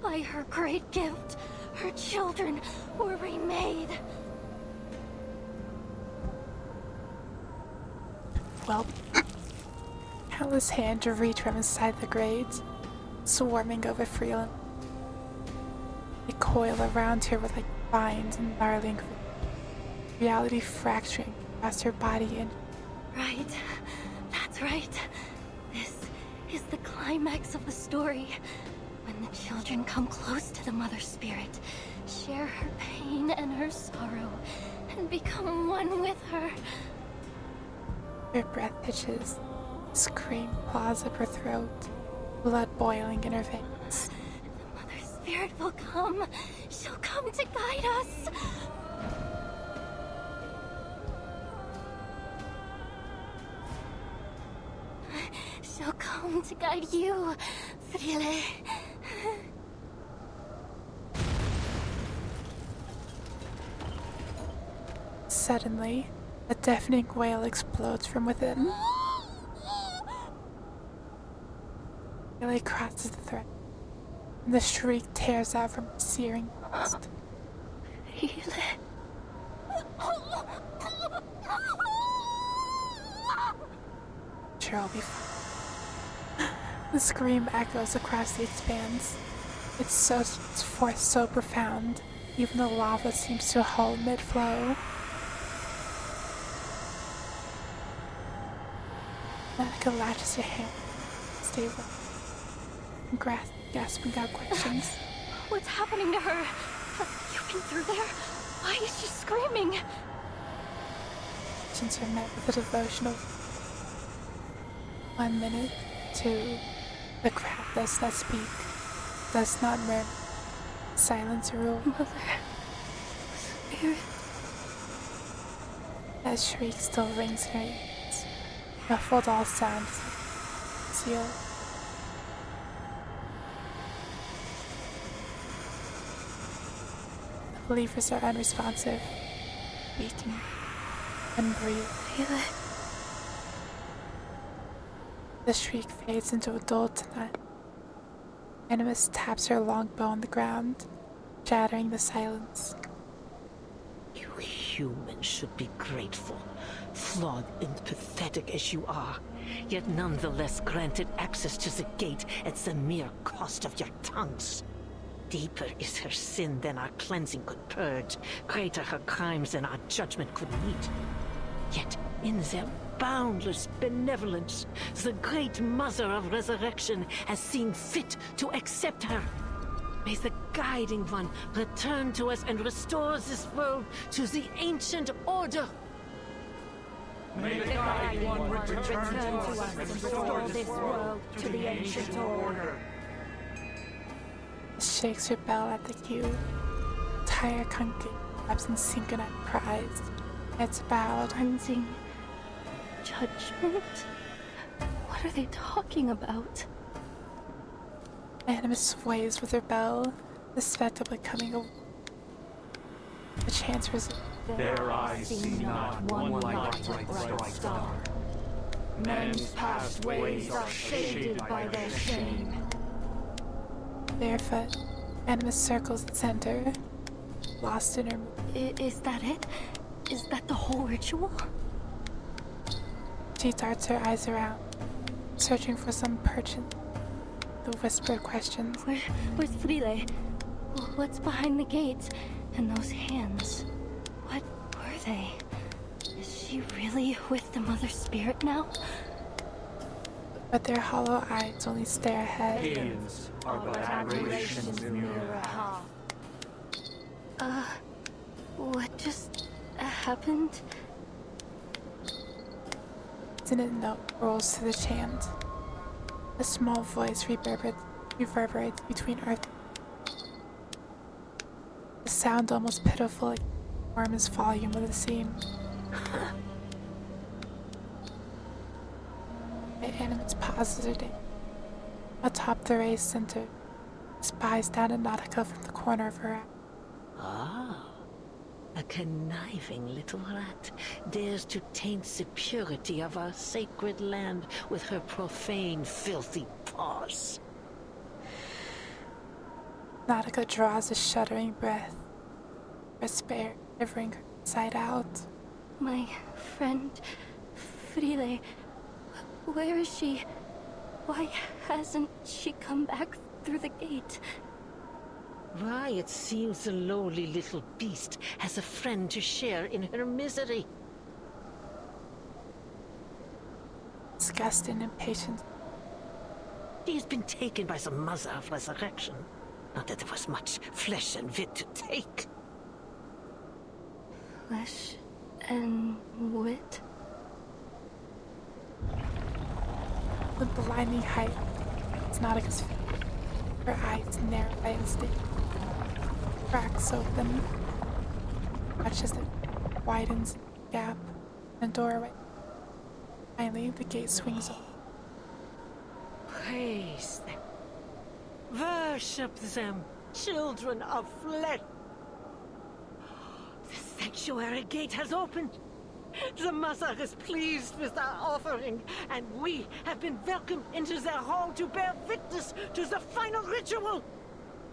By her great gift, her children were remade. Well, Hella's hand to reach from inside the grades, swarming over Freeland. They coil around her with like vines and gnarly reality fracturing across her body and Right. That's right. This is the climax of the story. When the children come close to the Mother Spirit, share her pain and her sorrow, and become one with her. her breath hitches, scream claws up her throat, blood boiling in her veins. The Mother Spirit will come. She'll come to guide us. She'll come to guide you, Frile. Suddenly, a deafening wail explodes from within. Frile crosses the threat, and the shriek tears out from her searing chest. Frile. Cheryl The scream echoes across the expanse. Its force so profound, even the lava seems to hold mid-flow. Monica latches her hand, stable, and gasping out questions. What's happening to her? Have you been through there? Why is she screaming? questions are met with a devotion of 1 minute to the crowd does not speak, does not murmur, silence rule. Mother, Spirit. That shriek still rings in her ears, muffled all sounds, seal. The believers are unresponsive, weakened, unbreathing. The shriek fades into a dull tonight. Animus taps her longbow on the ground, shattering the silence. You humans should be grateful, flawed and pathetic as you are, yet nonetheless granted access to the gate at the mere cost of your tongues. Deeper is her sin than our cleansing could purge, greater her crimes than our judgment could meet. Yet in their boundless benevolence, the great Mother of Resurrection has seen fit to accept her. May the Guiding One return to us and restore this world to the ancient order. May the Guiding One return to us and restore this world to the ancient order. Shakes her bell at the cue. Entire country claps in synchronized cries. Heads bowed. Cleansing. Judgment? What are they talking about? Animus sways with her bell, the spectacle becoming a... The chants resume. Their eyes see not one light of bright star. Men's past ways are shaded by their shame. Barefoot, Animus circles the center, lost in her... Is that it? Is that the whole ritual? She darts her eyes around, searching for some perchance. The whispered questions. Where's Frile? What's behind the gates? And those hands? What were they? Is she really with the Mother Spirit now? But their hollow eyes only stare ahead. Hands are but aberrations nearer half. What just happened? Didn't note rolls to the chant. A small voice reverberates between earth. The sound almost pitiful, enormous volume of the scene. The Animus pauses her day. Atop the raised center, spies down at Nautica from the corner of her eye. Ah, a conniving little rat dares to taint the purity of our sacred land with her profane, filthy paws. Nautica draws a shuddering breath, despair shivering her inside out. My friend, Frile, where is she? Why hasn't she come back through the gate? Why, it seems the lowly little beast has a friend to share in her misery. Disgust and impatience. She has been taken by the Mother of Resurrection. Not that there was much flesh and wit to take. Flesh and wit? The blinding height is Nautica's feet. Her eyes narrow by instinct. Cracks open. Much as it widens a gap in a doorway. Finally, the gate swings open. Praise them. Worship them, children of flesh. The sanctuary gate has opened. The Mother is pleased with our offering, and we have been welcomed into their hall to bear witness to the final ritual.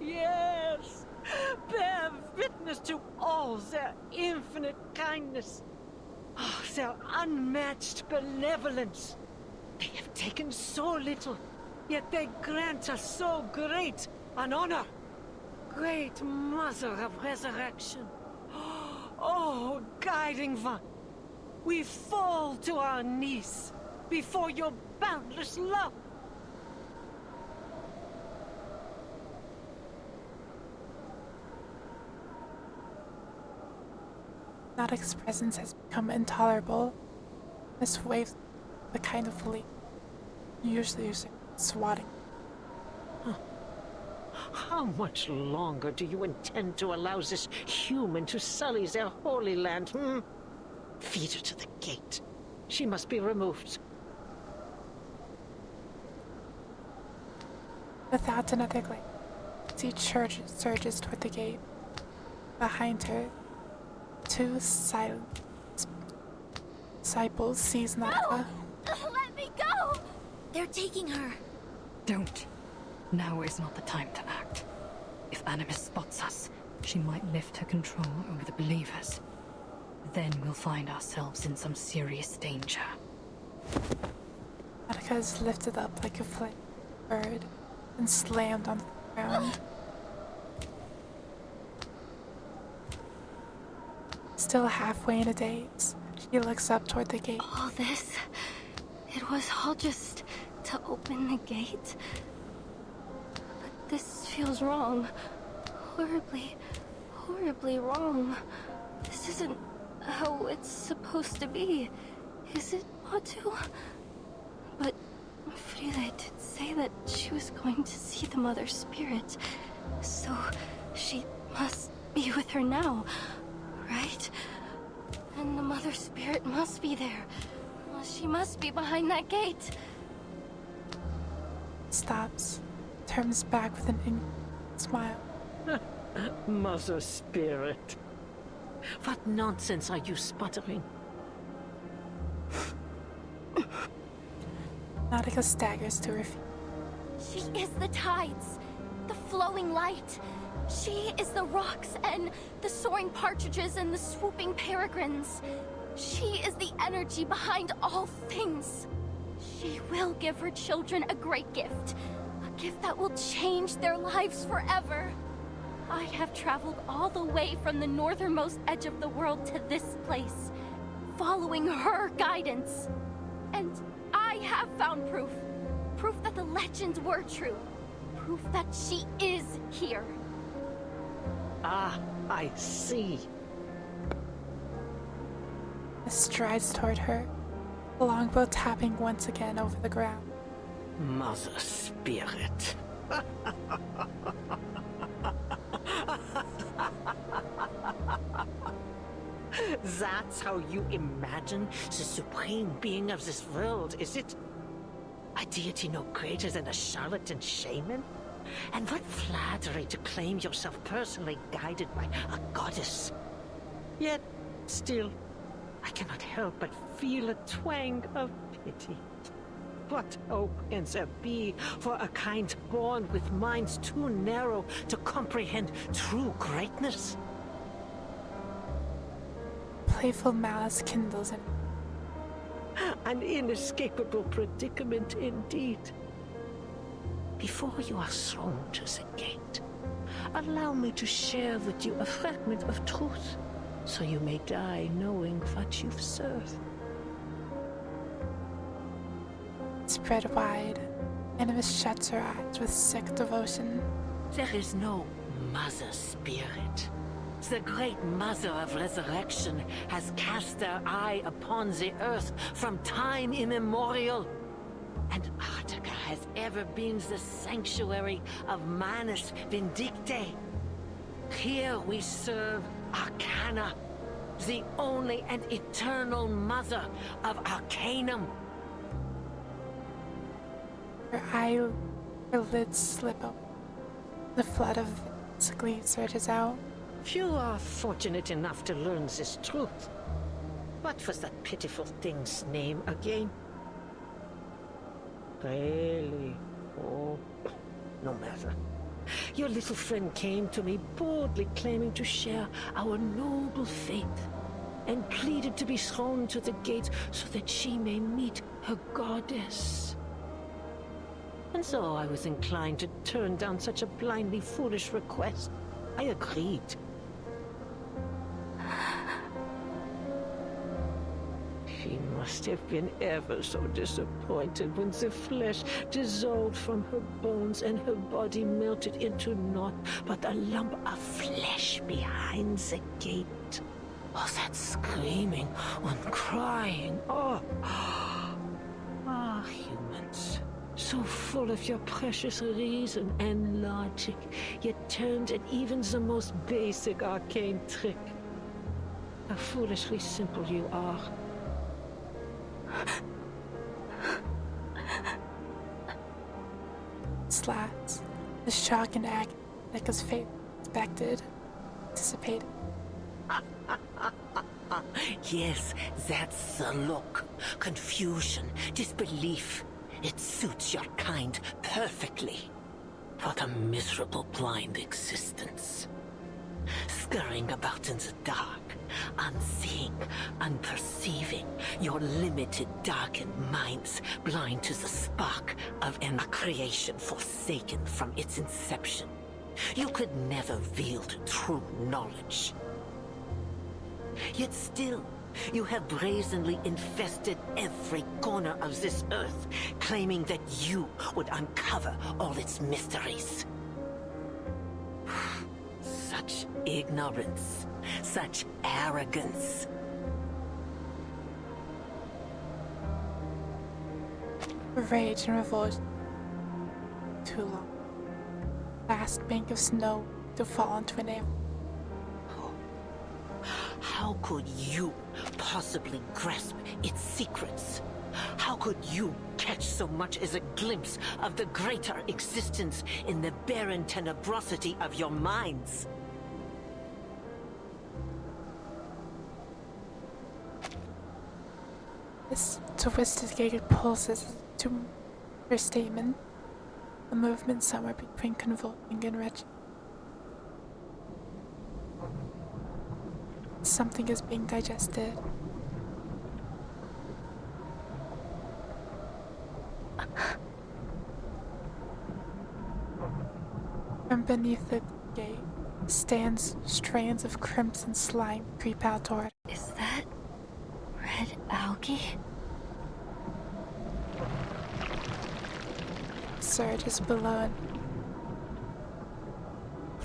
Yes, bear witness to all their infinite kindness, their unmatched benevolence. They have taken so little, yet they grant us so great an honor. Great Mother of Resurrection. Oh, Guiding One. We fall to our knees before your boundless love. Nautic's presence has become intolerable. This wave, the kind of leap usually swatting. How much longer do you intend to allow this human to sully their holy land, Feed her to the gate. She must be removed. Without another glance, she surges toward the gate. Behind her, two silent disciples seize Nautica. No! Let me go! They're taking her. Don't. Now is not the time to act. If Animus spots us, she might lift her control over the believers. Then we'll find ourselves in some serious danger. Nautica is lifted up like a flying bird and slammed on the ground. Still halfway in a daze, she looks up toward the gate. All this, it was all just to open the gate. But this feels wrong. Horribly, horribly wrong. This isn't how it's supposed to be, is it, Batu? But Frida did say that she was going to see the Mother Spirit, so she must be with her now, right? And the Mother Spirit must be there. Well, she must be behind that gate. Stops, turns back with an smile. Mother Spirit. What nonsense are you sputtering? Nautica staggers to her feet. She is the tides, the flowing light. She is the rocks and the soaring partridges and the swooping peregrines. She is the energy behind all things. She will give her children a great gift. A gift that will change their lives forever. I have traveled all the way from the northernmost edge of the world to this place, following her guidance. And I have found proof. Proof that the legends were true. Proof that she is here. Ah, I see. Strides toward her, the longbow tapping once again over the ground. Mother Spirit. That's how you imagine the supreme being of this world, is it? A deity no greater than a charlatan shaman? And what flattery to claim yourself personally guided by a goddess. Yet, still, I cannot help but feel a twang of pity. What hope can there be for a kind born with minds too narrow to comprehend true greatness? Playful malice kindles in An inescapable predicament indeed. Before you are thrown to the gate, allow me to share with you a fragment of truth, so you may die knowing what you've served. Spread wide, Animus shuts her eyes with sick devotion. There is no Mother Spirit. The great Mother of Resurrection has cast their eye upon the earth from time immemorial. And Artica has ever been the sanctuary of Manus Vindicte. Here we serve Arcana, the only and eternal mother of Arcanum. Her lids slip open. The flood of glee surges out. Few are fortunate enough to learn this truth. What was that pitiful thing's name again? Really? Oh, no matter. Your little friend came to me boldly claiming to share our noble faith, and pleaded to be thrown to the gates so that she may meet her goddess. And so I was inclined to turn down such a blindly foolish request. I agreed. She must have been ever so disappointed when the flesh dissolved from her bones and her body melted into naught but a lump of flesh behind the gate. All that screaming and crying. Oh. Ah, humans. So full of your precious reason and logic, yet turned at even the most basic arcane trick. How foolishly simple you are. Slats. The shock and agony like his fate expected, anticipated. Yes, that's the look. Confusion, disbelief. It suits your kind perfectly. What a miserable blind existence. Scurrying about in the dark, unseeing, unperceiving, your limited, darkened minds blind to the spark of a creation forsaken from its inception. You could never wield true knowledge. Yet still, you have brazenly infested every corner of this earth, claiming that you would uncover all its mysteries. Such ignorance, such arrogance. Rage and revolt. Too long. Last bank of snow to fall into an air. How could you possibly grasp its secrets? How could you catch so much as a glimpse of the greater existence in the barren tenebrosity of your minds? This twisted giggled pulses to her statement, a movement somewhere between convulsing and wretched. Something is being digested. From beneath the gate stands strands of crimson slime creep out toward. Is that red algae? Surges below it,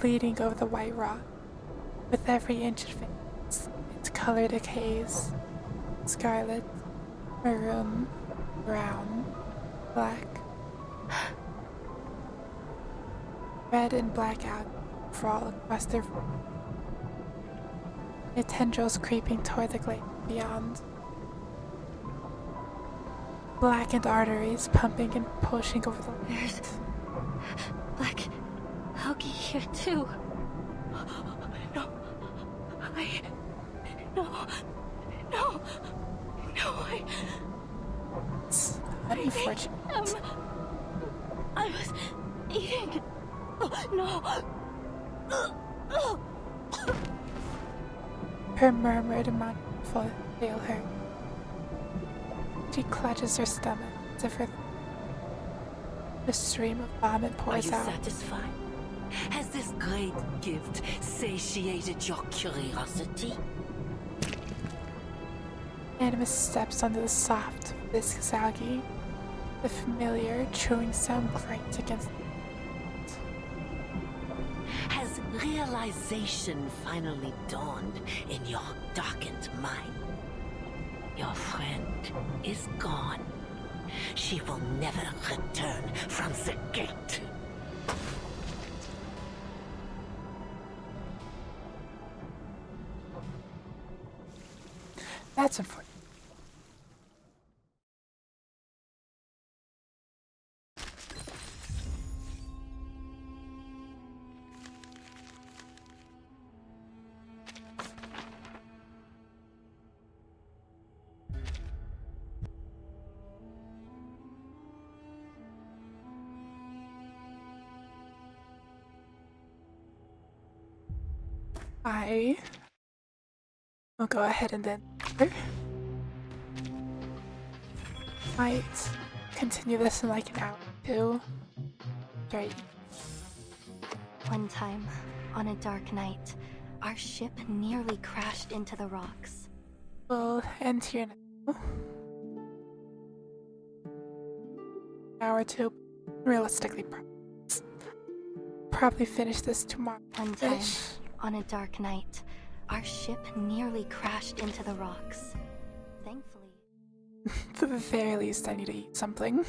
bleeding over the white rock. With every inch of it, its color decays. Scarlet, maroon, brown, black. Red and black out crawl across the tendrils creeping toward the glade beyond. Blackened arteries pumping and pushing over the There's black algae here too. No. It's unfortunate. I was eating. No. Her murmured among fail her. She clutches her stomach as if a stream of vomit pours out. Are you satisfied? Has this great gift satiated your curiosity? Animus steps onto the soft, viscous algae. The familiar chewing sound grates against it. Has realization finally dawned in your darkened mind? Your friend is gone. She will never return from the gate. That's unfortunate. I will go ahead and then might continue this in like an hour or two. Right. One time, on a dark night, our ship nearly crashed into the rocks. We'll end here now. Hour or two. Realistically, probably finish this tomorrow. One time, on a dark night, Our ship nearly crashed into the rocks. Thankfully. For the very least, I need to eat something.